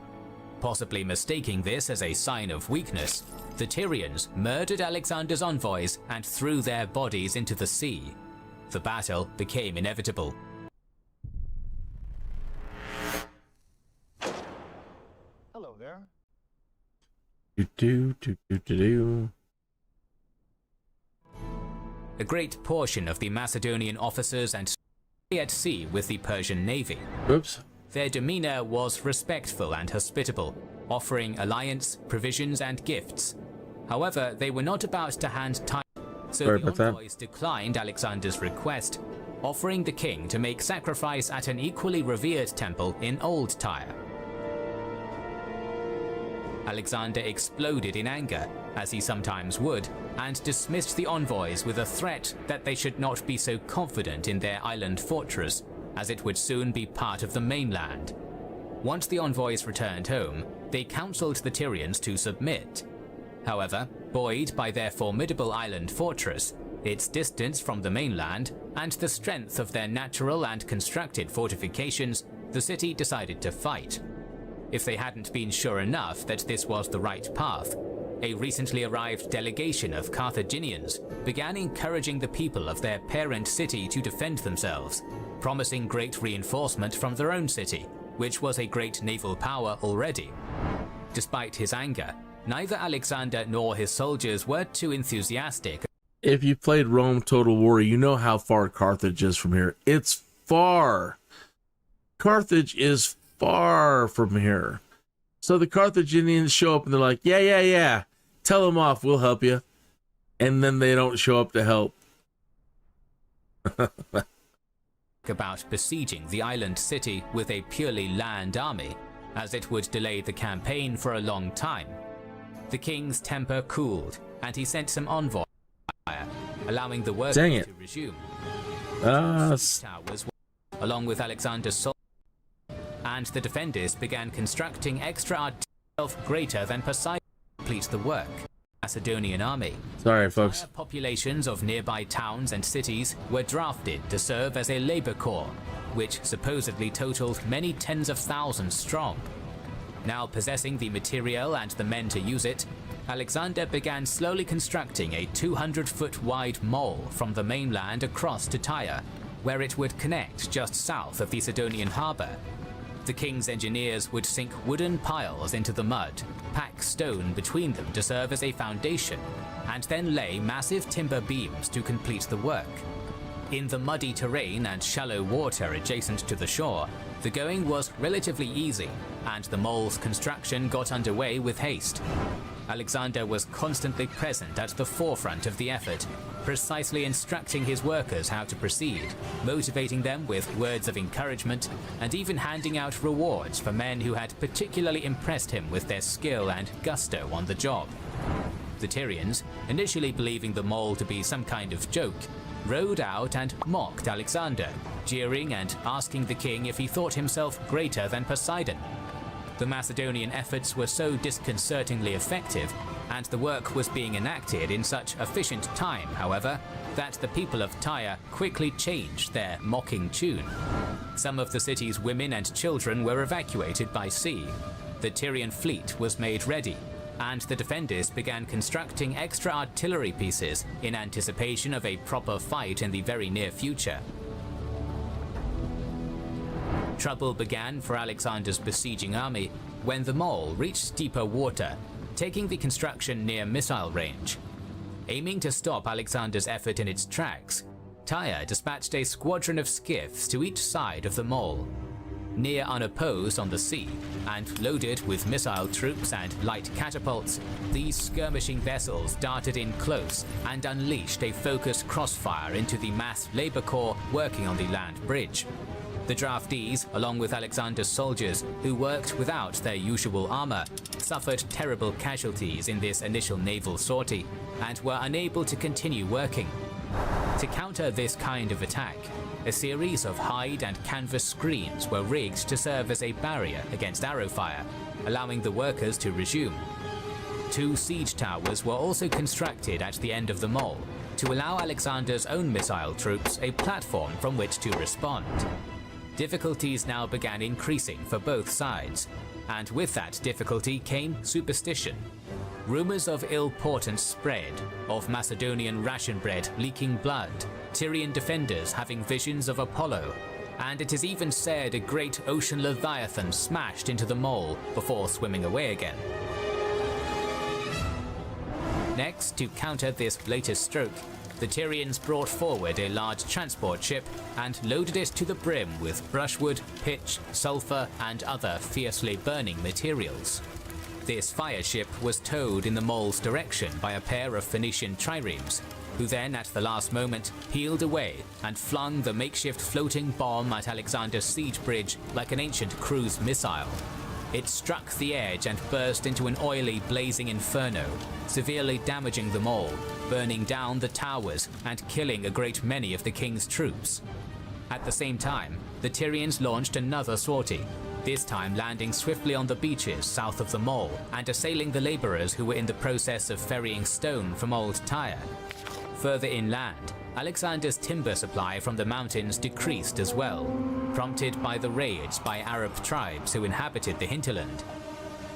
Possibly mistaking this as a sign of weakness, the Tyrians murdered Alexander's envoys and threw their bodies into the sea. The battle became inevitable. Hello there. A great portion of the Macedonian officers and at sea with the Persian navy. Oops. Their demeanor was respectful and hospitable, offering alliance, provisions, and gifts. However, they were not about to hand Tyre. So Sorry the about that. envoys declined Alexander's request, offering the king to make sacrifice at an equally revered temple in Old Tyre. Alexander exploded in anger, as he sometimes would, and dismissed the envoys with a threat that they should not be so confident in their island fortress, as it would soon be part of the mainland. Once the envoys returned home, they counseled the Tyrians to submit. However, buoyed by their formidable island fortress, its distance from the mainland, and the strength of their natural and constructed fortifications, the city decided to fight. If they hadn't been sure enough that this was the right path, a recently arrived delegation of Carthaginians began encouraging the people of their parent city to defend themselves, promising great reinforcement from their own city, which was a great naval power already. Despite his anger, neither Alexander nor his soldiers were too enthusiastic. If you played Rome Total War, you know how far Carthage is from here. It's far. Carthage is far from here. So the Carthaginians show up and they're like, yeah. Tell them off, we'll help you. And then they don't show up to help. About besieging the island city with a purely land army, as it would delay the campaign for a long time. The king's temper cooled, and he sent some envoys, allowing the work to resume. Towers, along with Alexander's soldiers, and the defenders began constructing extra artillery greater than Poseidon to complete the work. Macedonian army. Sorry, folks. Populations of nearby towns and cities were drafted to serve as a labor corps, which supposedly totaled many tens of thousands strong. Now possessing the material and the men to use it, Alexander began slowly constructing a 200-foot wide mole from the mainland across to Tyre, where it would connect just south of the Sidonian harbour. The king's engineers would sink wooden piles into the mud, pack stone between them to serve as a foundation, and then lay massive timber beams to complete the work. In the muddy terrain and shallow water adjacent to the shore, the going was relatively easy, and the mole's construction got underway with haste. Alexander was constantly present at the forefront of the effort, precisely instructing his workers how to proceed, motivating them with words of encouragement, and even handing out rewards for men who had particularly impressed him with their skill and gusto on the job. The Tyrians, initially believing the mole to be some kind of joke, rode out and mocked Alexander, jeering and asking the king if he thought himself greater than Poseidon. The Macedonian efforts were so disconcertingly effective, and the work was being enacted in such efficient time, however, that the people of Tyre quickly changed their mocking tune. Some of the city's women and children were evacuated by sea. The Tyrian fleet was made ready, and the defenders began constructing extra artillery pieces in anticipation of a proper fight in the very near future. Trouble began for Alexander's besieging army when the mole reached deeper water, taking the construction near missile range. Aiming to stop Alexander's effort in its tracks, Tyre dispatched a squadron of skiffs to each side of the mole. Near unopposed on the sea, and loaded with missile troops and light catapults, these skirmishing vessels darted in close and unleashed a focused crossfire into the massed labor corps working on the land bridge. The draftees, along with Alexander's soldiers, who worked without their usual armor, suffered terrible casualties in this initial naval sortie, and were unable to continue working. To counter this kind of attack, a series of hide and canvas screens were rigged to serve as a barrier against arrow fire, allowing the workers to resume. 2 siege towers were also constructed at the end of the mole, to allow Alexander's own missile troops a platform from which to respond. Difficulties now began increasing for both sides, and with that difficulty came superstition. Rumors of ill portent spread, of Macedonian ration bread leaking blood, Tyrian defenders having visions of Apollo, and it is even said a great ocean leviathan smashed into the mole before swimming away again. Next, to counter this latest stroke, the Tyrians brought forward a large transport ship and loaded it to the brim with brushwood, pitch, sulfur, and other fiercely burning materials. This fire ship was towed in the mole's direction by a pair of Phoenician triremes, who then at the last moment peeled away and flung the makeshift floating bomb at Alexander's siege bridge like an ancient cruise missile. It struck the edge and burst into an oily, blazing inferno, severely damaging them all, burning down the towers and killing a great many of the king's troops. At the same time, the Tyrians launched another sortie, this time landing swiftly on the beaches south of the mole and assailing the laborers who were in the process of ferrying stone from Old Tyre. Further inland, Alexander's timber supply from the mountains decreased as well, prompted by the raids by Arab tribes who inhabited the hinterland.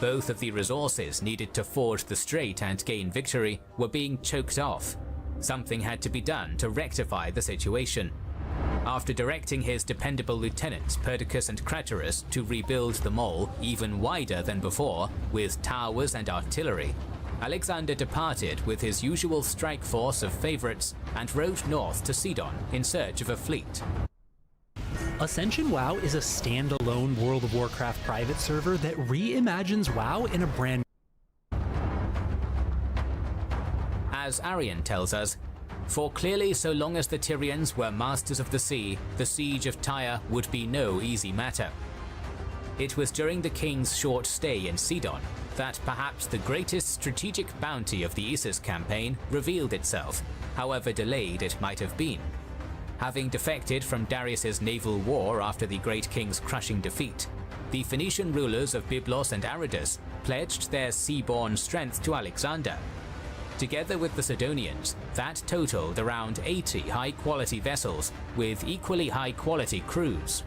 Both of the resources needed to ford the strait and gain victory were being choked off. Something had to be done to rectify the situation. After directing his dependable lieutenants Perdiccas and Craterus to rebuild the mole even wider than before, with towers and artillery, Alexander departed with his usual strike force of favorites and rode north to Sidon in search of a fleet. Ascension WoW is a standalone World of Warcraft private server that reimagines WoW in a brand. As Arian tells us, for clearly so long as the Tyrians were masters of the sea, the siege of Tyre would be no easy matter. It was during the king's short stay in Sidon that perhaps the greatest strategic bounty of the Issus campaign revealed itself, however delayed it might have been. Having defected from Darius's naval war after the Great King's crushing defeat, the Phoenician rulers of Byblos and Aradus pledged their seaborne strength to Alexander. Together with the Sidonians, that totaled around 80 high-quality vessels with equally high-quality crews.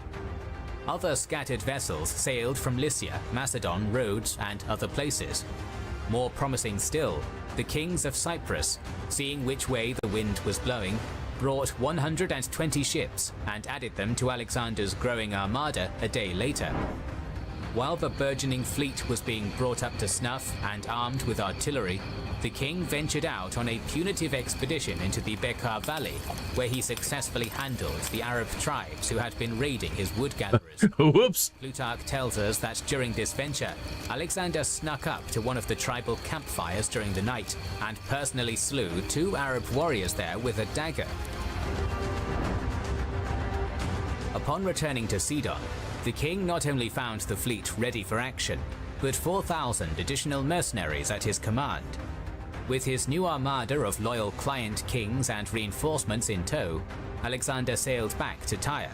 Other scattered vessels sailed from Lycia, Macedon, Rhodes, and other places. More promising still, the kings of Cyprus, seeing which way the wind was blowing, brought 120 ships and added them to Alexander's growing armada a day later. While the burgeoning fleet was being brought up to snuff and armed with artillery, the king ventured out on a punitive expedition into the Bekaa Valley, where he successfully handled the Arab tribes who had been raiding his wood gatherers. Whoops! Plutarch tells us that during this venture, Alexander snuck up to one of the tribal campfires during the night and personally slew 2 Arab warriors there with a dagger. Upon returning to Sidon, the king not only found the fleet ready for action, but 4,000 additional mercenaries at his command. With his new armada of loyal client kings and reinforcements in tow, Alexander sailed back to Tyre.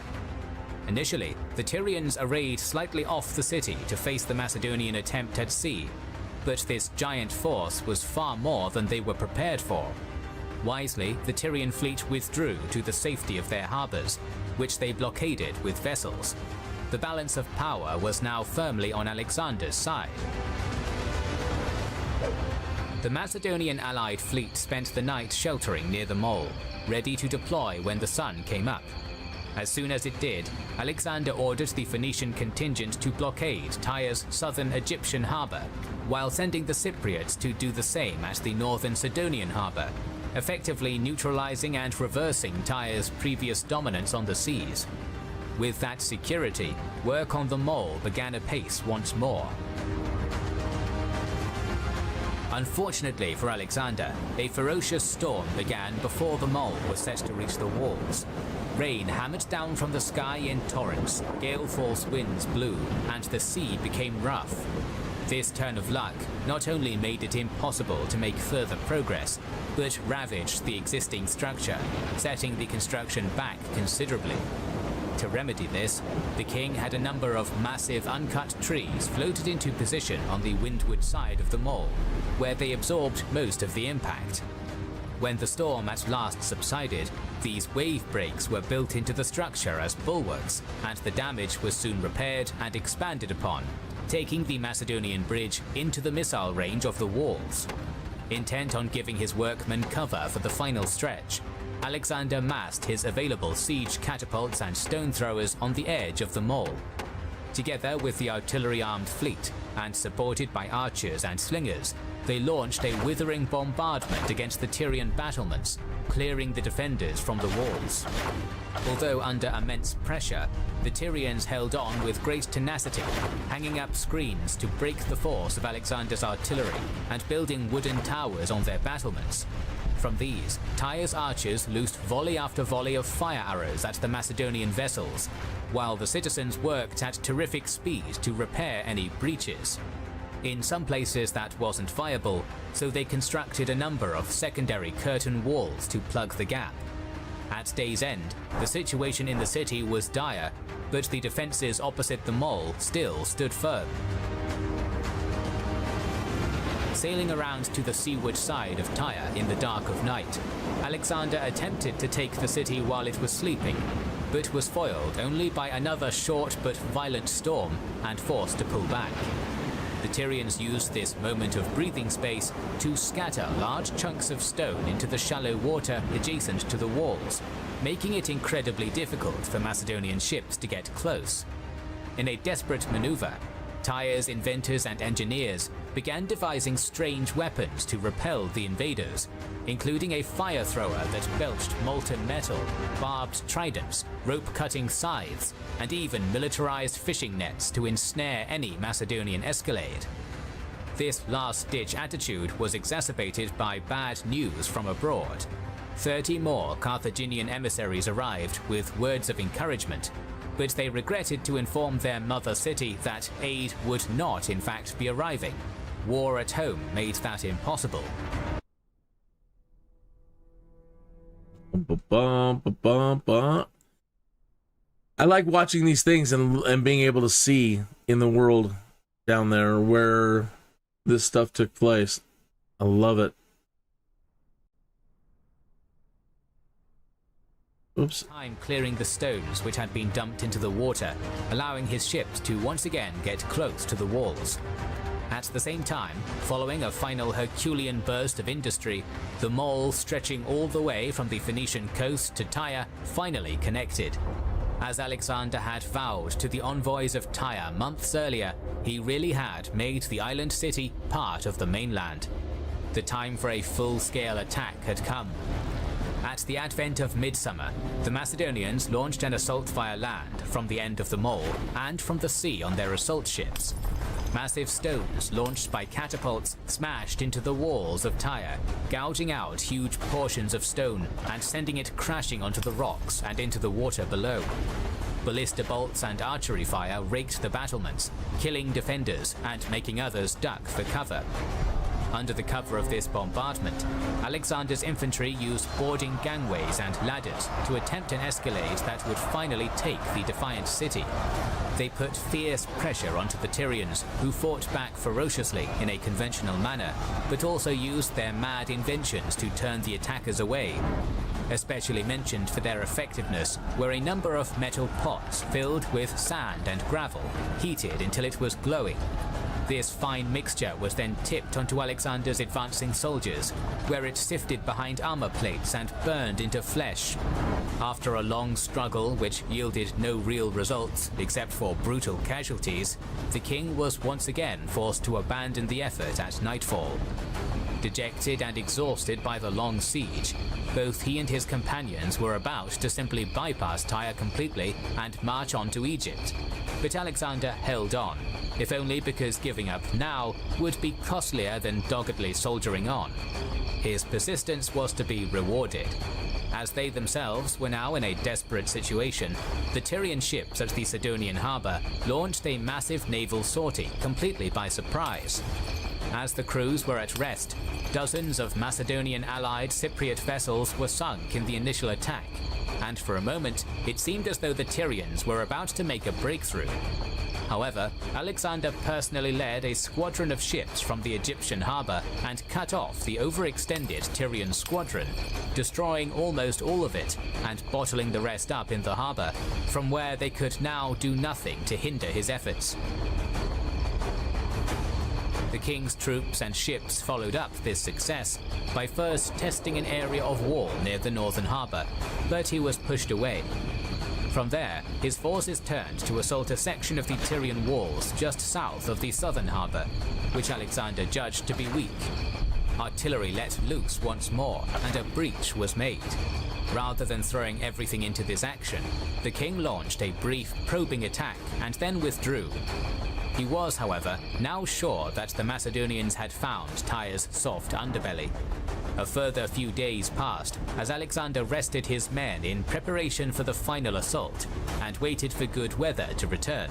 Initially, the Tyrians arrayed slightly off the city to face the Macedonian attempt at sea, but this giant force was far more than they were prepared for. Wisely, the Tyrian fleet withdrew to the safety of their harbours, which they blockaded with vessels. The balance of power was now firmly on Alexander's side. The Macedonian allied fleet spent the night sheltering near the mole, ready to deploy when the sun came up. As soon as it did, Alexander ordered the Phoenician contingent to blockade Tyre's southern Egyptian harbour, while sending the Cypriots to do the same at the northern Sidonian harbour, effectively neutralizing and reversing Tyre's previous dominance on the seas. With that security, work on the mole began apace once more. Unfortunately for Alexander, a ferocious storm began before the mole was set to reach the walls. Rain hammered down from the sky in torrents, gale-force winds blew, and the sea became rough. This turn of luck not only made it impossible to make further progress, but ravaged the existing structure, setting the construction back considerably. To remedy this, the king had a number of massive uncut trees floated into position on the windward side of the mole, where they absorbed most of the impact. When the storm at last subsided, these wave breaks were built into the structure as bulwarks, and the damage was soon repaired and expanded upon, taking the Macedonian bridge into the missile range of the walls. Intent on giving his workmen cover for the final stretch, Alexander massed his available siege catapults and stone throwers on the edge of the mole. Together with the artillery-armed fleet, and supported by archers and slingers, they launched a withering bombardment against the Tyrian battlements, clearing the defenders from the walls. Although under immense pressure, the Tyrians held on with great tenacity, hanging up screens to break the force of Alexander's artillery and building wooden towers on their battlements. From these, Tyre's archers loosed volley after volley of fire arrows at the Macedonian vessels, while the citizens worked at terrific speed to repair any breaches. In some places that wasn't viable, so they constructed a number of secondary curtain walls to plug the gap. At day's end, the situation in the city was dire, but the defenses opposite the mall still stood firm. Sailing around to the seaward side of Tyre in the dark of night, Alexander attempted to take the city while it was sleeping, but was foiled only by another short but violent storm and forced to pull back. The Tyrians used this moment of breathing space to scatter large chunks of stone into the shallow water adjacent to the walls, making it incredibly difficult for Macedonian ships to get close. In a desperate maneuver, Tyre's inventors and engineers began devising strange weapons to repel the invaders, including a fire thrower that belched molten metal, barbed tridents, rope-cutting scythes, and even militarized fishing nets to ensnare any Macedonian escalade. This last-ditch attitude was exacerbated by bad news from abroad. 30 more Carthaginian emissaries arrived with words of encouragement, but they regretted to inform their mother city that aid would not in fact be arriving. War at home made that impossible. I like watching these things and being able to see in the world down there where this stuff took place. I love it. Oops. Time clearing the stones which had been dumped into the water, allowing his ships to once again get close to the walls. At the same time, following a final Herculean burst of industry, the mole stretching all the way from the Phoenician coast to Tyre finally connected. As Alexander had vowed to the envoys of Tyre months earlier, he really had made the island city part of the mainland. The time for a full-scale attack had come. At the advent of midsummer, the Macedonians launched an assault via land from the end of the mole and from the sea on their assault ships. Massive stones launched by catapults smashed into the walls of Tyre, gouging out huge portions of stone and sending it crashing onto the rocks and into the water below. Ballista bolts and archery fire raked the battlements, killing defenders and making others duck for cover. Under the cover of this bombardment, Alexander's infantry used boarding gangways and ladders to attempt an escalade that would finally take the defiant city. They put fierce pressure onto the Tyrians, who fought back ferociously in a conventional manner, but also used their mad inventions to turn the attackers away. Especially mentioned for their effectiveness were a number of metal pots filled with sand and gravel, heated until it was glowing. This fine mixture was then tipped onto Alexander's advancing soldiers, where it sifted behind armor plates and burned into flesh. After a long struggle which yielded no real results except for brutal casualties, the king was once again forced to abandon the effort at nightfall. Dejected and exhausted by the long siege, both he and his companions were about to simply bypass Tyre completely and march on to Egypt. But Alexander held on, if only because giving up now would be costlier than doggedly soldiering on. His persistence was to be rewarded. As they themselves were now in a desperate situation, the Tyrian ships at the Sidonian harbour launched a massive naval sortie completely by surprise. As the crews were at rest, dozens of Macedonian allied Cypriot vessels were sunk in the initial attack, and for a moment it seemed as though the Tyrians were about to make a breakthrough. However, Alexander personally led a squadron of ships from the Egyptian harbour and cut off the overextended Tyrian squadron, destroying almost all of it and bottling the rest up in the harbour, from where they could now do nothing to hinder his efforts. The king's troops and ships followed up this success by first testing an area of wall near the northern harbour, but he was pushed away. From there, his forces turned to assault a section of the Tyrian walls just south of the southern harbour, which Alexander judged to be weak. Artillery let loose once more, and a breach was made. Rather than throwing everything into this action, the king launched a brief probing attack and then withdrew. He was, however, now sure that the Macedonians had found Tyre's soft underbelly. A further few days passed as Alexander rested his men in preparation for the final assault and waited for good weather to return.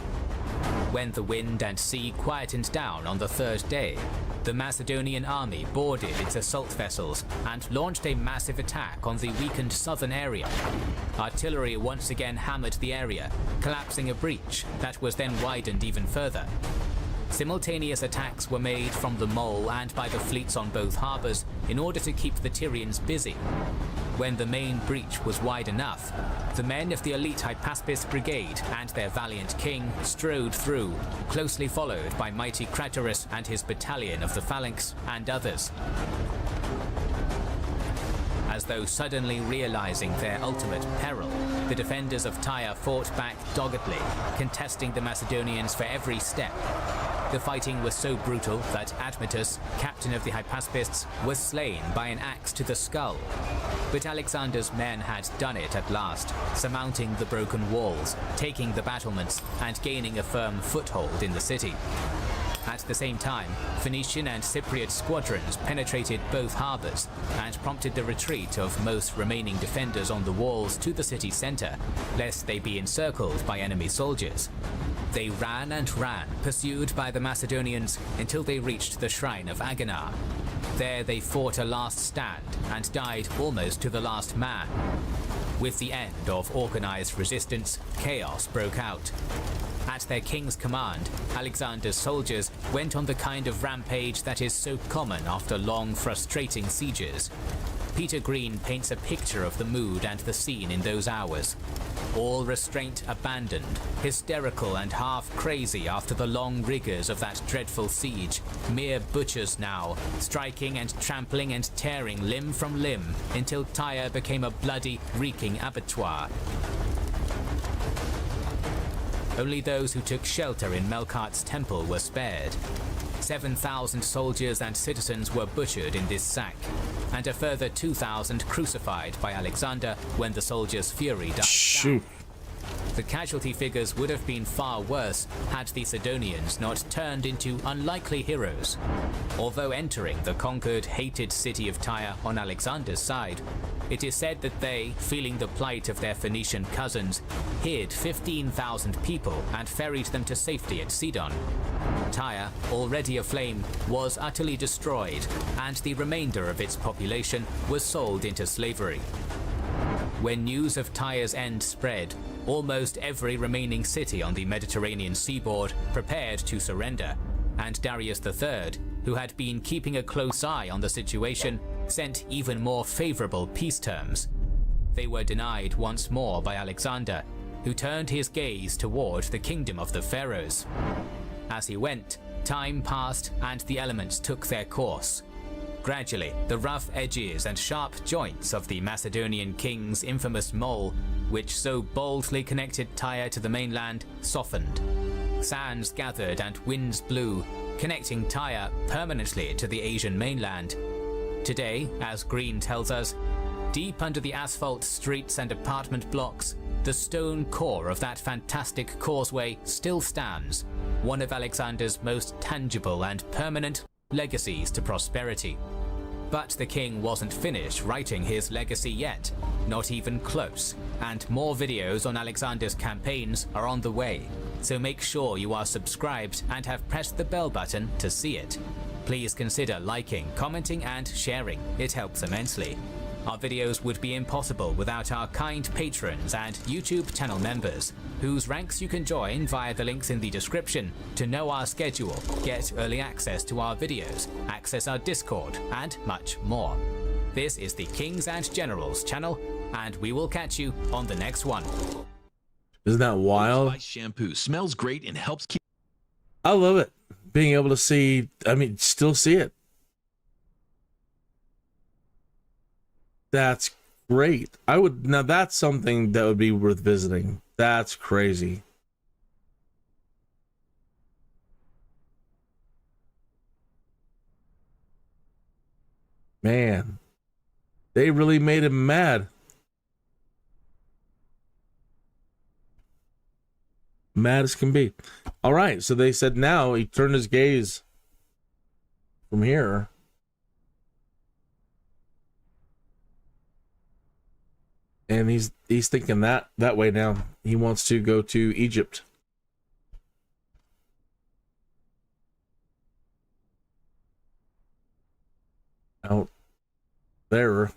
When the wind and sea quietened down on the third day, the Macedonian army boarded its assault vessels and launched a massive attack on the weakened southern area. Artillery once again hammered the area, collapsing a breach that was then widened even further. Simultaneous attacks were made from the mole and by the fleets on both harbours in order to keep the Tyrians busy. When the main breach was wide enough, the men of the elite Hypaspis brigade and their valiant king strode through, closely followed by mighty Craterus and his battalion of the phalanx and others. As though suddenly realizing their ultimate peril, the defenders of Tyre fought back doggedly, contesting the Macedonians for every step. The fighting was so brutal that Admetus, captain of the Hypaspists, was slain by an axe to the skull. But Alexander's men had done it at last, surmounting the broken walls, taking the battlements, and gaining a firm foothold in the city. At the same time, Phoenician and Cypriot squadrons penetrated both harbours and prompted the retreat of most remaining defenders on the walls to the city centre, lest they be encircled by enemy soldiers. They ran and ran, pursued by the Macedonians, until they reached the shrine of Aganar. There they fought a last stand and died almost to the last man. With the end of organised resistance, chaos broke out. At their king's command, Alexander's soldiers went on the kind of rampage that is so common after long, frustrating sieges. Peter Green paints a picture of the mood and the scene in those hours. All restraint abandoned, hysterical and half crazy after the long rigours of that dreadful siege, mere butchers now, striking and trampling and tearing limb from limb until Tyre became a bloody, reeking abattoir. Only those who took shelter in Melkart's temple were spared. 7,000 soldiers and citizens were butchered in this sack, and a further 2,000 crucified by Alexander when the soldiers' fury died down. The casualty figures would have been far worse had the Sidonians not turned into unlikely heroes. Although entering the conquered, hated city of Tyre on Alexander's side, it is said that they, feeling the plight of their Phoenician cousins, hid 15,000 people and ferried them to safety at Sidon. Tyre, already aflame, was utterly destroyed, and the remainder of its population was sold into slavery. When news of Tyre's end spread, almost every remaining city on the Mediterranean seaboard prepared to surrender, and Darius III, who had been keeping a close eye on the situation, sent even more favourable peace terms. They were denied once more by Alexander, who turned his gaze toward the kingdom of the pharaohs. As he went, time passed and the elements took their course. Gradually, the rough edges and sharp joints of the Macedonian king's infamous mole, which so boldly connected Tyre to the mainland, softened. Sands gathered and winds blew, connecting Tyre permanently to the Asian mainland. Today, as Green tells us, deep under the asphalt streets and apartment blocks, the stone core of that fantastic causeway still stands, one of Alexander's most tangible and permanent legacies to prosperity. But the king wasn't finished writing his legacy yet, not even close, and more videos on Alexander's campaigns are on the way, so make sure you are subscribed and have pressed the bell button to see it. Please consider liking, commenting and sharing, it helps immensely. Our videos would be impossible without our kind patrons and YouTube channel members, whose ranks you can join via the links in the description to know our schedule, get early access to our videos, access our Discord, and much more. This is the Kings and Generals channel, and we will catch you on the next one. Isn't that wild? Spice shampoo smells great and helps keep. I love it. Being able to see, still see it. That's great. Now that's something that would be worth visiting. That's crazy. Man, they really made him mad. Mad as can be. All right, so they said now he turned his gaze from here And he's thinking that way now. He wants to go to Egypt. Out there.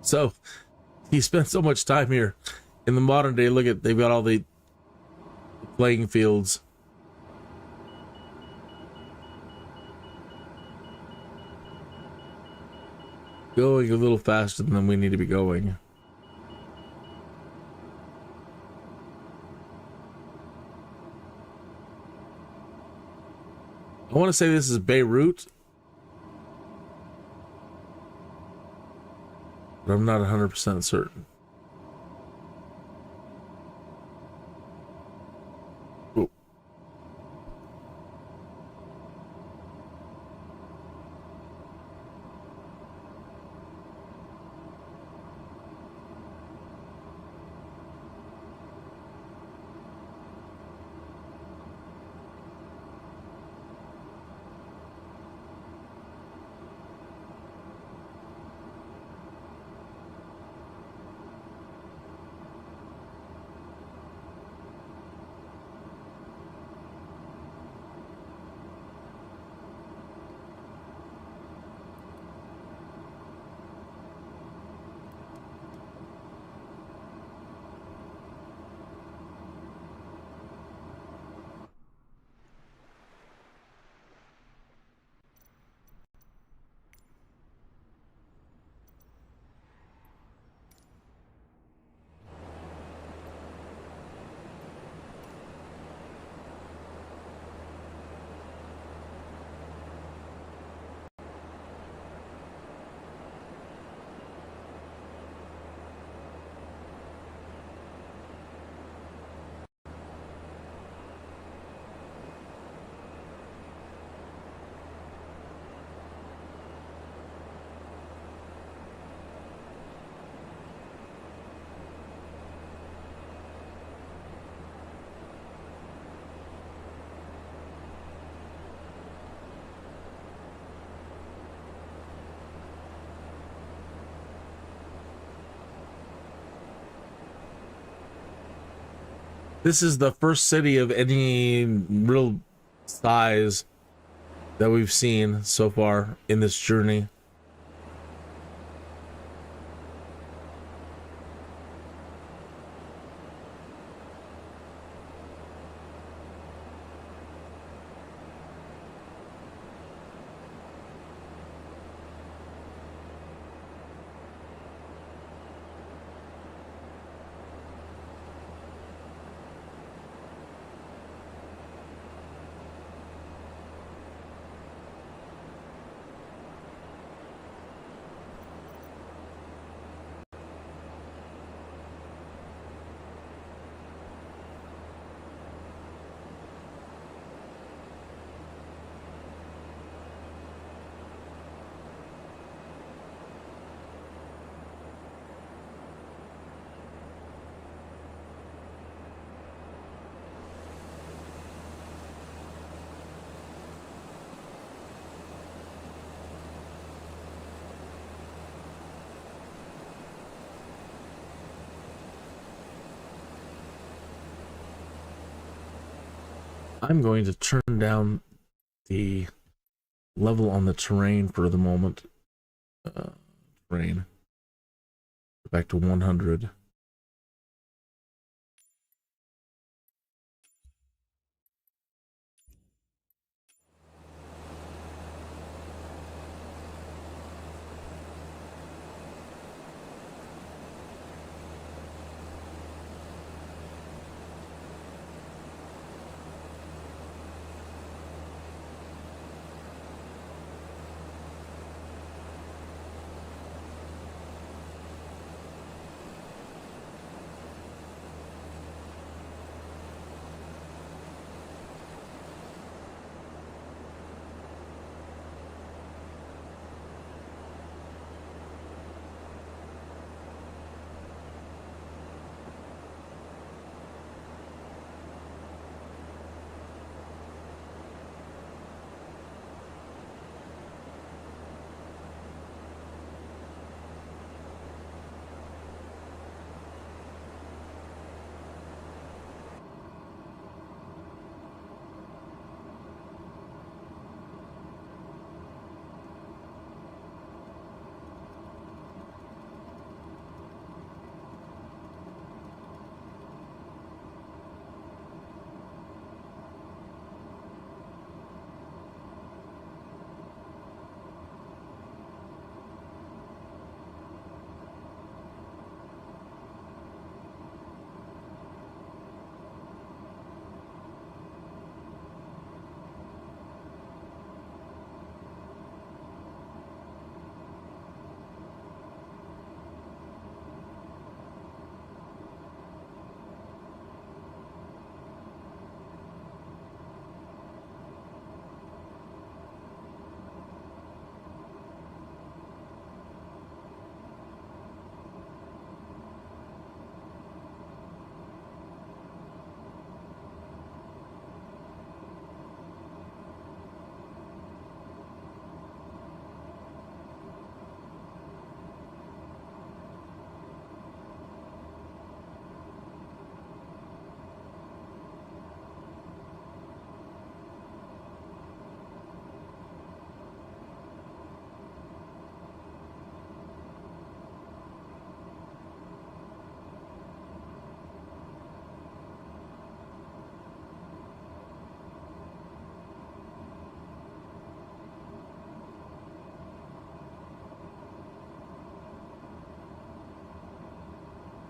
So he spent so much time here. In the modern day, look at, they've got all the playing fields. Going a little faster than we need to be going. I want to say this is Beirut, but I'm not 100% certain. Ooh. This is the first city of any real size that we've seen so far in this journey. I'm going to turn down the level on the terrain for the moment. Terrain. Back to 100.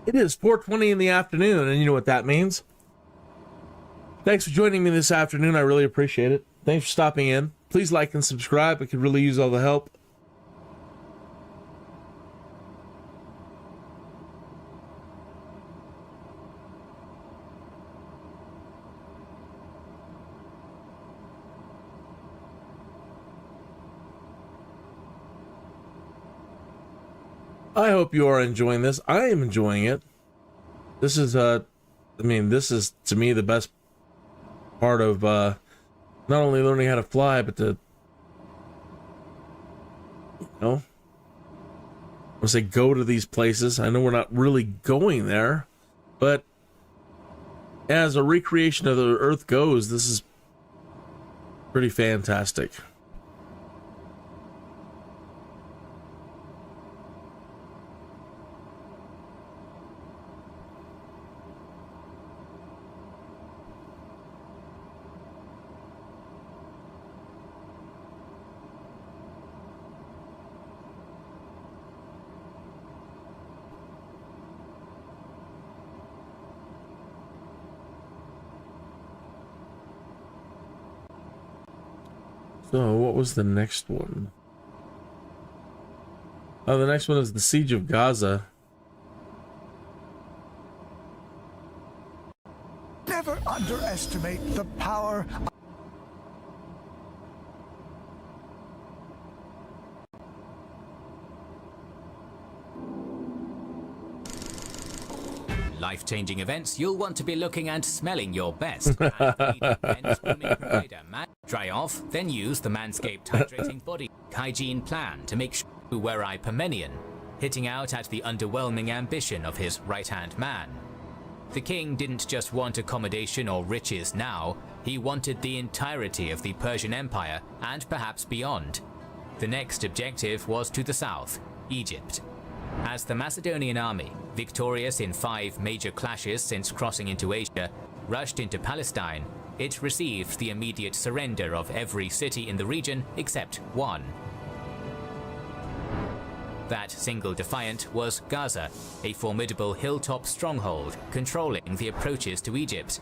It is 4:20 in the afternoon, and you know what that means. Thanks for joining me this afternoon. I really appreciate it. Thanks for stopping in. Please like and subscribe. I could really use all the help. I hope you are enjoying this. I am enjoying it. This is this is to me the best part of not only learning how to fly, but to, I say go to these places. I know we're not really going there, but as a recreation of the Earth goes, this is pretty fantastic. So, what was the next one? Oh, the next one is the Siege of Gaza. Never underestimate the power of Life-changing events you'll want to be looking and smelling your best. Dry off, then use the Manscaped Hydrating Body Hygiene Plan to make sure you wear Hypermenian, hitting out at the underwhelming ambition of his right-hand man. The king didn't just want accommodation or riches now, he wanted the entirety of the Persian Empire and perhaps beyond. The next objective was to the south, Egypt. As the Macedonian army, victorious in 5 major clashes since crossing into Asia, rushed into Palestine, it received the immediate surrender of every city in the region except one. That single defiant was Gaza, a formidable hilltop stronghold controlling the approaches to Egypt.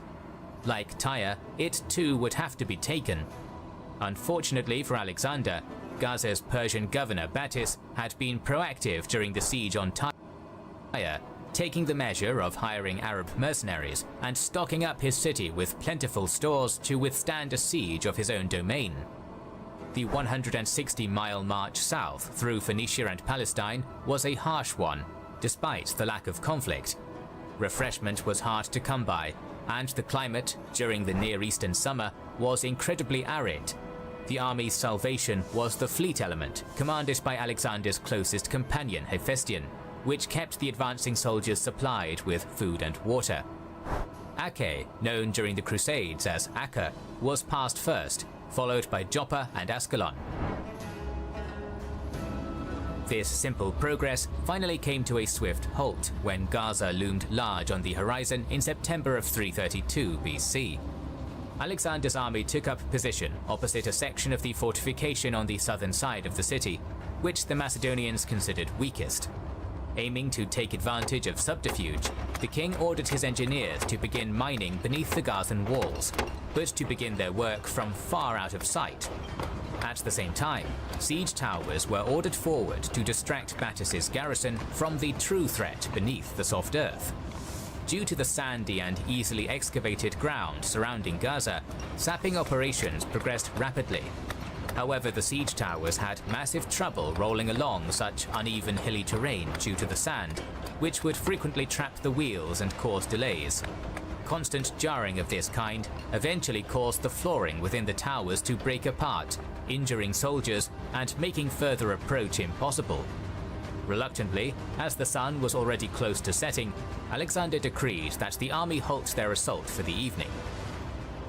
Like Tyre, it too would have to be taken. Unfortunately for Alexander, Gaza's Persian governor Batis had been proactive during the siege on Tyre, taking the measure of hiring Arab mercenaries and stocking up his city with plentiful stores to withstand a siege of his own domain. The 160-mile march south through Phoenicia and Palestine was a harsh one, despite the lack of conflict. Refreshment was hard to come by, and the climate during the Near Eastern summer was incredibly arid. The army's salvation was the fleet element, commanded by Alexander's closest companion Hephaestion, which kept the advancing soldiers supplied with food and water. Acre, known during the Crusades as Acre, was passed first, followed by Joppa and Ascalon. This simple progress finally came to a swift halt when Gaza loomed large on the horizon in September of 332 BC. Alexander's army took up position opposite a section of the fortification on the southern side of the city, which the Macedonians considered weakest. Aiming to take advantage of subterfuge, the king ordered his engineers to begin mining beneath the Gazan walls, but to begin their work from far out of sight. At the same time, siege towers were ordered forward to distract Batis's garrison from the true threat beneath the soft earth. Due to the sandy and easily excavated ground surrounding Gaza, sapping operations progressed rapidly. However, the siege towers had massive trouble rolling along such uneven hilly terrain due to the sand, which would frequently trap the wheels and cause delays. Constant jarring of this kind eventually caused the flooring within the towers to break apart, injuring soldiers and making further approach impossible. Reluctantly, as the sun was already close to setting, Alexander decreed that the army halt their assault for the evening.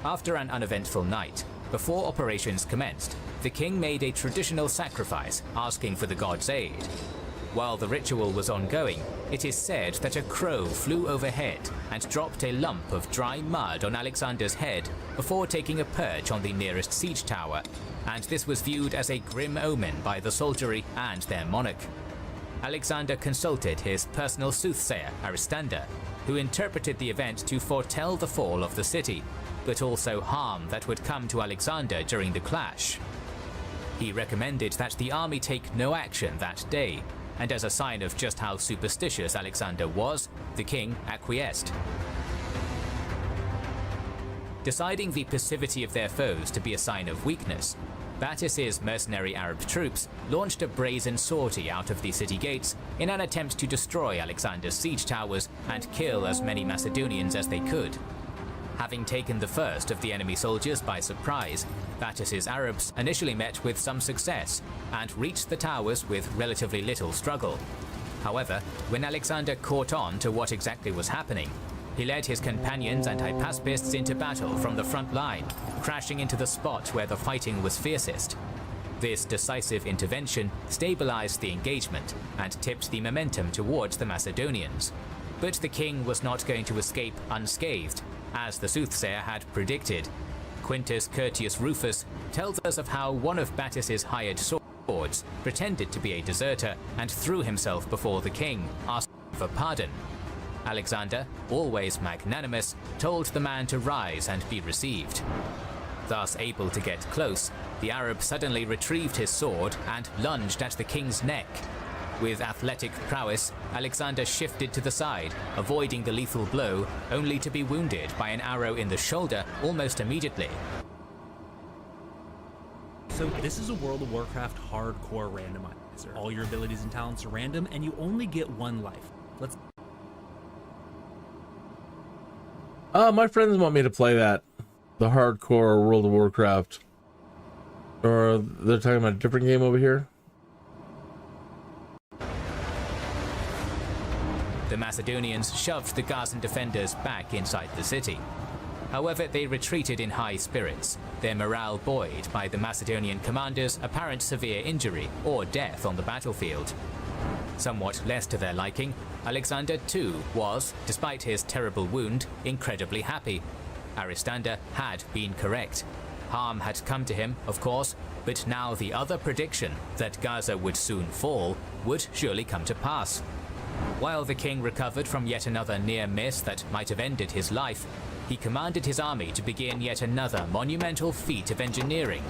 After an uneventful night, before operations commenced, the king made a traditional sacrifice, asking for the gods' aid. While the ritual was ongoing, it is said that a crow flew overhead and dropped a lump of dry mud on Alexander's head before taking a perch on the nearest siege tower, and this was viewed as a grim omen by the soldiery and their monarch. Alexander consulted his personal soothsayer, Aristander, who interpreted the event to foretell the fall of the city, but also harm that would come to Alexander during the clash. He recommended that the army take no action that day, and as a sign of just how superstitious Alexander was, the king acquiesced. Deciding the passivity of their foes to be a sign of weakness, Battus's mercenary Arab troops launched a brazen sortie out of the city gates in an attempt to destroy Alexander's siege towers and kill as many Macedonians as they could. Having taken the first of the enemy soldiers by surprise, Battus's Arabs initially met with some success and reached the towers with relatively little struggle. However, when Alexander caught on to what exactly was happening, he led his companions and hypaspists into battle from the front line, crashing into the spot where the fighting was fiercest. This decisive intervention stabilized the engagement and tipped the momentum towards the Macedonians. But the king was not going to escape unscathed, as the soothsayer had predicted. Quintus Curtius Rufus tells us of how one of Battus's hired swords pretended to be a deserter and threw himself before the king, asking for pardon. Alexander, always magnanimous, told the man to rise and be received. Thus able to get close, the Arab suddenly retrieved his sword and lunged at the king's neck. With athletic prowess, Alexander shifted to the side, avoiding the lethal blow, only to be wounded by an arrow in the shoulder almost immediately. So this is a World of Warcraft hardcore randomizer. All your abilities and talents are random, and you only get one life. Let's... My friends want me to play that. The hardcore World of Warcraft. Or they're talking about a different game over here? The Macedonians shoved the Gazan defenders back inside the city. However, they retreated in high spirits, their morale buoyed by the Macedonian commander's apparent severe injury or death on the battlefield. Somewhat less to their liking, Alexander too was, despite his terrible wound, incredibly happy. Aristander had been correct. Harm had come to him, of course, but now the other prediction, that Gaza would soon fall, would surely come to pass. While the king recovered from yet another near miss that might have ended his life, he commanded his army to begin yet another monumental feat of engineering.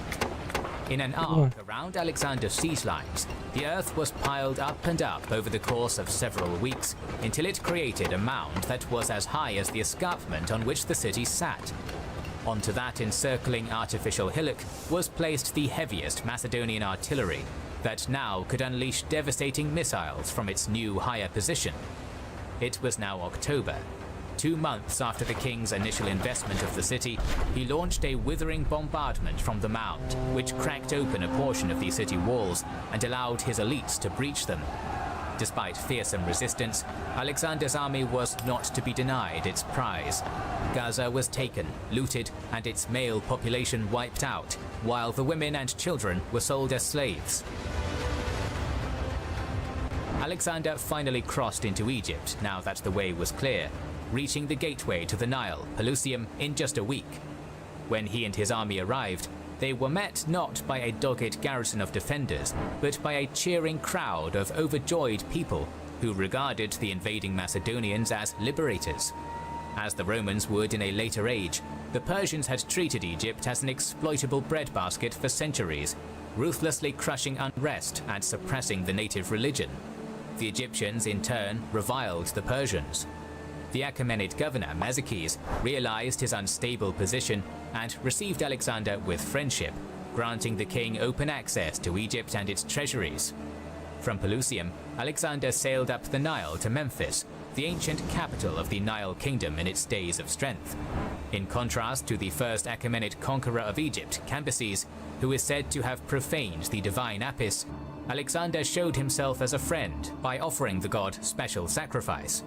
In an arc around Alexander's siege lines, the earth was piled up and up over the course of several weeks until it created a mound that was as high as the escarpment on which the city sat. Onto that encircling artificial hillock was placed the heaviest Macedonian artillery that now could unleash devastating missiles from its new higher position. It was now October. 2 months after the king's initial investment of the city, he launched a withering bombardment from the mound, which cracked open a portion of the city walls and allowed his elites to breach them. Despite fearsome resistance, Alexander's army was not to be denied its prize. Gaza was taken, looted, and its male population wiped out, while the women and children were sold as slaves. Alexander finally crossed into Egypt now that the way was clear, reaching the gateway to the Nile, Pelusium, in just a week. When he and his army arrived, they were met not by a dogged garrison of defenders, but by a cheering crowd of overjoyed people who regarded the invading Macedonians as liberators. As the Romans would in a later age, the Persians had treated Egypt as an exploitable breadbasket for centuries, ruthlessly crushing unrest and suppressing the native religion. The Egyptians, in turn, reviled the Persians. The Achaemenid governor, Mazaches, realized his unstable position and received Alexander with friendship, granting the king open access to Egypt and its treasuries. From Pelusium, Alexander sailed up the Nile to Memphis, the ancient capital of the Nile kingdom in its days of strength. In contrast to the first Achaemenid conqueror of Egypt, Cambyses, who is said to have profaned the divine Apis, Alexander showed himself as a friend by offering the god special sacrifice.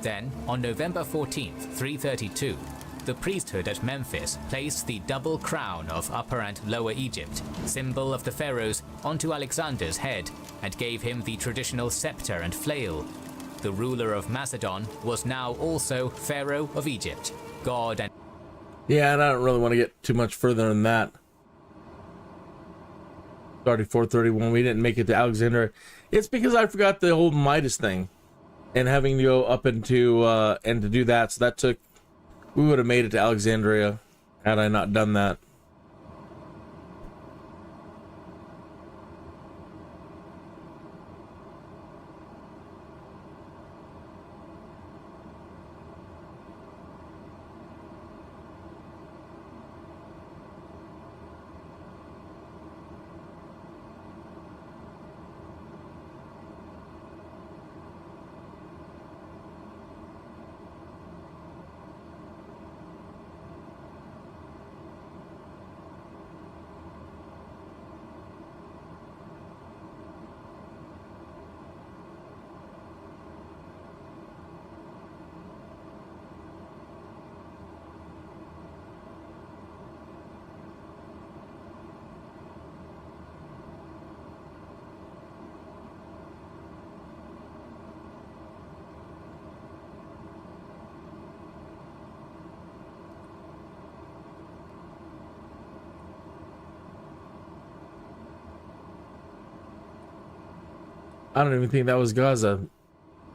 Then, on November 14th, 332, the priesthood at Memphis placed the double crown of Upper and Lower Egypt, symbol of the pharaohs, onto Alexander's head and gave him the traditional scepter and flail. The ruler of Macedon was now also Pharaoh of Egypt, god and... Yeah, and I don't really want to get too much further than that. Started 4:31. We didn't make it to Alexandria. It's because I forgot the whole Midas thing, and having to go up into and to do that. So that took. We would have made it to Alexandria had I not done that. I don't even think that was Gaza.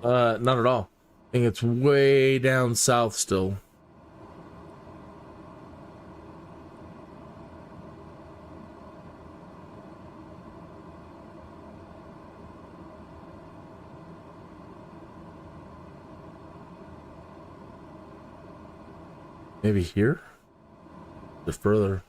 Not at all. I think it's way down south still. Maybe here? Or further?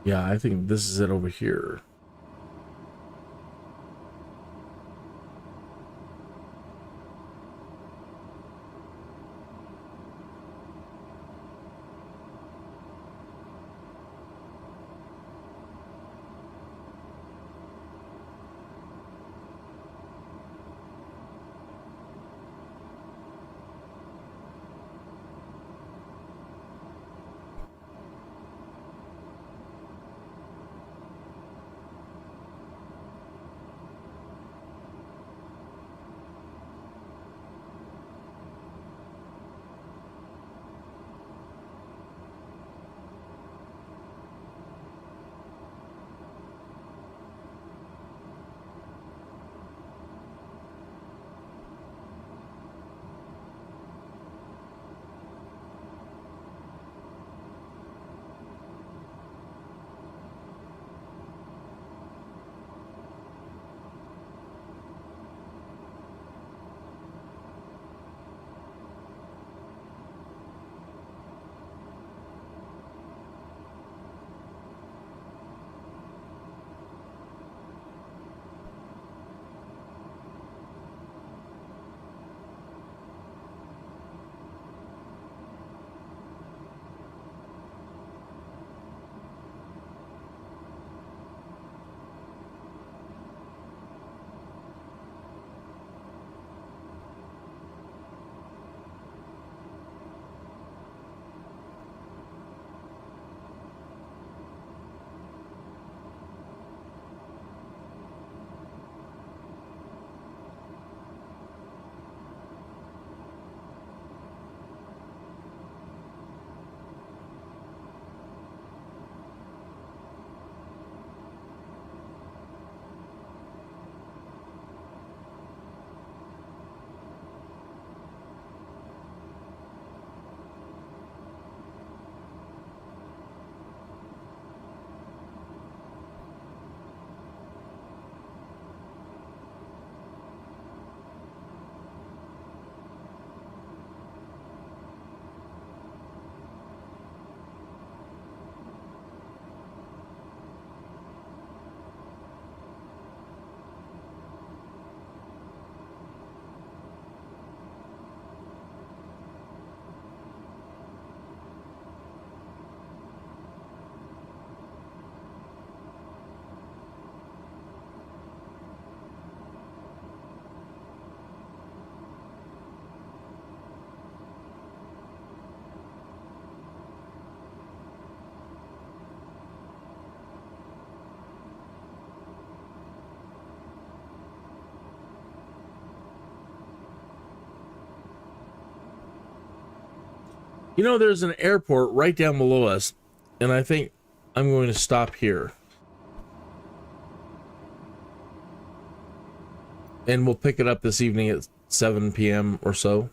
Yeah, I think this is it over here. You know, there's an airport right down below us, and I think I'm going to stop here. And we'll pick it up this evening at 7 p.m. or so.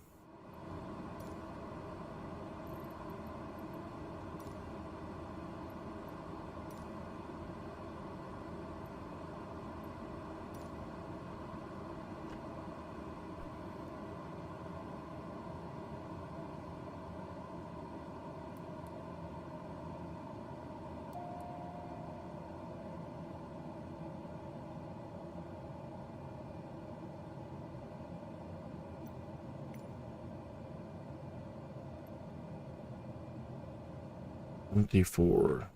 $24.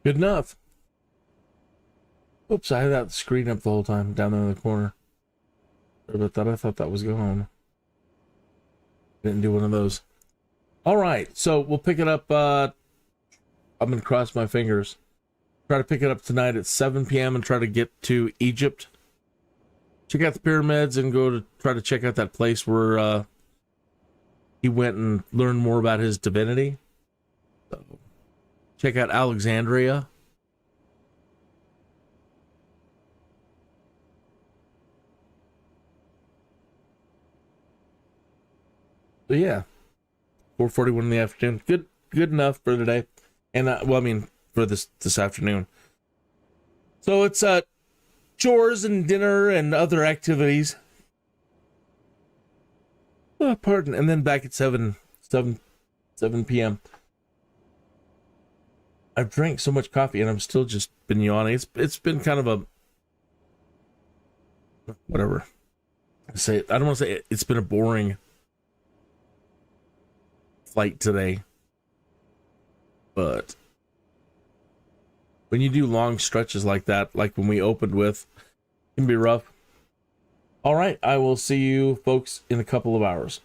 Good enough. Oops, I had that screen up the whole time down there in the corner. But I thought that was gone. Didn't do one of those. All right, so we'll pick it up. I'm going to cross my fingers. Try to pick it up tonight at 7 p.m. and try to get to Egypt check out the pyramids and go to try to check out that place where he went and learned more about his divinity. So, check out Alexandria. So yeah, 4:41 in the afternoon. Good enough for today, and well, I mean for this afternoon. So it's chores and dinner and other activities. Pardon, and then back at 7 p.m. I've drank so much coffee and I'm still just been yawning. It's been kind of a whatever. I don't want to say it's been a boring flight today, but when you do long stretches like that, like when we opened with, it can be rough. All right, I will see you folks in a couple of hours.